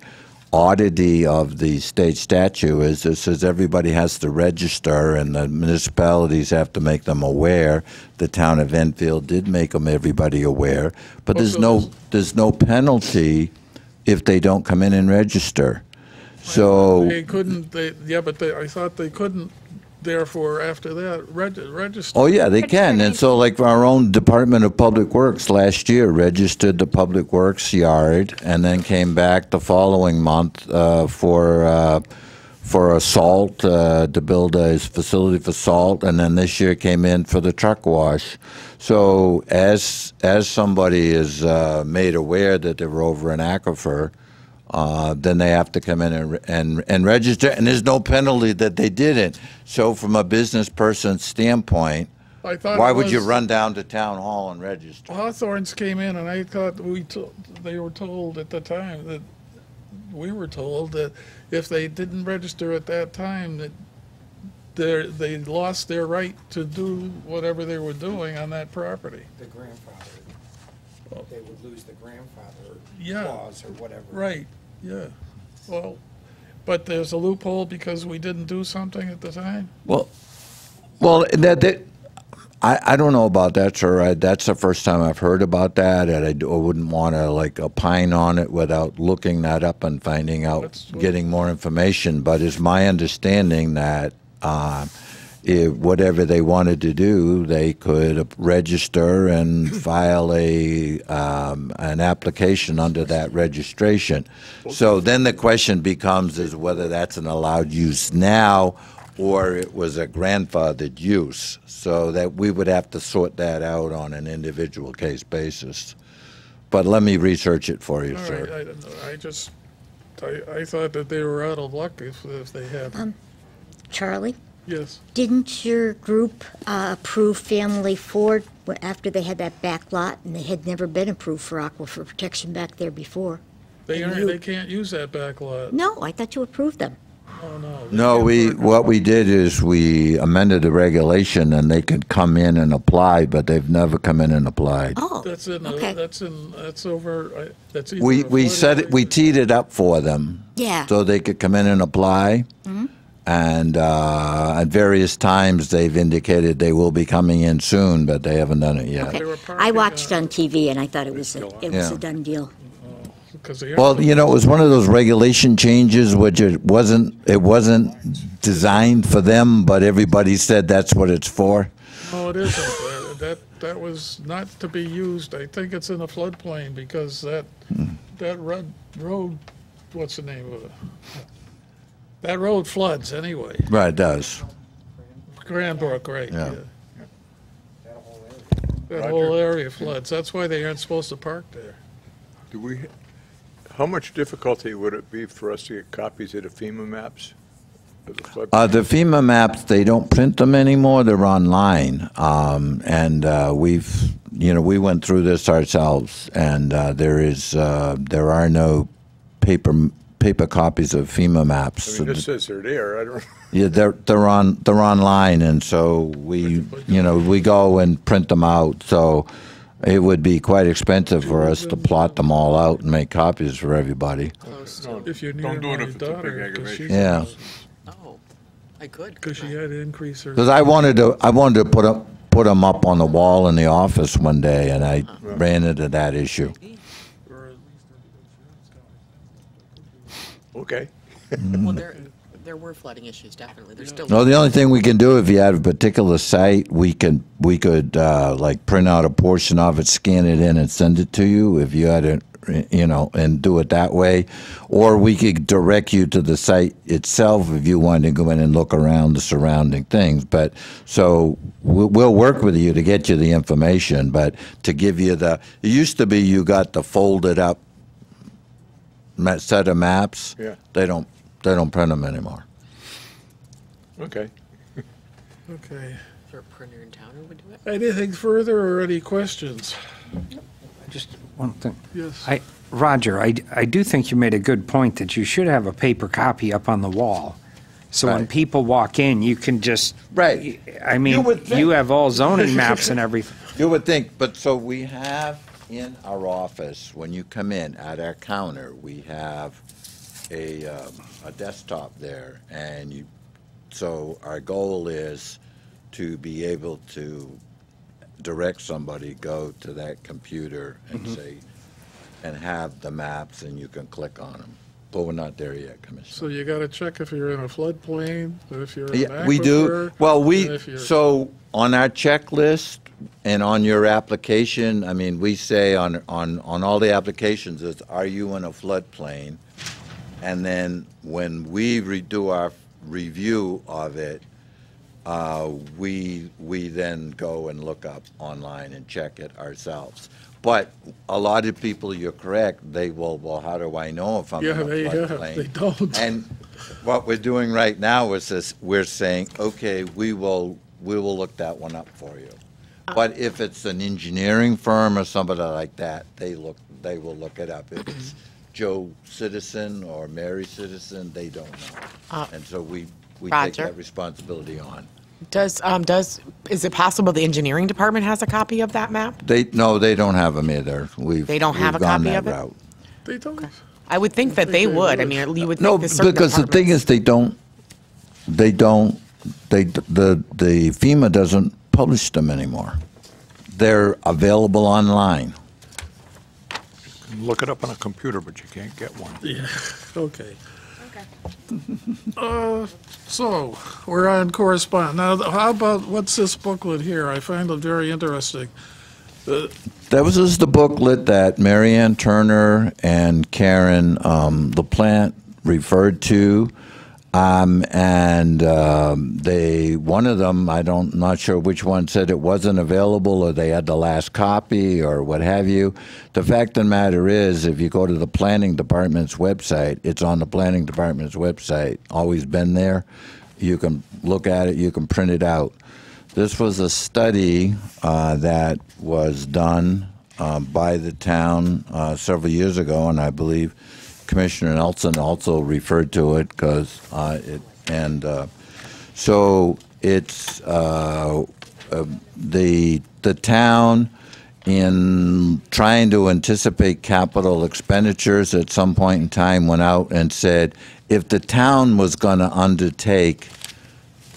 [SPEAKER 5] oddity of the state statute is it says everybody has to register, and the municipalities have to make them aware. The town of Enfield did make everybody aware, but there's no penalty if they don't come in and register. So
[SPEAKER 1] They couldn't, I thought they couldn't therefore, after that, register.
[SPEAKER 5] Oh, yeah, they can. And so like our own Department of Public Works last year registered the Public Works yard and then came back the following month for a salt, to build a facility for salt, and then this year came in for the truck wash. So as somebody is made aware that they're over an aquifer, then they have to come in and register, and there's no penalty that they didn't. So from a business person's standpoint,
[SPEAKER 1] I thought
[SPEAKER 5] why
[SPEAKER 1] it
[SPEAKER 5] would you
[SPEAKER 1] was-
[SPEAKER 5] run down to town hall and register?
[SPEAKER 1] Hawthorne's came in, and I thought they were told at the time that we were told that if they didn't register at that time, that they lost their right to do whatever they were doing on that property.
[SPEAKER 8] The grandfather, they would lose the grandfather
[SPEAKER 1] Yeah.
[SPEAKER 8] clause or whatever.
[SPEAKER 1] Right, yeah. Well, but there's a loophole because we didn't do something at the time?
[SPEAKER 5] Well, I don't know about that, sir. That's the first time I've heard about that, and I wouldn't want to like opine on it without looking that up and finding out, getting more information. But it's my understanding that if whatever they wanted to do, they could register and file an application under that registration. So then the question becomes is whether that's an allowed use now or it was a grandfathered use. So that we would have to sort that out on an individual case basis. But let me research it for you,
[SPEAKER 1] All
[SPEAKER 5] sir.
[SPEAKER 1] right, I don't know. I thought that they were out of luck if they had.
[SPEAKER 7] Charlie,
[SPEAKER 1] Yes.
[SPEAKER 7] didn't your group approve Family Ford after they had that back lot, and they had never been approved for aquifer protection back there before?
[SPEAKER 1] They can't use that back lot.
[SPEAKER 7] No, I thought you approved them.
[SPEAKER 1] Oh, no.
[SPEAKER 5] No, what we did is we amended the regulation and they could come in and apply, but they've never come in and applied.
[SPEAKER 7] Oh,
[SPEAKER 1] That's in,
[SPEAKER 7] okay.
[SPEAKER 1] that's over, that's either.
[SPEAKER 5] We
[SPEAKER 1] a
[SPEAKER 5] set it, we
[SPEAKER 1] flood
[SPEAKER 5] teed it up for them.
[SPEAKER 7] Yeah.
[SPEAKER 5] So they could come in and apply. And at various times, they've indicated they will be coming in soon, but they haven't done it yet.
[SPEAKER 7] Okay.
[SPEAKER 1] They were
[SPEAKER 7] I
[SPEAKER 1] parking,
[SPEAKER 7] watched on TV, and I thought it was
[SPEAKER 5] Yeah.
[SPEAKER 7] a done deal.
[SPEAKER 1] because they
[SPEAKER 5] Well, you know, it was one of those regulation changes which it wasn't designed for them, but everybody said that's what it's for.
[SPEAKER 1] No, it isn't. That was not to be used. I think it's in a floodplain because that road, what's the name of it? That road floods anyway.
[SPEAKER 5] Right, it does.
[SPEAKER 1] Cranbrook, right,
[SPEAKER 5] Yeah.
[SPEAKER 1] yeah. That whole area floods. That's why they aren't supposed to park there.
[SPEAKER 3] How much difficulty would it be for us to get copies of the FEMA maps? Of the flood?
[SPEAKER 5] The FEMA maps, they don't print them anymore, they're online. We went through this ourselves, and there are no paper copies of FEMA maps.
[SPEAKER 3] I mean, this says they're there, I don't.
[SPEAKER 5] Yeah, they're online, and so we go and print them out. So it would be quite expensive for us to plot them all out and make copies for everybody.
[SPEAKER 1] If you're near
[SPEAKER 3] Don't do it
[SPEAKER 1] my
[SPEAKER 3] if it's a big
[SPEAKER 1] daughter,
[SPEAKER 3] aggravation.
[SPEAKER 5] Yeah,
[SPEAKER 2] Oh, I could.
[SPEAKER 1] because she had to increase her.
[SPEAKER 5] because I wanted to put them up on the wall in the office one day, and I ran into that issue.
[SPEAKER 3] Okay.
[SPEAKER 14] Well, there were flooding issues, definitely. There's still.
[SPEAKER 5] No, the only thing we can do if you have a particular site, we could like print out a portion of it, scan it in, and send it to you. If you had it, and do it that way, or we could direct you to the site itself if you wanted to go in and look around the surrounding things. But so we'll work with you to get you the information, but to give you it used to be you got the folded up set of maps.
[SPEAKER 3] Yeah.
[SPEAKER 5] They don't print them anymore.
[SPEAKER 3] Okay.
[SPEAKER 1] Okay.
[SPEAKER 14] Is there a printer in town who would do it?
[SPEAKER 1] Anything further or any questions?
[SPEAKER 8] Just one thing.
[SPEAKER 1] Yes.
[SPEAKER 8] Roger, I do think you made a good point that you should have a paper copy up on the wall. So when
[SPEAKER 5] Right.
[SPEAKER 8] people walk in, you can just.
[SPEAKER 5] Right.
[SPEAKER 8] I mean,
[SPEAKER 5] would think.
[SPEAKER 8] you have all zoning maps and everything.
[SPEAKER 5] You would think, but so we have in our office, when you come in at our counter, we have a desktop there, and so our goal is to be able to direct somebody, go to that computer and say, and have the maps, and you can click on them. But we're not there yet, Commissioner.
[SPEAKER 1] So you gotta check if you're in a floodplain, if you're in an
[SPEAKER 5] Yeah, we do.
[SPEAKER 1] aquifer,
[SPEAKER 5] Well,
[SPEAKER 1] and
[SPEAKER 5] we,
[SPEAKER 1] if you're-
[SPEAKER 5] so on our checklist and on your application, I mean, we say on all the applications, it's, are you in a floodplain? And then when we redo our review of it, we then go and look up online and check it ourselves. But a lot of people, you're correct, they will, well, how do I know if I'm in a floodplain?
[SPEAKER 1] they don't.
[SPEAKER 5] And what we're doing right now is this, we're saying, okay, we will look that one up for you. But if it's an engineering firm or somebody like that, they will look it up. If it's Joe Citizen or Mary Citizen, they don't know. And so we take
[SPEAKER 14] Roger.
[SPEAKER 5] that responsibility on.
[SPEAKER 14] Is it possible the engineering department has a copy of that map?
[SPEAKER 5] No, they don't have them either.
[SPEAKER 14] They don't have a
[SPEAKER 5] gone
[SPEAKER 14] copy
[SPEAKER 5] that
[SPEAKER 14] of it?
[SPEAKER 5] route.
[SPEAKER 1] They don't.
[SPEAKER 14] I would think that they would. I mean, you would
[SPEAKER 5] No,
[SPEAKER 14] think that certain
[SPEAKER 5] because the thing is, the FEMA doesn't publish them anymore. They're available online.
[SPEAKER 15] Look it up on a computer, but you can't get one.
[SPEAKER 1] Yeah, okay. So, we're on correspondence. Now, how about, what's this booklet here? I find it very interesting.
[SPEAKER 5] That was just the booklet that Marianne Turner and Karen LaPlante referred to. One of them, not sure which one, said it wasn't available or they had the last copy or what have you. The fact of the matter is, if you go to the planning department's website, it's on the planning department's website, always been there. You can look at it, you can print it out. This was a study that was done by the town several years ago, and I believe Commissioner Nelson also referred to it because so it's the town, in trying to anticipate capital expenditures, at some point in time went out and said if the town was going to undertake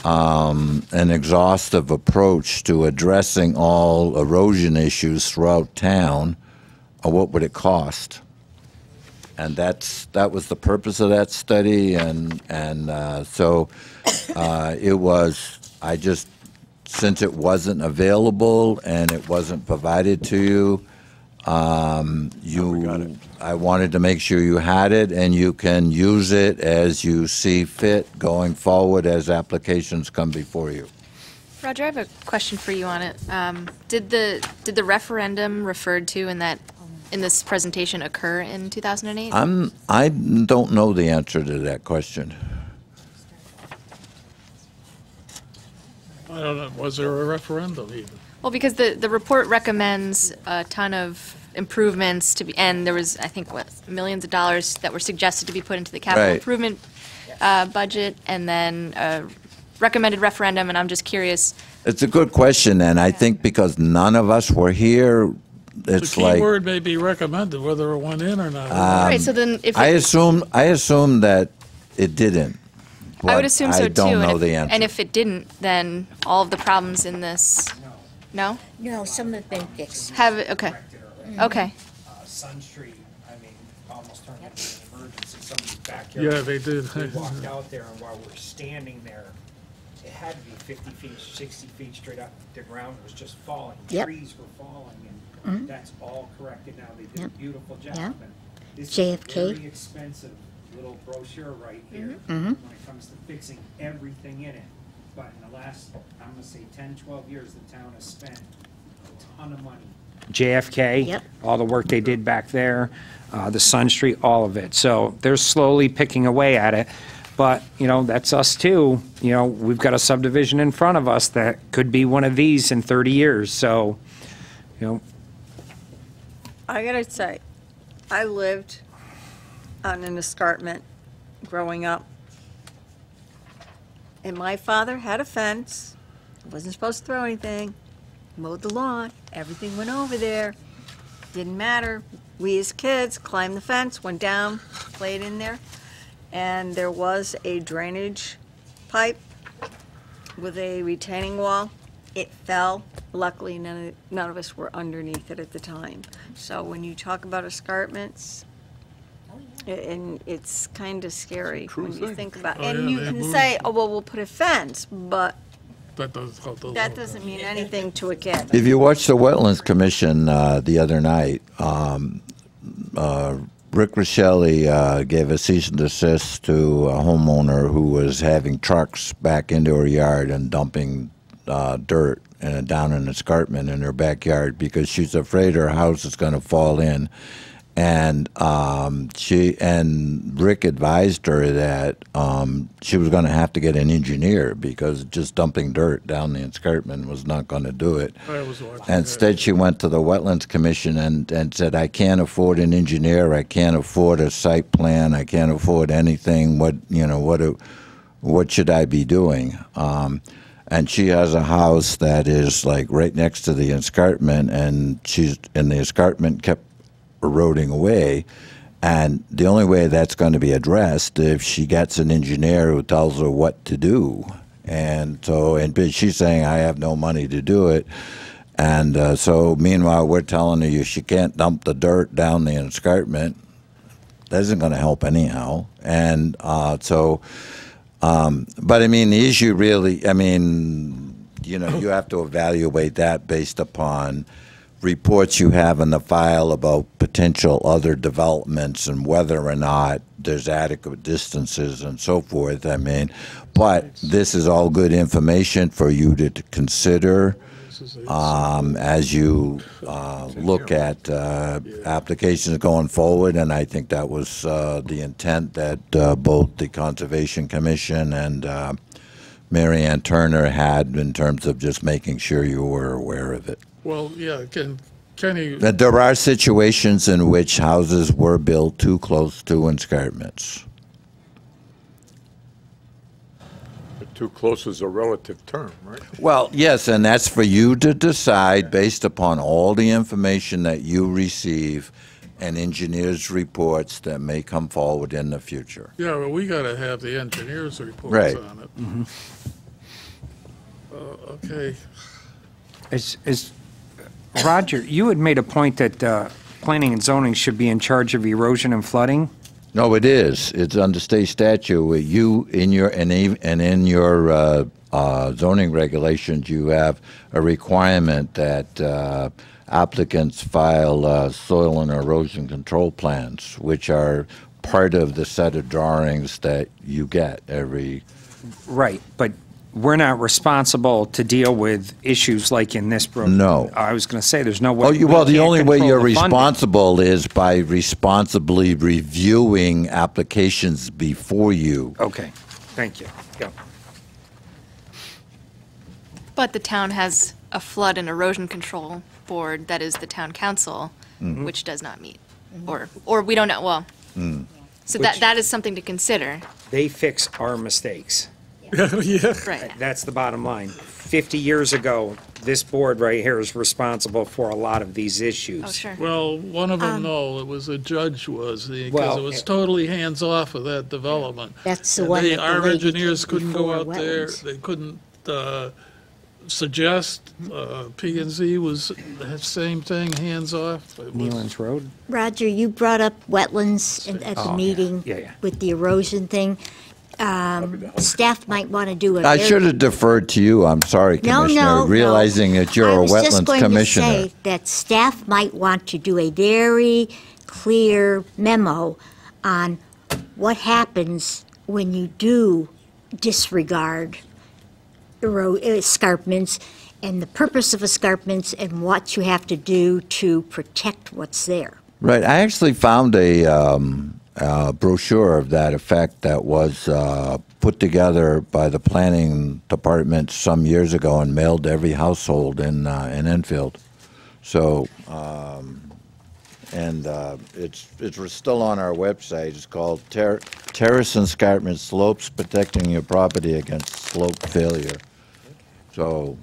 [SPEAKER 5] an exhaustive approach to addressing all erosion issues throughout town, what would it cost? And that was the purpose of that study, and so it was. Since it wasn't available and it wasn't provided to you, I wanted to make sure you had it, and you can use it as you see fit going forward as applications come before you.
[SPEAKER 13] Roger, I have a question for you on it. Did the referendum referred to in this presentation occur in 2008?
[SPEAKER 5] I don't know the answer to that question.
[SPEAKER 1] I don't know, was there a referendum even?
[SPEAKER 13] Well, because the report recommends a ton of improvements and there was, I think, millions of dollars that were suggested to be put into the capital improvement budget, and then a recommended referendum, and I'm just curious.
[SPEAKER 5] It's a good question, and I think because none of us were here, it's
[SPEAKER 1] The key word may be recommended, whether it went in or not.
[SPEAKER 13] Right, so then if
[SPEAKER 5] I assume that it didn't.
[SPEAKER 13] I would assume so too.
[SPEAKER 5] I don't know the answer.
[SPEAKER 13] And if it didn't, then all of the problems in this, no?
[SPEAKER 7] No, some have been fixed.
[SPEAKER 13] Okay. Okay.
[SPEAKER 8] Sun Street, I mean, almost turned into an emergency, somebody's backyard.
[SPEAKER 1] Yeah, they did.
[SPEAKER 8] We walked out there, and while we're standing there, it had to be 50 feet, 60 feet straight up. The ground was just falling.
[SPEAKER 7] Yep.
[SPEAKER 8] Trees were falling, and that's all corrected now. They did a beautiful job.
[SPEAKER 7] Yep.
[SPEAKER 8] And this
[SPEAKER 7] JFK.
[SPEAKER 8] is a very expensive little brochure right here when it comes to fixing everything in it. But in the last, I'm going to say 10, 12 years, the town has spent a ton of money. JFK, all the work they did back there, the Sun Street, all of it. So they're slowly picking away at it. But, that's us too. We've got a subdivision in front of us that could be one of these in 30 years. So,
[SPEAKER 11] I gotta say, I lived on an escarpment growing up. And my father had a fence, wasn't supposed to throw anything, mowed the lawn, everything went over there. Didn't matter. We as kids climbed the fence, went down, played in there. And there was a drainage pipe with a retaining wall. It fell. Luckily, none of us were underneath it at the time. So when you talk about escarpments, And it's kind of scary
[SPEAKER 3] True
[SPEAKER 11] when you
[SPEAKER 3] thing.
[SPEAKER 11] think about,
[SPEAKER 1] Oh,
[SPEAKER 11] and
[SPEAKER 1] yeah,
[SPEAKER 11] you
[SPEAKER 1] they
[SPEAKER 11] can
[SPEAKER 1] moved.
[SPEAKER 11] say, oh, well, we'll put a fence, but
[SPEAKER 1] That doesn't.
[SPEAKER 11] that doesn't mean anything to a kid.
[SPEAKER 5] If you watched the Wetlands Commission the other night, Rick Rochelli gave a cease and desist to a homeowner who was having trucks back into her yard and dumping dirt down an escarpment in her backyard because she's afraid her house is going to fall in. And Rick advised her that she was going to have to get an engineer because just dumping dirt down the escarpment was not going to do it.
[SPEAKER 1] I was watching
[SPEAKER 5] And instead, she went to the Wetlands Commission and said, "I can't afford an engineer. I can't afford a site plan. I can't afford anything. What should I be doing?" And she has a house that is like right next to the escarpment, and the escarpment kept eroding away, and the only way that's going to be addressed if she gets an engineer who tells her what to do. And she's saying, "I have no money to do it." And so meanwhile, we're telling her she can't dump the dirt down the escarpment. That isn't going to help anyhow. And but I mean, the issue really, I mean, you have to evaluate that based upon reports you have in the file about potential other developments and whether or not there's adequate distances and so forth. I mean, but this is all good information for you to consider as you look at applications going forward. And I think that was the intent that both the Conservation Commission and Mary Ann Turner had in terms of just making sure you were aware of it.
[SPEAKER 1] Well, yeah, Kenny,
[SPEAKER 5] There are situations in which houses were built too close to escarpments.
[SPEAKER 3] Too close is a relative term, right?
[SPEAKER 5] Well, yes, and that's for you to decide based upon all the information that you receive and engineers' reports that may come forward in the future.
[SPEAKER 1] yeah, well, we got to have the engineer's reports
[SPEAKER 5] Right.
[SPEAKER 1] on it. Okay.
[SPEAKER 8] Roger, you had made a point that planning and zoning should be in charge of erosion and flooding.
[SPEAKER 5] No, it is. It's under state statute. In your zoning regulations, you have a requirement that applicants file soil and erosion control plans, which are part of the set of drawings that you get every.
[SPEAKER 8] Right, but we're not responsible to deal with issues like in this program.
[SPEAKER 5] No.
[SPEAKER 8] I was going to say, there's no way.
[SPEAKER 5] The only way you're
[SPEAKER 8] control the funding.
[SPEAKER 5] responsible is by responsibly reviewing applications before you.
[SPEAKER 8] Okay, thank you. Go.
[SPEAKER 13] But the town has a flood and erosion control board that is the town council, which does not meet. Or we don't know, well. So
[SPEAKER 8] Which-
[SPEAKER 13] that is something to consider.
[SPEAKER 8] They fix our mistakes.
[SPEAKER 1] Yeah.
[SPEAKER 13] Right.
[SPEAKER 8] That's the bottom line. 50 years ago, this board right here is responsible for a lot of these issues.
[SPEAKER 13] Oh, sure.
[SPEAKER 1] Well, one of them, no, it was a judge because
[SPEAKER 8] Well,
[SPEAKER 1] it was totally hands-off of that development.
[SPEAKER 7] That's the
[SPEAKER 1] And
[SPEAKER 7] one that the
[SPEAKER 1] our
[SPEAKER 7] lady
[SPEAKER 1] engineers
[SPEAKER 7] did
[SPEAKER 1] couldn't go
[SPEAKER 7] before
[SPEAKER 1] out there,
[SPEAKER 7] wetlands.
[SPEAKER 1] they couldn't suggest, P and Z was the same thing, hands-off. It was-
[SPEAKER 8] Neylands Road?
[SPEAKER 7] Roger, you brought up wetlands at the meeting
[SPEAKER 8] Yeah.
[SPEAKER 7] with the erosion thing. Staff might want to do a.
[SPEAKER 5] I
[SPEAKER 7] very-
[SPEAKER 5] should have deferred to you. I'm sorry,
[SPEAKER 7] No,
[SPEAKER 5] Commissioner,
[SPEAKER 7] no,
[SPEAKER 5] realizing that you're
[SPEAKER 7] I
[SPEAKER 5] a
[SPEAKER 7] was just
[SPEAKER 5] wetlands
[SPEAKER 7] going
[SPEAKER 5] commissioner.
[SPEAKER 7] to say that staff might want to do a very clear memo on what happens when you do disregard escarpments and the purpose of escarpments and what you have to do to protect what's there.
[SPEAKER 5] Right. I actually found a brochure of that effect that was put together by the planning department some years ago and mailed to every household in Enfield. So, it's still on our website. It's called Terrace and Escarpment Slopes Protecting Your Property Against Slope Failure. So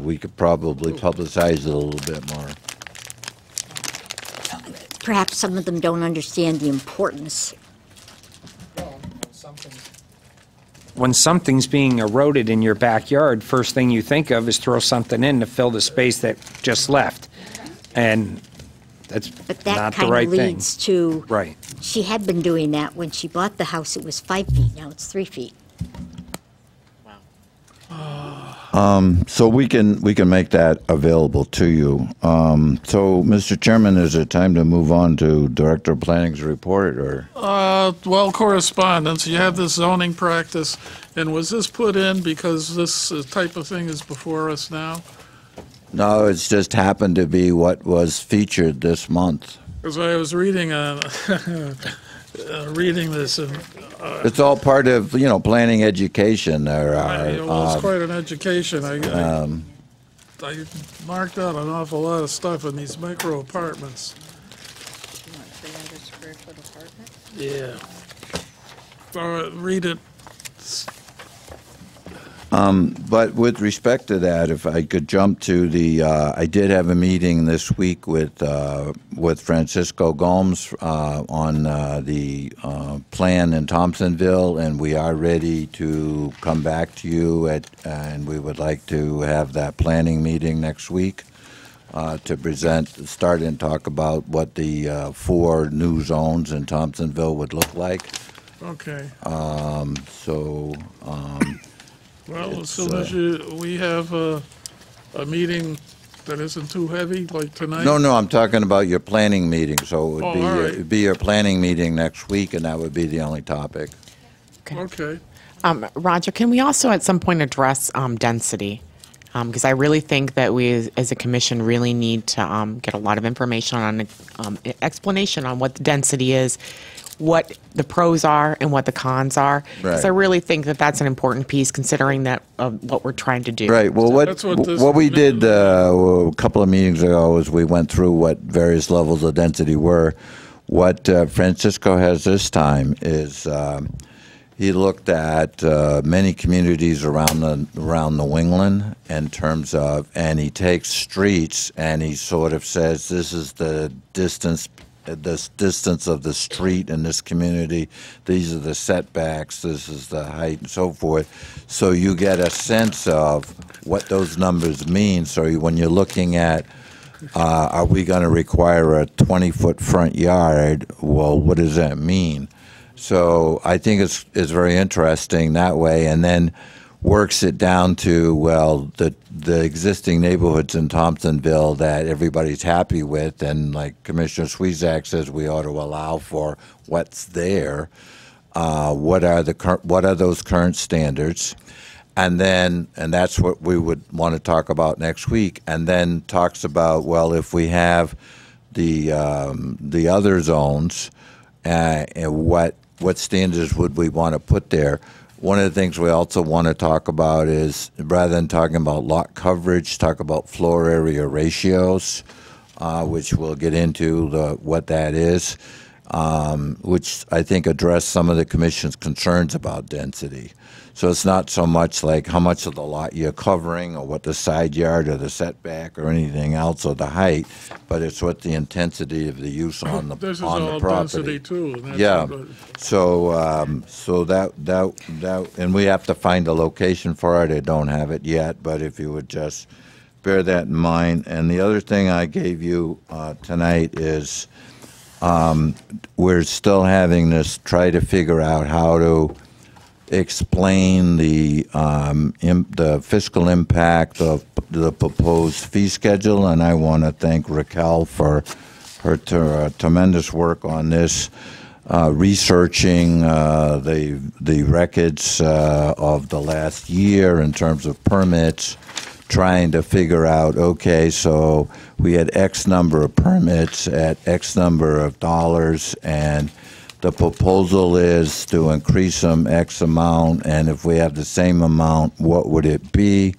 [SPEAKER 5] we could probably publicize it a little bit more.
[SPEAKER 7] Perhaps some of them don't understand the importance.
[SPEAKER 8] When something's being eroded in your backyard, first thing you think of is throw something in to fill the space that just left. And That's
[SPEAKER 7] But that
[SPEAKER 8] not the
[SPEAKER 7] kind
[SPEAKER 8] right
[SPEAKER 7] of
[SPEAKER 8] thing.
[SPEAKER 7] leads to,
[SPEAKER 8] Right.
[SPEAKER 7] she had been doing that when she bought the house, it was 5 feet, now it's 3 feet.
[SPEAKER 5] So we can make that available to you. So, Mr. Chairman, is it time to move on to Director of Planning's report, or?
[SPEAKER 1] Well, correspondence, you have this zoning practice, and was this put in because this type of thing is before us now?
[SPEAKER 5] No, it's just happened to be what was featured this month.
[SPEAKER 1] Because I was reading, reading this, and
[SPEAKER 5] It's all part of, planning education. There
[SPEAKER 1] well, it's
[SPEAKER 5] are,
[SPEAKER 1] quite an education. I marked out an awful lot of stuff in these micro apartments.
[SPEAKER 11] 300 square foot apartment?
[SPEAKER 1] Yeah. Read it.
[SPEAKER 5] But with respect to that, if I could jump to I did have a meeting this week with Francisco Gomes on the plan in Thompsonville, and we are ready to come back to you and we would like to have that planning meeting next week to start and talk about what the 4 new zones in Thompsonville would look like.
[SPEAKER 1] Okay. Well, as soon as we have a meeting that isn't too heavy, like tonight?
[SPEAKER 5] No, I'm talking about your planning meeting, so it would
[SPEAKER 1] all right.
[SPEAKER 5] it'd be your planning meeting next week, and that would be the only topic.
[SPEAKER 1] Okay.
[SPEAKER 14] Roger, can we also at some point address density? Because I really think that we, as a commission, really need to get a lot of information on explanation on what the density is, what the pros are, and what the cons are. Because
[SPEAKER 5] Right.
[SPEAKER 14] I really think that that's an important piece, considering that what we're trying to do.
[SPEAKER 5] Right. Well,
[SPEAKER 1] That's what this-
[SPEAKER 5] what we did a couple of meetings ago is we went through what various levels of density were. What Francisco has this time is he looked at many communities around New England in terms of, and he takes streets and he sort of says this is the distance of the street in this community, these are the setbacks, this is the height and so forth. So you get a sense of what those numbers mean. So when you're looking at, are we going to require a 20-foot front yard? Well, what does that mean? So I think it's very interesting that way, and then works it down to, well, the existing neighborhoods in Thompsonville that everybody's happy with, and like Commissioner Swezak says, we ought to allow for what's there. What are those current standards? And that's what we would want to talk about next week. And then talks about, well, if we have the other zones, and what standards would we want to put there? One of the things we also want to talk about is, rather than talking about lot coverage, talk about floor area ratios, which we'll get into what that is, which I think address some of the commission's concerns about density. So it's not so much like how much of the lot you're covering or what the side yard or the setback or anything else or the height, but it's what the intensity of the use on the
[SPEAKER 1] This is
[SPEAKER 5] on
[SPEAKER 1] all
[SPEAKER 5] the property.
[SPEAKER 1] density too. And that's
[SPEAKER 5] Yeah.
[SPEAKER 1] what-
[SPEAKER 5] So that and we have to find a location for it. I don't have it yet, but if you would just bear that in mind. And the other thing I gave you tonight is we're still having this try to figure out how to explain the fiscal impact of the proposed fee schedule, and I want to thank Raquel for her tremendous work on this, researching the records of the last year in terms of permits, trying to figure out, okay, so we had X number of permits at X number of dollars, and the proposal is to increase them X amount, and if we have the same amount, what would it be?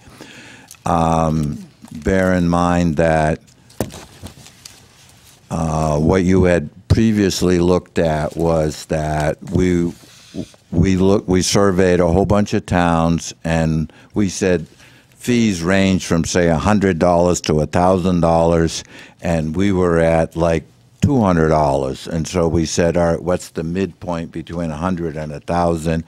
[SPEAKER 5] Bear in mind that what you had previously looked at was that we surveyed a whole bunch of towns, and we said fees range from, say, $100 to $1,000, and we were at like $200, and so we said, all right, what's the midpoint between 100 and 1,000,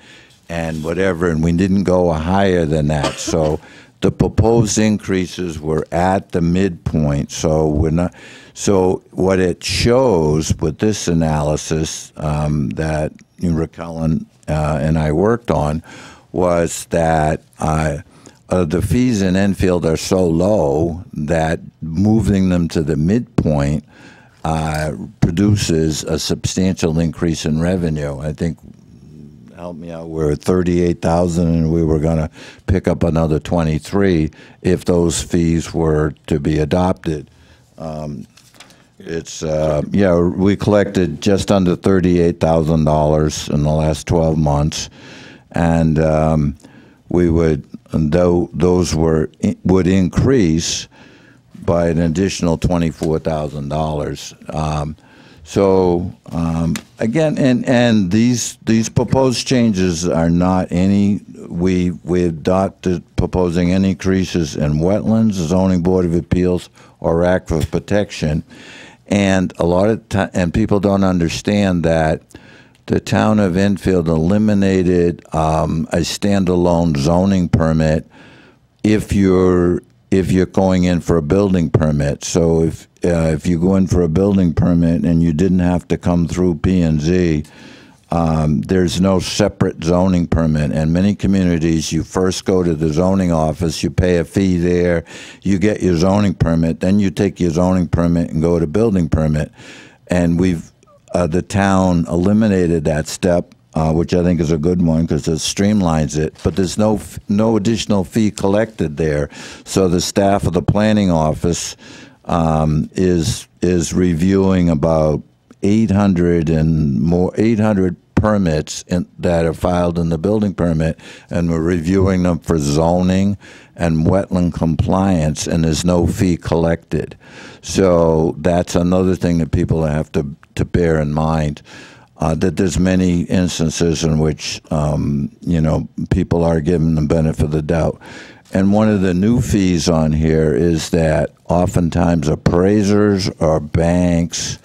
[SPEAKER 5] and whatever, and we didn't go higher than that. So the proposed increases were at the midpoint. So we're not. So what it shows with this analysis that Raquel and I worked on was that the fees in Enfield are so low that moving them to the midpoint produces a substantial increase in revenue. I think, help me out, we're at 38,000 and we were going to pick up another 23 if those fees were to be adopted. We collected just under $38,000 in the last 12 months, and those would increase by an additional $24,000. Again, and these proposed changes are not we're not proposing any increases in wetlands, zoning board of appeals, or aquifer protection. And a lot of and people don't understand that the town of Enfield eliminated a standalone zoning permit if you're going in for a building permit. So if you go in for a building permit and you didn't have to come through P&Z, there's no separate zoning permit. And many communities, you first go to the zoning office, you pay a fee there, you get your zoning permit, then you take your zoning permit and go to building permit. And the town eliminated that step, which I think is a good one because it streamlines it, but there's no additional fee collected there. So the staff of the planning office is reviewing about 800 permits that are filed in the building permit, and we're reviewing them for zoning and wetland compliance, and there's no fee collected. So that's another thing that people have to bear in mind. That there's many instances in which, people are given the benefit of the doubt. And one of the new fees on here is that oftentimes appraisers or banks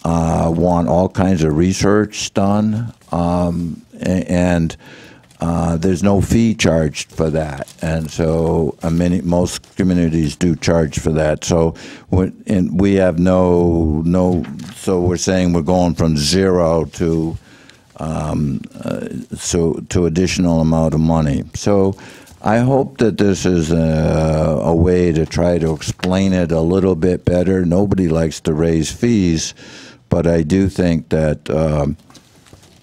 [SPEAKER 5] want all kinds of research done, and there's no fee charged for that. And so most communities do charge for that. So we have so we're saying we're going from zero to additional amount of money. So I hope that this is a way to try to explain it a little bit better. Nobody likes to raise fees, but I do think that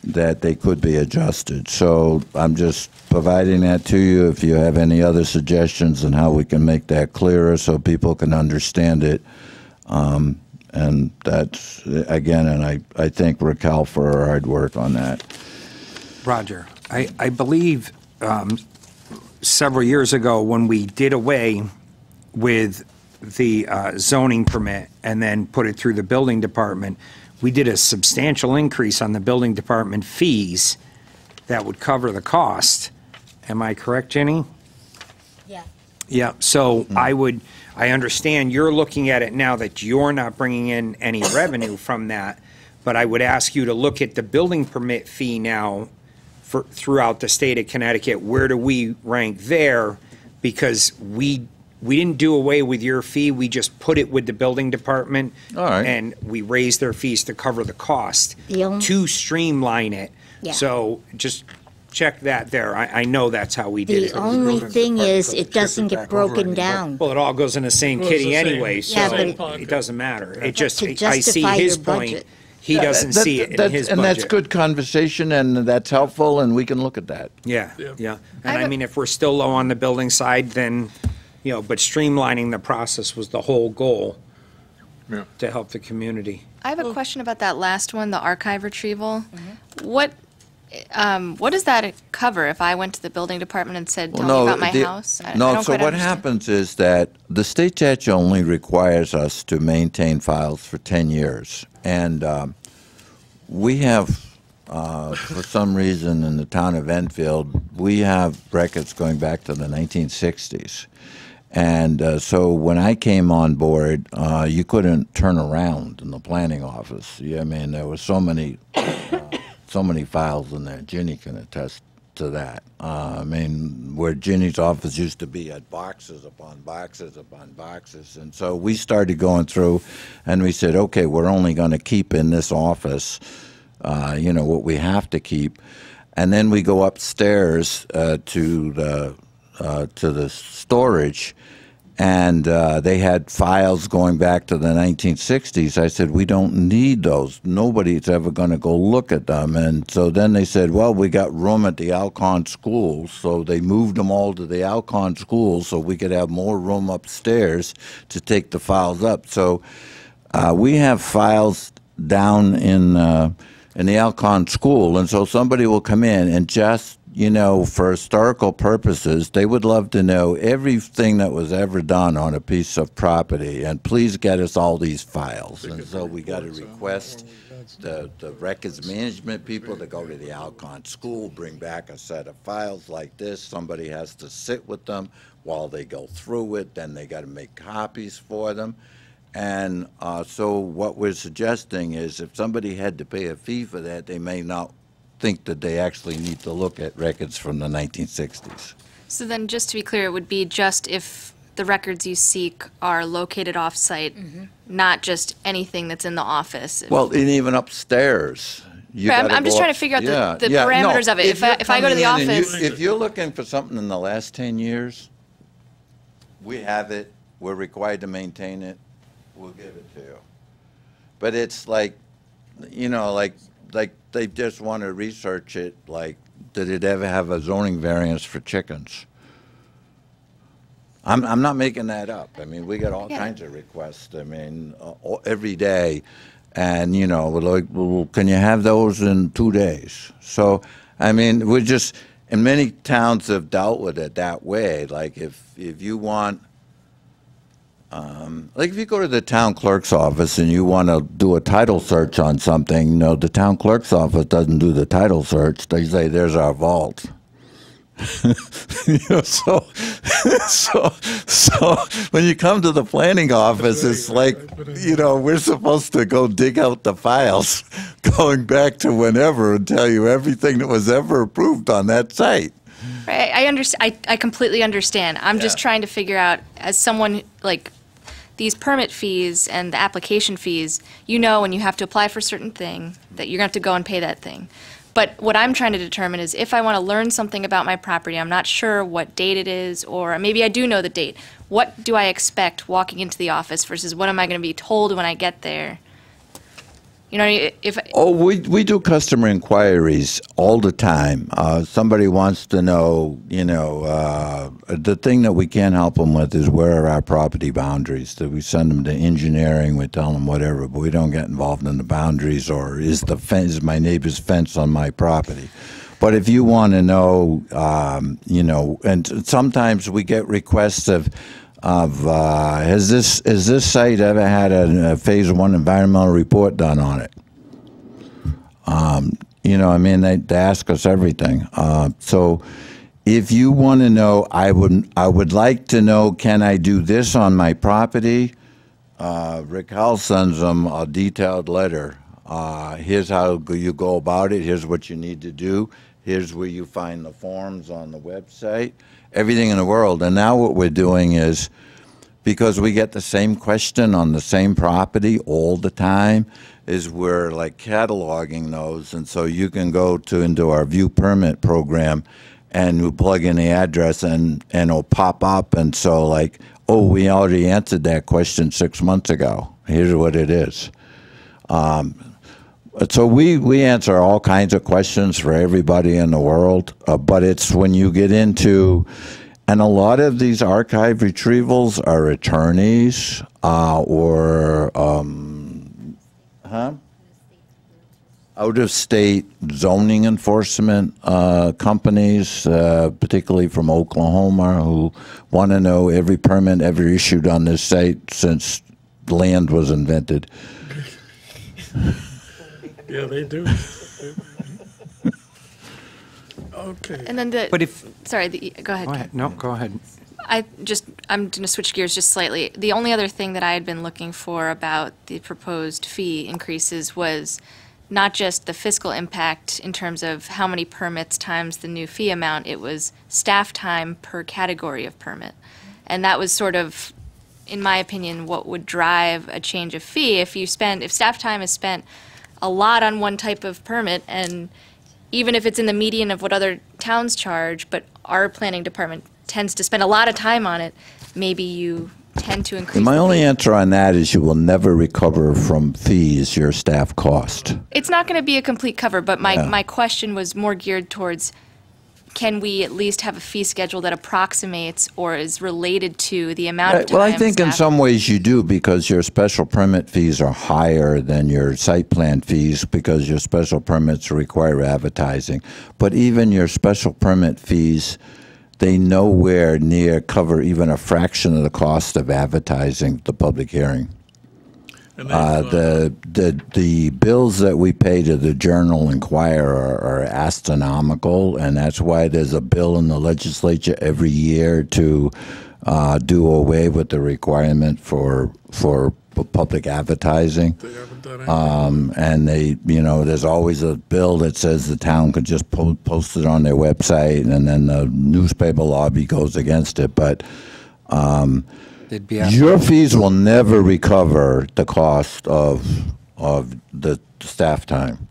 [SPEAKER 5] that they could be adjusted. So I'm just providing that to you. If you have any other suggestions on how we can make that clearer so people can understand it. And that's, again, and I thank Raquel for her hard work on that.
[SPEAKER 8] Roger, I believe several years ago when we did away with the zoning permit and then put it through the building department, we did a substantial increase on the building department fees that would cover the cost. Am I correct, Jenny?
[SPEAKER 7] Yeah.
[SPEAKER 8] Yeah, so I understand you're looking at it now that you're not bringing in any revenue from that, but I would ask you to look at the building permit fee now throughout the state of Connecticut. Where do we rank there? Because we didn't do away with your fee, we just put it with the building department.
[SPEAKER 5] All right.
[SPEAKER 8] And we raised their fees to cover the cost,
[SPEAKER 7] The
[SPEAKER 8] to streamline it.
[SPEAKER 7] Yeah.
[SPEAKER 8] So just check that there. I know that's how we did
[SPEAKER 7] The
[SPEAKER 8] it.
[SPEAKER 7] only thing is, it doesn't get broken down.
[SPEAKER 8] Well, it all goes in the same
[SPEAKER 1] Well, it's
[SPEAKER 8] kitty
[SPEAKER 1] the same.
[SPEAKER 8] anyway, so
[SPEAKER 7] Yeah,
[SPEAKER 8] it doesn't matter. It just,
[SPEAKER 7] To
[SPEAKER 8] I see
[SPEAKER 7] justify
[SPEAKER 8] his
[SPEAKER 7] your
[SPEAKER 8] point.
[SPEAKER 7] budget.
[SPEAKER 8] He doesn't see it in his budget.
[SPEAKER 5] And that's good conversation, and that's helpful, and we can look at that.
[SPEAKER 8] Yeah,
[SPEAKER 1] Yeah.
[SPEAKER 8] yeah. And I mean, if we're still low on the building side, then, but streamlining the process was the whole goal
[SPEAKER 3] Yeah.
[SPEAKER 8] to help the community.
[SPEAKER 13] I have a question about that last one, the archive retrieval. What does that cover if I went to the building department and said, tell me about my house? I don't
[SPEAKER 5] So
[SPEAKER 13] quite
[SPEAKER 5] what
[SPEAKER 13] understand.
[SPEAKER 5] happens is that the state statute only requires us to maintain files for 10 years. And we have, for some reason in the town of Enfield, we have records going back to the 1960s. And so when I came on board, you couldn't turn around in the planning office. I mean, there were so many files in there. Ginny can attest to that. I mean, where Ginny's office used to be had boxes upon boxes upon boxes. And so we started going through and we said, okay, we're only going to keep in this office, you know, what we have to keep. And then we go upstairs to the storage, and they had files going back to the 1960s. I said, we don't need those. Nobody's ever going to go look at them. And so then they said, well, we got room at the Alcon School. So they moved them all to the Alcon School so we could have more room upstairs to take the files up. So we have files down in the Alcon School. And so somebody will come in and just, you know, for historical purposes, they would love to know everything that was ever done on a piece of property, and please get us all these files. And so we got to request the records management people to go to the Alcon School, bring back a set of files like this. Somebody has to sit with them while they go through it. Then they got to make copies for them. And so what we're suggesting is if somebody had to pay a fee for that, they may not think that they actually need to look at records from the 1960s.
[SPEAKER 13] So then, just to be clear, it would be just if the records you seek are located off-site, not just anything that's in the office.
[SPEAKER 5] Well, and even upstairs.
[SPEAKER 13] Right, I'm just trying to figure out the parameters of it. If I go to the office.
[SPEAKER 5] If you're looking for something in the last 10 years, we have it, we're required to maintain it, we'll give it to you. But it's like, you know, like they just want to research it, like, did it ever have a zoning variance for chickens? I'm not making that up. I mean, we get all kinds of requests, I mean, every day. And, you know, we're like, well, can you have those in 2 days? So, I mean, we're just, and many towns have dealt with it that way. Like, if you want, like if you go to the town clerk's office and you want to do a title search on something, you know, the town clerk's office doesn't do the title search. They say, there's our vault. You know, so when you come to the planning office, it's like, you know, we're supposed to go dig out the files going back to whenever and tell you everything that was ever approved on that site.
[SPEAKER 13] Right, I understand. I completely understand. I'm just trying to figure out, as someone, like, these permit fees and the application fees, you know, when you have to apply for a certain thing, that you're going to have to go and pay that thing. But what I'm trying to determine is if I want to learn something about my property, I'm not sure what date it is, or maybe I do know the date. What do I expect walking into the office versus what am I going to be told when I get there? You know, if
[SPEAKER 5] we do customer inquiries all the time. Somebody wants to know, you know, the thing that we can't help them with is where are our property boundaries. That we send them to engineering, we tell them whatever, but we don't get involved in the boundaries, or is the fence, is my neighbor's fence on my property. But if you want to know, you know, and sometimes we get requests of has this site ever had a phase 1 environmental report done on it? You know, I mean, they ask us everything. So if you want to know, I would like to know, can I do this on my property? Rick Howell sends them a detailed letter. Here's how you go about it. Here's what you need to do. Here's where you find the forms on the website. Everything in the world. And now what we're doing is, because we get the same question on the same property all the time, is we're like cataloging those. And so you can go into our view permit program and you plug in the address and it'll pop up. And so like, oh, we already answered that question 6 months ago. Here's what it is. So we answer all kinds of questions for everybody in the world, but it's when you get into, and a lot of these archive retrievals are attorneys or out-of-state zoning enforcement companies, particularly from Oklahoma, who want to know every permit ever issued on this site since land was invented.
[SPEAKER 1] Yeah, they do. Okay.
[SPEAKER 13] And then go ahead.
[SPEAKER 8] Go ahead. No, go ahead.
[SPEAKER 13] I'm going to switch gears just slightly. The only other thing that I had been looking for about the proposed fee increases was not just the fiscal impact in terms of how many permits times the new fee amount, it was staff time per category of permit. And that was sort of, in my opinion, what would drive a change of fee. If staff time is spent a lot on one type of permit, and even if it's in the median of what other towns charge, but our planning department tends to spend a lot of time on it, maybe you tend to increase
[SPEAKER 5] My
[SPEAKER 13] the
[SPEAKER 5] only
[SPEAKER 13] fee.
[SPEAKER 5] answer on that is you will never recover from fees your staff cost.
[SPEAKER 13] It's not going to be a complete cover, but
[SPEAKER 5] Yeah.
[SPEAKER 13] my question was more geared towards, can we at least have a fee schedule that approximates or is related to the amount of time?
[SPEAKER 5] Well, I think in
[SPEAKER 13] staff-
[SPEAKER 5] some ways you do, because your special permit fees are higher than your site plan fees because your special permits require advertising. But even your special permit fees, they nowhere near cover even a fraction of the cost of advertising the public hearing.
[SPEAKER 1] And then,
[SPEAKER 5] The bills that we pay to the Journal Enquirer are astronomical, and that's why there's a bill in the legislature every year to do away with the requirement for public advertising.
[SPEAKER 1] they haven't done anything.
[SPEAKER 5] And there's always a bill that says the town could just post it on their website, and then the newspaper lobby goes against it. But
[SPEAKER 8] They'd be
[SPEAKER 5] your fees will never recover the cost of the staff time,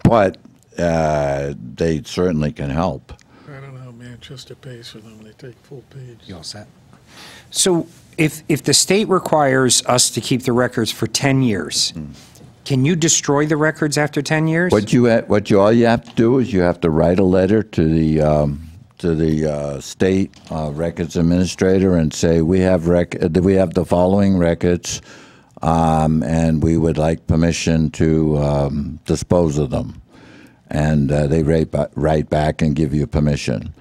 [SPEAKER 5] but they certainly can help.
[SPEAKER 1] I don't know how Manchester pays for them. They take full page.
[SPEAKER 8] You all set? So if the state requires us to keep the records for 10 years, can you destroy the records after 10 years?
[SPEAKER 5] All you have to do is you have to write a letter to the state records administrator and say we have the following records, and we would like permission to dispose of them, and they write back and give you permission.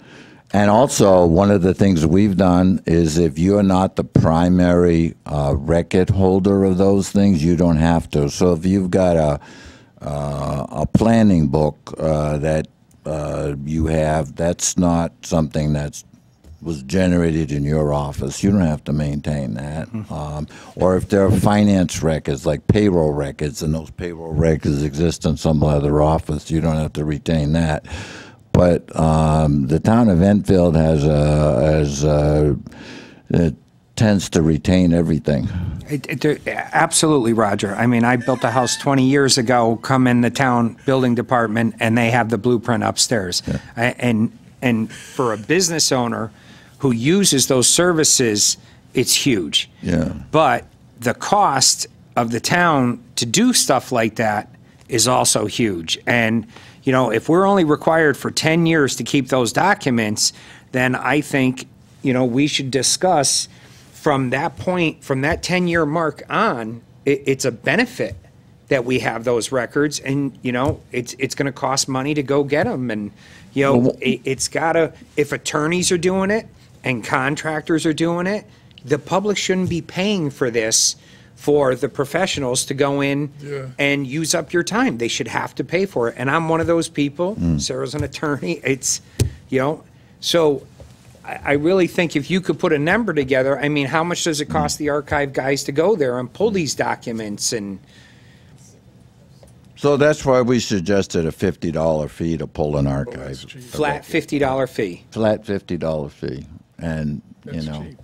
[SPEAKER 5] And also, one of the things we've done is if you're not the primary record holder of those things, you don't have to. So if you've got a planning book that you have, that's not something that was generated in your office. You don't have to maintain that. Or if there are finance records, like payroll records, and those payroll records exist in some other office, you don't have to retain that. But the town of Enfield tends to retain everything.
[SPEAKER 8] Absolutely, Roger. I mean, I built a house 20 years ago, come in the town building department, and they have the blueprint upstairs. Yeah. And for a business owner who uses those services, it's huge.
[SPEAKER 5] Yeah.
[SPEAKER 8] But the cost of the town to do stuff like that is also huge. And if we're only required for 10 years to keep those documents, then I think, we should discuss from that point, from that 10-year mark on, it's a benefit that we have those records, and, it's going to cost money to go get them. And, it's got to, if attorneys are doing it and contractors are doing it, the public shouldn't be paying for this for the professionals to go in and use up your time. They should have to pay for it. And I'm one of those people. Sarah's an attorney. It's, so I really think if you could put a number together, I mean, how much does it cost the archive guys to go there and pull these documents? And
[SPEAKER 5] so that's why we suggested a $50 fee to pull an archive.
[SPEAKER 8] Flat $50 fee.
[SPEAKER 5] Flat $50 fee. And,
[SPEAKER 1] Cheap.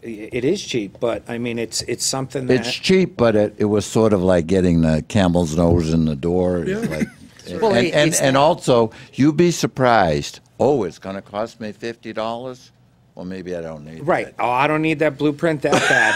[SPEAKER 8] It is cheap, but I mean, it's something that.
[SPEAKER 5] It's cheap, but it was sort of like getting the camel's nose in the door.
[SPEAKER 1] Yeah.
[SPEAKER 5] Like,
[SPEAKER 8] Well,
[SPEAKER 5] and also, you'd be surprised. Oh, it's going to cost me $50? Well, maybe I don't need
[SPEAKER 8] Right.
[SPEAKER 5] that.
[SPEAKER 8] Oh, I don't need that blueprint that bad,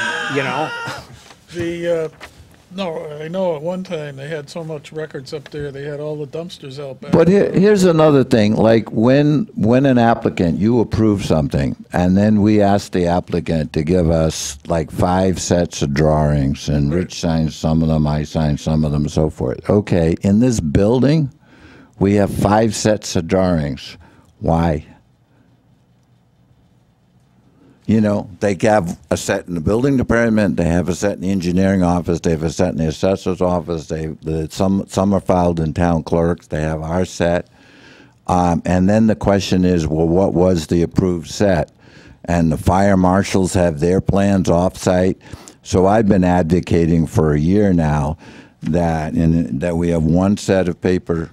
[SPEAKER 1] No, I know at one time they had so much records up there, they had all the dumpsters out back.
[SPEAKER 5] But here's another thing. Like when an applicant, you approve something, and then we ask the applicant to give us like 5 sets of drawings, and Rich signs some of them, I sign some of them, so forth. Okay, in this building, we have 5 sets of drawings. Why? They have a set in the building department, they have a set in the engineering office, they have a set in the assessor's office, some are filed in town clerks, they have our set. And then the question is, well, what was the approved set? And the fire marshals have their plans off-site. So I've been advocating for a year now that we have one set of paper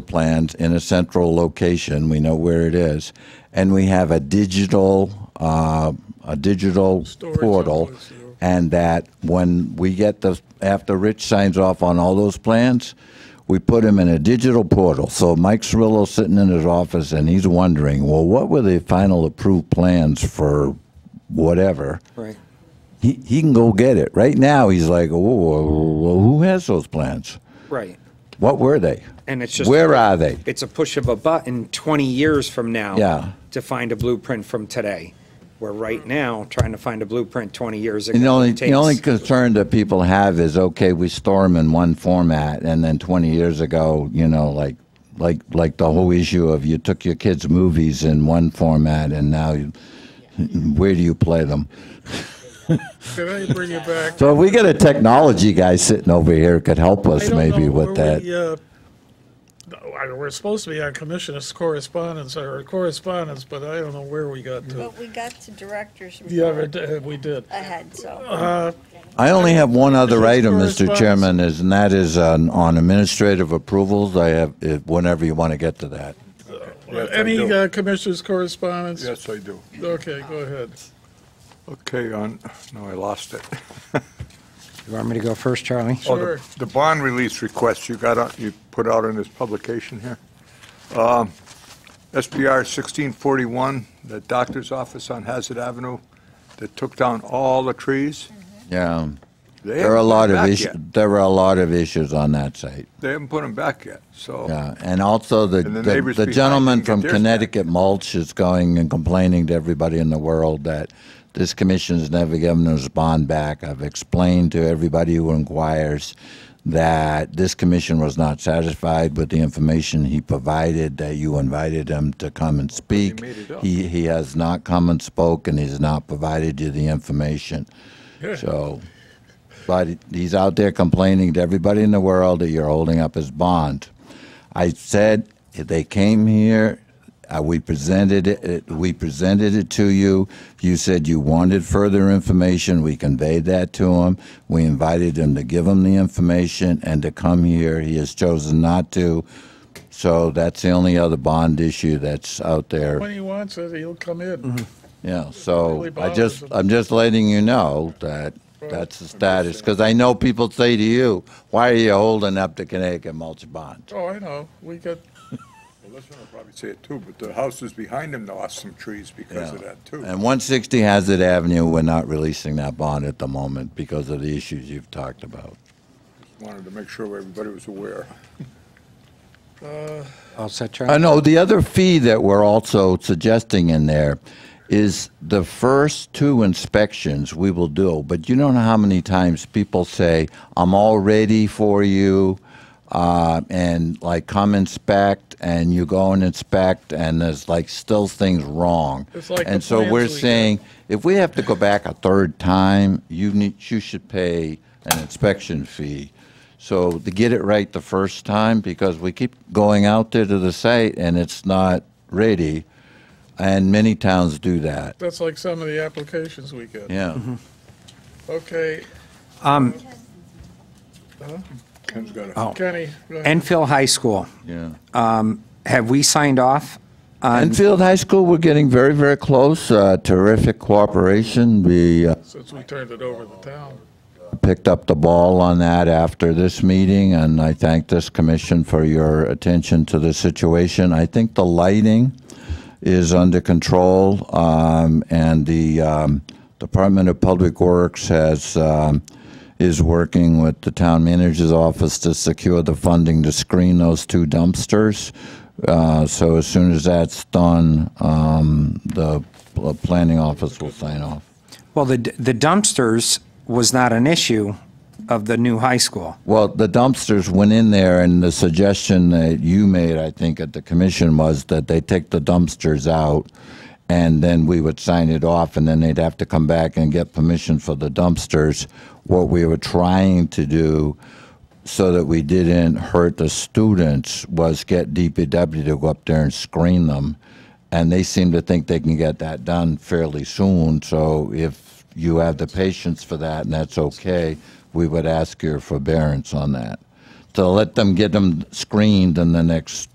[SPEAKER 5] plans in a central location. We know where it is, and we have a digital
[SPEAKER 1] Storage
[SPEAKER 5] portal,
[SPEAKER 1] office, yeah.
[SPEAKER 5] and that when we get after Rich signs off on all those plans, we put them in a digital portal. So Mike Cirillo's sitting in his office and he's wondering, well, what were the final approved plans for whatever?
[SPEAKER 8] Right.
[SPEAKER 5] He can go get it. Right now, he's like, oh, well, who has those plans?
[SPEAKER 8] Right.
[SPEAKER 5] What were they?
[SPEAKER 8] And it's just.
[SPEAKER 5] Where are they?
[SPEAKER 8] It's a push of a button 20 years from now.
[SPEAKER 5] Yeah.
[SPEAKER 8] To find a blueprint from today. Where right now, trying to find a blueprint 20 years ago.
[SPEAKER 5] And the
[SPEAKER 8] takes-
[SPEAKER 5] only concern that people have is, okay, we store them in one format, and then 20 years ago, you know, like the whole issue of you took your kids' movies in one format, and now where do you play them?
[SPEAKER 1] Can I bring you back?
[SPEAKER 5] So if we get a technology guy sitting over here, could help us
[SPEAKER 1] I don't
[SPEAKER 5] maybe
[SPEAKER 1] know
[SPEAKER 5] with
[SPEAKER 1] where
[SPEAKER 5] that.
[SPEAKER 1] We're supposed to be on commissioners' correspondence, but I don't know where we got to.
[SPEAKER 11] But we got to directors.
[SPEAKER 1] Yeah, we did.
[SPEAKER 11] Ahead, so.
[SPEAKER 5] I only have one other item, Mr.
[SPEAKER 1] correspondence.
[SPEAKER 5] Chairman, and that is on administrative approvals. I have, whenever you want to get to that.
[SPEAKER 3] Yes, I
[SPEAKER 1] Any
[SPEAKER 3] do.
[SPEAKER 1] commissioners' correspondence?
[SPEAKER 3] Yes, I do.
[SPEAKER 1] Okay, go ahead.
[SPEAKER 3] Okay, no, I lost it.
[SPEAKER 8] You want me to go first, Charlie?
[SPEAKER 3] Oh,
[SPEAKER 1] Sure.
[SPEAKER 3] the bond release request you put out in this publication here. SBR 1641, the doctor's office on Hazard Avenue that took down all the trees.
[SPEAKER 5] Yeah.
[SPEAKER 3] They
[SPEAKER 5] There are a
[SPEAKER 3] haven't
[SPEAKER 5] lot
[SPEAKER 3] put 'em
[SPEAKER 5] of
[SPEAKER 3] back
[SPEAKER 5] issues.
[SPEAKER 3] yet.
[SPEAKER 5] There were a lot of issues on that site.
[SPEAKER 3] They haven't put them back yet, so.
[SPEAKER 5] Yeah, and also the
[SPEAKER 3] And the neighbors
[SPEAKER 5] the
[SPEAKER 3] behind
[SPEAKER 5] gentleman
[SPEAKER 3] didn't get
[SPEAKER 5] from
[SPEAKER 3] theirs
[SPEAKER 5] Connecticut Mulch is going and complaining to everybody in the world that this commission has never given us bond back. I've explained to everybody who inquires that this commission was not satisfied with the information he provided, that you invited him to come and speak.
[SPEAKER 3] made it up.
[SPEAKER 5] He has not come and spoke, and he's not provided you the information. So, but he's out there complaining to everybody in the world that you're holding up his bond. I said if they came here, we presented it. We presented it to you. You said you wanted further information. We conveyed that to him. We invited him to give him the information and to come here. He has chosen not to. So that's the only other bond issue that's out there.
[SPEAKER 1] When he wants it, he'll come in.
[SPEAKER 5] Yeah. So
[SPEAKER 1] Really bothers him.
[SPEAKER 5] I'm just letting you know that that's the status, because I know people say to you, "Why are you holding up the Connecticut Mulch bond?"
[SPEAKER 1] Oh, I know. We got,
[SPEAKER 3] Well, this one will probably say it too, but the houses behind them lost some trees because of that too.
[SPEAKER 5] And 160 Hazard Avenue, we're not releasing that bond at the moment because of the issues you've talked about.
[SPEAKER 3] Wanted to make sure everybody was aware.
[SPEAKER 8] All set, Charlie?
[SPEAKER 5] I know the other fee that we're also suggesting in there is the first 2 inspections we will do, but you don't know how many times people say, "I'm all ready for you," and like come inspect, and you go and inspect, and there's like still things wrong.
[SPEAKER 1] It's like
[SPEAKER 5] And
[SPEAKER 1] the
[SPEAKER 5] so
[SPEAKER 1] plans
[SPEAKER 5] we're
[SPEAKER 1] we
[SPEAKER 5] saying, if we have to go back a third time, you should pay an inspection fee. So to get it right the first time, because we keep going out there to the site and it's not ready, and many towns do that.
[SPEAKER 1] that's like some of the applications we get.
[SPEAKER 5] Yeah.
[SPEAKER 1] Okay,
[SPEAKER 3] Ken's got it.
[SPEAKER 8] Oh.
[SPEAKER 1] Kenny, go ahead.
[SPEAKER 8] Enfield High School,
[SPEAKER 5] Yeah.
[SPEAKER 8] have we signed off on?
[SPEAKER 5] Enfield High School, we're getting very, very close. Terrific cooperation. We
[SPEAKER 1] Since we turned it over to the town.
[SPEAKER 5] picked up the ball on that after this meeting, and I thank this commission for your attention to the situation. I think the lighting is under control, and the Department of Public Works is working with the town manager's office to secure the funding to screen those 2 dumpsters. So as soon as that's done, the planning office will sign off.
[SPEAKER 8] Well, the dumpsters was not an issue of the new high school.
[SPEAKER 5] Well, the dumpsters went in there, and the suggestion that you made, I think, at the commission was that they take the dumpsters out, and then we would sign it off, and then they'd have to come back and get permission for the dumpsters. What we were trying to do, so that we didn't hurt the students, was get DPW to go up there and screen them, and they seem to think they can get that done fairly soon. So if you have the patience for that, and that's okay, we would ask your forbearance on that. So let them get them screened in the next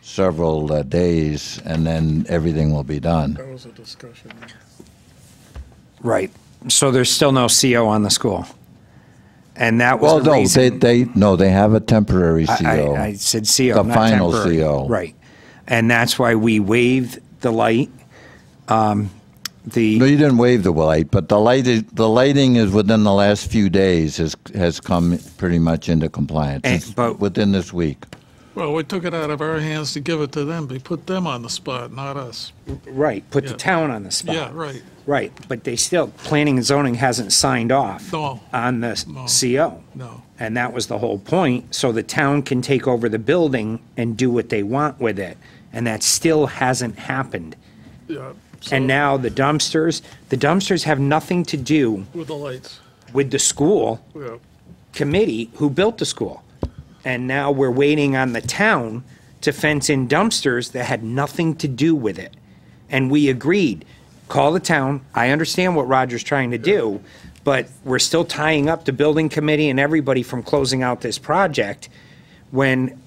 [SPEAKER 5] several days, and then everything will be done.
[SPEAKER 1] That was a discussion.
[SPEAKER 8] Right. So there's still no CO on the school. And that was
[SPEAKER 5] Well,
[SPEAKER 8] the
[SPEAKER 5] no,
[SPEAKER 8] reason.
[SPEAKER 5] they have a temporary CO.
[SPEAKER 8] I said CO,
[SPEAKER 5] The
[SPEAKER 8] not
[SPEAKER 5] final
[SPEAKER 8] temporary.
[SPEAKER 5] CO.
[SPEAKER 8] Right. And that's why we waived the light.
[SPEAKER 5] No, you didn't waive the light, but the lighting is within the last few days has come pretty much into compliance. It's within this week.
[SPEAKER 1] Well, we took it out of our hands to give it to them. We put them on the spot, not us.
[SPEAKER 8] Right, put the
[SPEAKER 1] Yeah.
[SPEAKER 8] town on the spot.
[SPEAKER 1] Yeah, right.
[SPEAKER 8] Right, but they still, planning and zoning hasn't signed off
[SPEAKER 1] No.
[SPEAKER 8] on the CO.
[SPEAKER 1] No.
[SPEAKER 8] And that was the whole point, so the town can take over the building and do what they want with it. And that still hasn't happened.
[SPEAKER 1] Yeah.
[SPEAKER 8] And now the dumpsters have nothing to do
[SPEAKER 1] With the lights.
[SPEAKER 8] with the school
[SPEAKER 1] Yeah.
[SPEAKER 8] committee who built the school. And now we're waiting on the town to fence in dumpsters that had nothing to do with it. And we agreed, call the town. I understand what Roger's trying to do, but we're still tying up the building committee and everybody from closing out this project when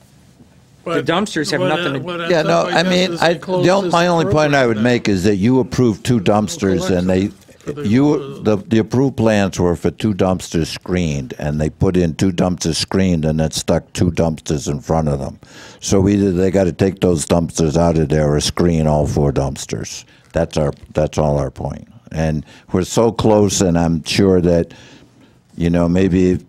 [SPEAKER 8] the dumpsters have nothing to.
[SPEAKER 5] Yeah, no, I mean, my only point I would make is that you approved 2 dumpsters, and the approved plans were for 2 dumpsters screened, and they put in 2 dumpsters screened, and then stuck 2 dumpsters in front of them. So either they got to take those dumpsters out of there or screen all 4 dumpsters. That's all our point. And we're so close, and I'm sure that, maybe.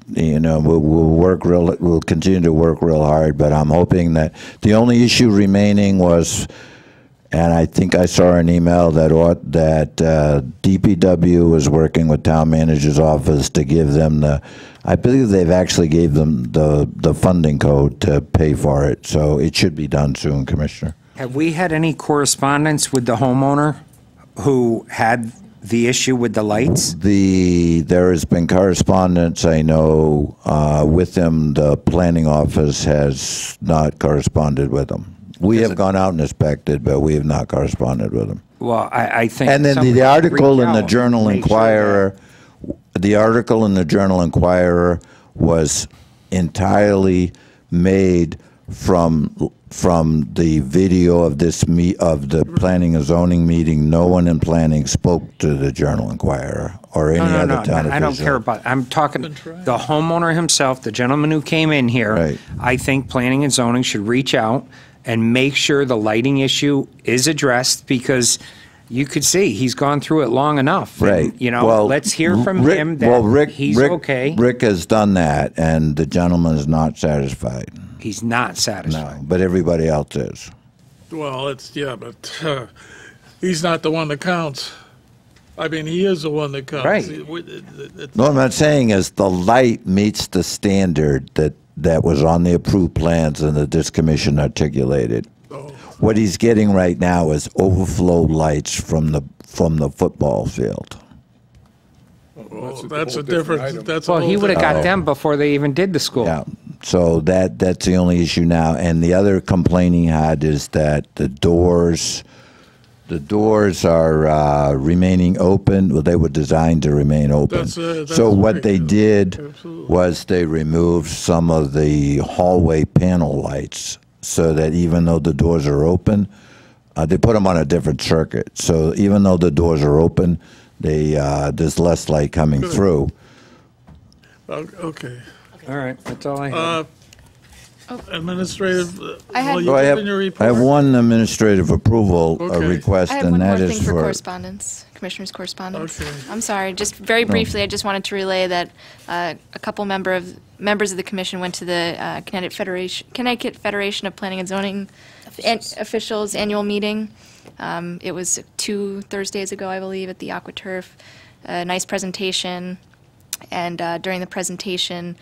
[SPEAKER 5] We'll continue to work real hard, but I'm hoping that the only issue remaining was, and I think I saw an email that DPW was working with town manager's office to give them I believe they've actually gave them the funding code to pay for it, so it should be done soon, Commissioner.
[SPEAKER 8] Have we had any correspondence with the homeowner who had the issue with the lights?
[SPEAKER 5] There has been correspondence, I know, with them. The planning office has not corresponded with them. We have gone out and inspected, but we have not corresponded with them.
[SPEAKER 8] Well, I think.
[SPEAKER 5] And then
[SPEAKER 8] somebody
[SPEAKER 5] the article
[SPEAKER 8] reach
[SPEAKER 5] in the
[SPEAKER 8] out
[SPEAKER 5] Journal
[SPEAKER 8] and make sure
[SPEAKER 5] Inquirer, was entirely made from the video of of the planning and zoning meeting. No one in planning spoke to the Journal Inquirer or any other town official.
[SPEAKER 8] I don't care about it. I'm talking the homeowner himself, the gentleman who came in here.
[SPEAKER 5] Right.
[SPEAKER 8] I think planning and zoning should reach out and make sure the lighting issue is addressed, because you could see he's gone through it long enough.
[SPEAKER 5] Right.
[SPEAKER 8] And, let's hear from him that he's okay.
[SPEAKER 5] Rick has done that, and the gentleman is not satisfied.
[SPEAKER 8] He's not satisfied.
[SPEAKER 5] No, but everybody else is.
[SPEAKER 1] Well, but he's not the one that counts. I mean, he is the one that counts.
[SPEAKER 8] Right.
[SPEAKER 5] No, what I'm saying is the light meets the standard that was on the approved plans and that this commission articulated.
[SPEAKER 1] Oh.
[SPEAKER 5] What he's getting right now is overflow lights from the football field.
[SPEAKER 1] Well, that's a different. That's
[SPEAKER 8] Well, he would have got
[SPEAKER 5] different-
[SPEAKER 8] them before they even did the school.
[SPEAKER 5] Yeah. So that's the only issue now. And the other complaint he had is that the doors are remaining open. Well, they were designed to remain open.
[SPEAKER 1] That's
[SPEAKER 5] So what
[SPEAKER 1] right,
[SPEAKER 5] they
[SPEAKER 1] yeah.
[SPEAKER 5] did
[SPEAKER 1] Absolutely.
[SPEAKER 5] was they removed some of the hallway panel lights so that even though the doors are open, they put them on a different circuit. So even though the doors are open, there's less light coming
[SPEAKER 1] Good.
[SPEAKER 5] through.
[SPEAKER 1] Okay.
[SPEAKER 8] All right, that's all I have.
[SPEAKER 1] Administrative.
[SPEAKER 13] I had-
[SPEAKER 1] well, you
[SPEAKER 5] So I
[SPEAKER 1] did
[SPEAKER 5] have,
[SPEAKER 1] in your
[SPEAKER 5] I
[SPEAKER 1] report.
[SPEAKER 5] have one administrative approval
[SPEAKER 1] Okay.
[SPEAKER 5] request,
[SPEAKER 13] I have
[SPEAKER 5] and
[SPEAKER 13] one more
[SPEAKER 5] that
[SPEAKER 13] thing
[SPEAKER 5] is
[SPEAKER 13] for
[SPEAKER 5] for.
[SPEAKER 13] correspondence, Commissioner's correspondence.
[SPEAKER 1] Okay.
[SPEAKER 13] I'm sorry, just very briefly, I just wanted to relay that a couple members of the commission went to the Connecticut Federation of Planning and Zoning Officials Annual Meeting. It was 2 Thursdays ago, I believe, at the AquaTurf. A nice presentation, and during the presentation,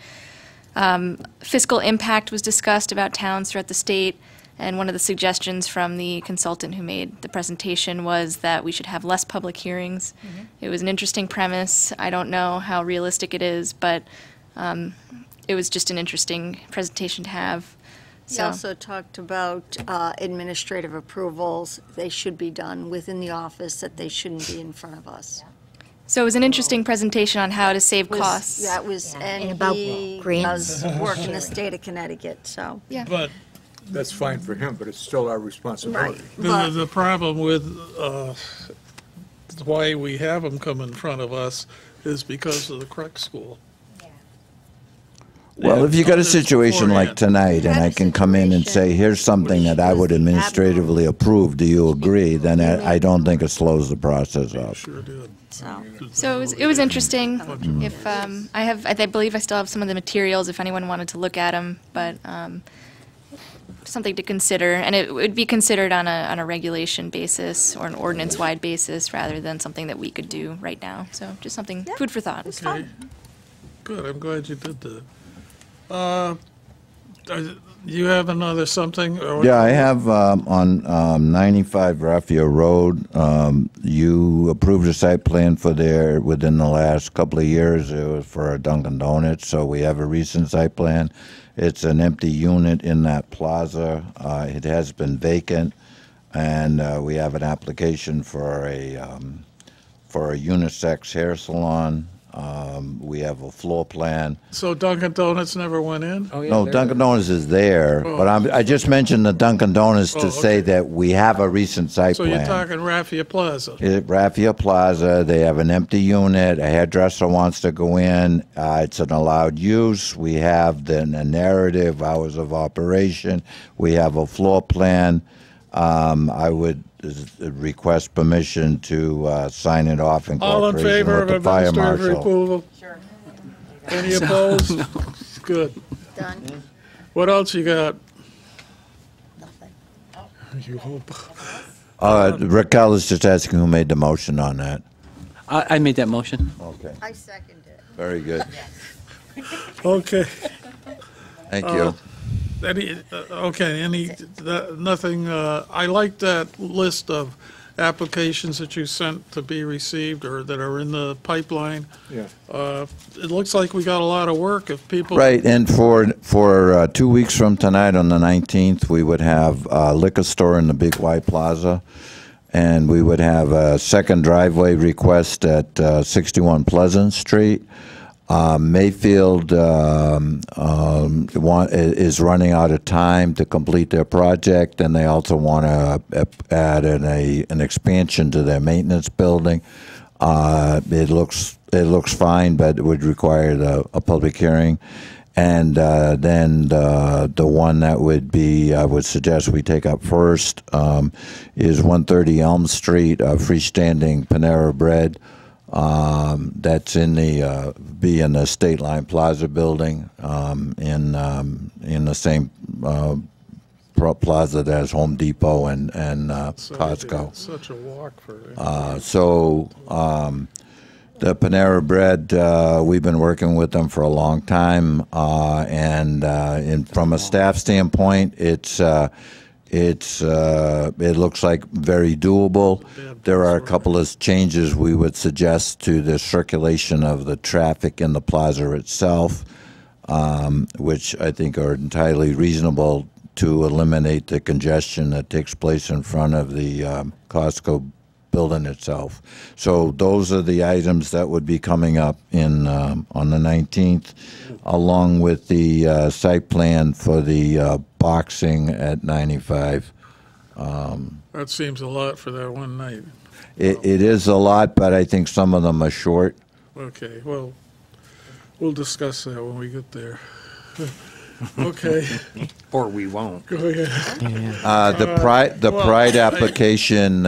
[SPEAKER 13] fiscal impact was discussed about towns throughout the state, and one of the suggestions from the consultant who made the presentation was that we should have less public hearings. It was an interesting premise. I don't know how realistic it is, but it was just an interesting presentation to have.
[SPEAKER 11] He also talked about administrative approvals. They should be done within the office, that they shouldn't be in front of us.
[SPEAKER 13] So it was an interesting presentation on how to save
[SPEAKER 11] Was-
[SPEAKER 13] costs.
[SPEAKER 11] That was, and
[SPEAKER 7] about
[SPEAKER 11] he
[SPEAKER 7] grants.
[SPEAKER 11] does work in the state of Connecticut, so.
[SPEAKER 13] Yeah.
[SPEAKER 1] But
[SPEAKER 15] That's fine for him, but it's still our responsibility.
[SPEAKER 1] the problem with why we have them come in front of us is because of the Crux School.
[SPEAKER 5] Well, if you got a
[SPEAKER 1] It's
[SPEAKER 5] situation like
[SPEAKER 1] beforehand.
[SPEAKER 5] tonight, and I can come in and say, here's something that I would administratively approve, do you agree? Then I don't think it slows the process up.
[SPEAKER 1] Sure did.
[SPEAKER 13] So it was interesting. If I believe I still have some of the materials if anyone wanted to look at them, but something to consider, and it would be considered on a regulation basis or an ordinance-wide basis rather than something that we could do right now. So just something, food for thought.
[SPEAKER 1] Okay. Good, I'm glad you did that. You have another something? Or
[SPEAKER 5] Yeah, I have on 95 Raffia Road, you approved a site plan for there within the last couple of years. It was for a Dunkin' Donuts, so we have a recent site plan. It's an empty unit in that plaza. It has been vacant, and we have an application for a unisex hair salon. We have a floor plan.
[SPEAKER 1] So Dunkin' Donuts never went in?
[SPEAKER 5] No, Dunkin' Donuts is there, but I just mentioned the Dunkin' Donuts to say that we have a recent site
[SPEAKER 1] So
[SPEAKER 5] plan.
[SPEAKER 1] you're talking Raffia Plaza?
[SPEAKER 5] Raffia Plaza, they have an empty unit, a hairdresser wants to go in, it's an allowed use, we have the narrative, hours of operation, we have a floor plan. I would request permission to sign it off in
[SPEAKER 1] All in
[SPEAKER 5] cooperation
[SPEAKER 1] favor
[SPEAKER 5] with
[SPEAKER 1] of
[SPEAKER 5] the fire
[SPEAKER 1] administrative
[SPEAKER 5] marshal.
[SPEAKER 1] approval? Sure. Any opposed? Good.
[SPEAKER 11] Done.
[SPEAKER 1] What else you got? You hope.
[SPEAKER 5] Raquel is just asking who made the motion on that.
[SPEAKER 2] I made that motion.
[SPEAKER 5] Okay,
[SPEAKER 11] I second it.
[SPEAKER 5] very good.
[SPEAKER 1] Okay.
[SPEAKER 5] Thank you.
[SPEAKER 1] Nothing, I like that list of applications that you sent to be received or that are in the pipeline.
[SPEAKER 15] Yeah.
[SPEAKER 1] It looks like we got a lot of work if people.
[SPEAKER 5] Right, and for 2 weeks from tonight, on the 19th, we would have a liquor store in the Big Y Plaza, and we would have a second driveway request at 61 Pleasant Street. Mayfield is running out of time to complete their project, and they also want to add an expansion to their maintenance building. It looks fine, but it would require a public hearing. And then the one that would be, I would suggest we take up first, is 130 Elm Street, freestanding Panera Bread. That's in the State Line Plaza building, in the same plaza that has Home Depot and Costco.
[SPEAKER 1] Such a walk for.
[SPEAKER 5] The Panera Bread, we've been working with them for a long time, and from a staff standpoint, it looks like very doable. There are a couple of changes we would suggest to the circulation of the traffic in the plaza itself, which I think are entirely reasonable to eliminate the congestion that takes place in front of the Costco building itself. So those are the items that would be coming up on the 19th, along with the site plan for the boxing at 95.
[SPEAKER 1] That seems a lot for that one night.
[SPEAKER 5] It is a lot, but I think some of them are short.
[SPEAKER 1] Okay, well, we'll discuss that when we get there. Okay.
[SPEAKER 8] Or we won't.
[SPEAKER 1] Go ahead.
[SPEAKER 5] The Pride application,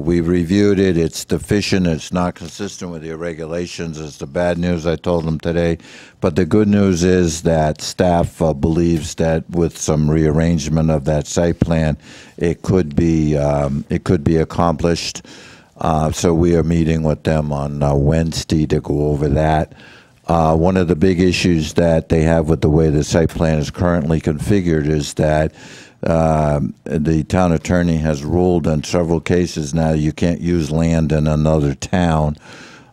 [SPEAKER 5] we reviewed it. It's deficient. It's not consistent with your regulations. It's the bad news I told them today. But the good news is that staff believes that with some rearrangement of that site plan, it could be accomplished. So we are meeting with them on Wednesday to go over that. One of the big issues that they have with the way the site plan is currently configured is that the town attorney has ruled in several cases now you can't use land in another town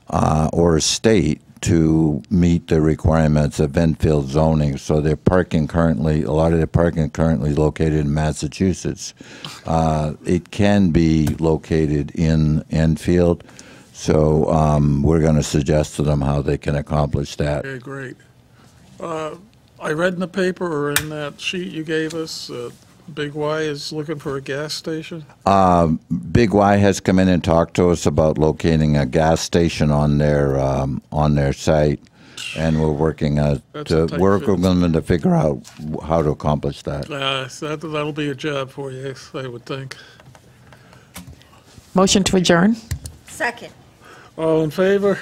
[SPEAKER 5] or a state to meet the requirements of Enfield zoning. So their parking currently, a lot of their parking currently located in Massachusetts. It can be located in Enfield. So we're going to suggest to them how they can accomplish that.
[SPEAKER 1] Okay, great. I read in the paper or in that sheet you gave us, Big Y is looking for a gas station.
[SPEAKER 5] Big Y has come in and talked to us about locating a gas station on their site, and we're working
[SPEAKER 1] That's
[SPEAKER 5] to
[SPEAKER 1] a tight
[SPEAKER 5] work
[SPEAKER 1] fit.
[SPEAKER 5] with them to figure out how to accomplish that.
[SPEAKER 1] That'll be a job for you, I would think.
[SPEAKER 14] Motion to adjourn?
[SPEAKER 11] Second.
[SPEAKER 1] All in favor?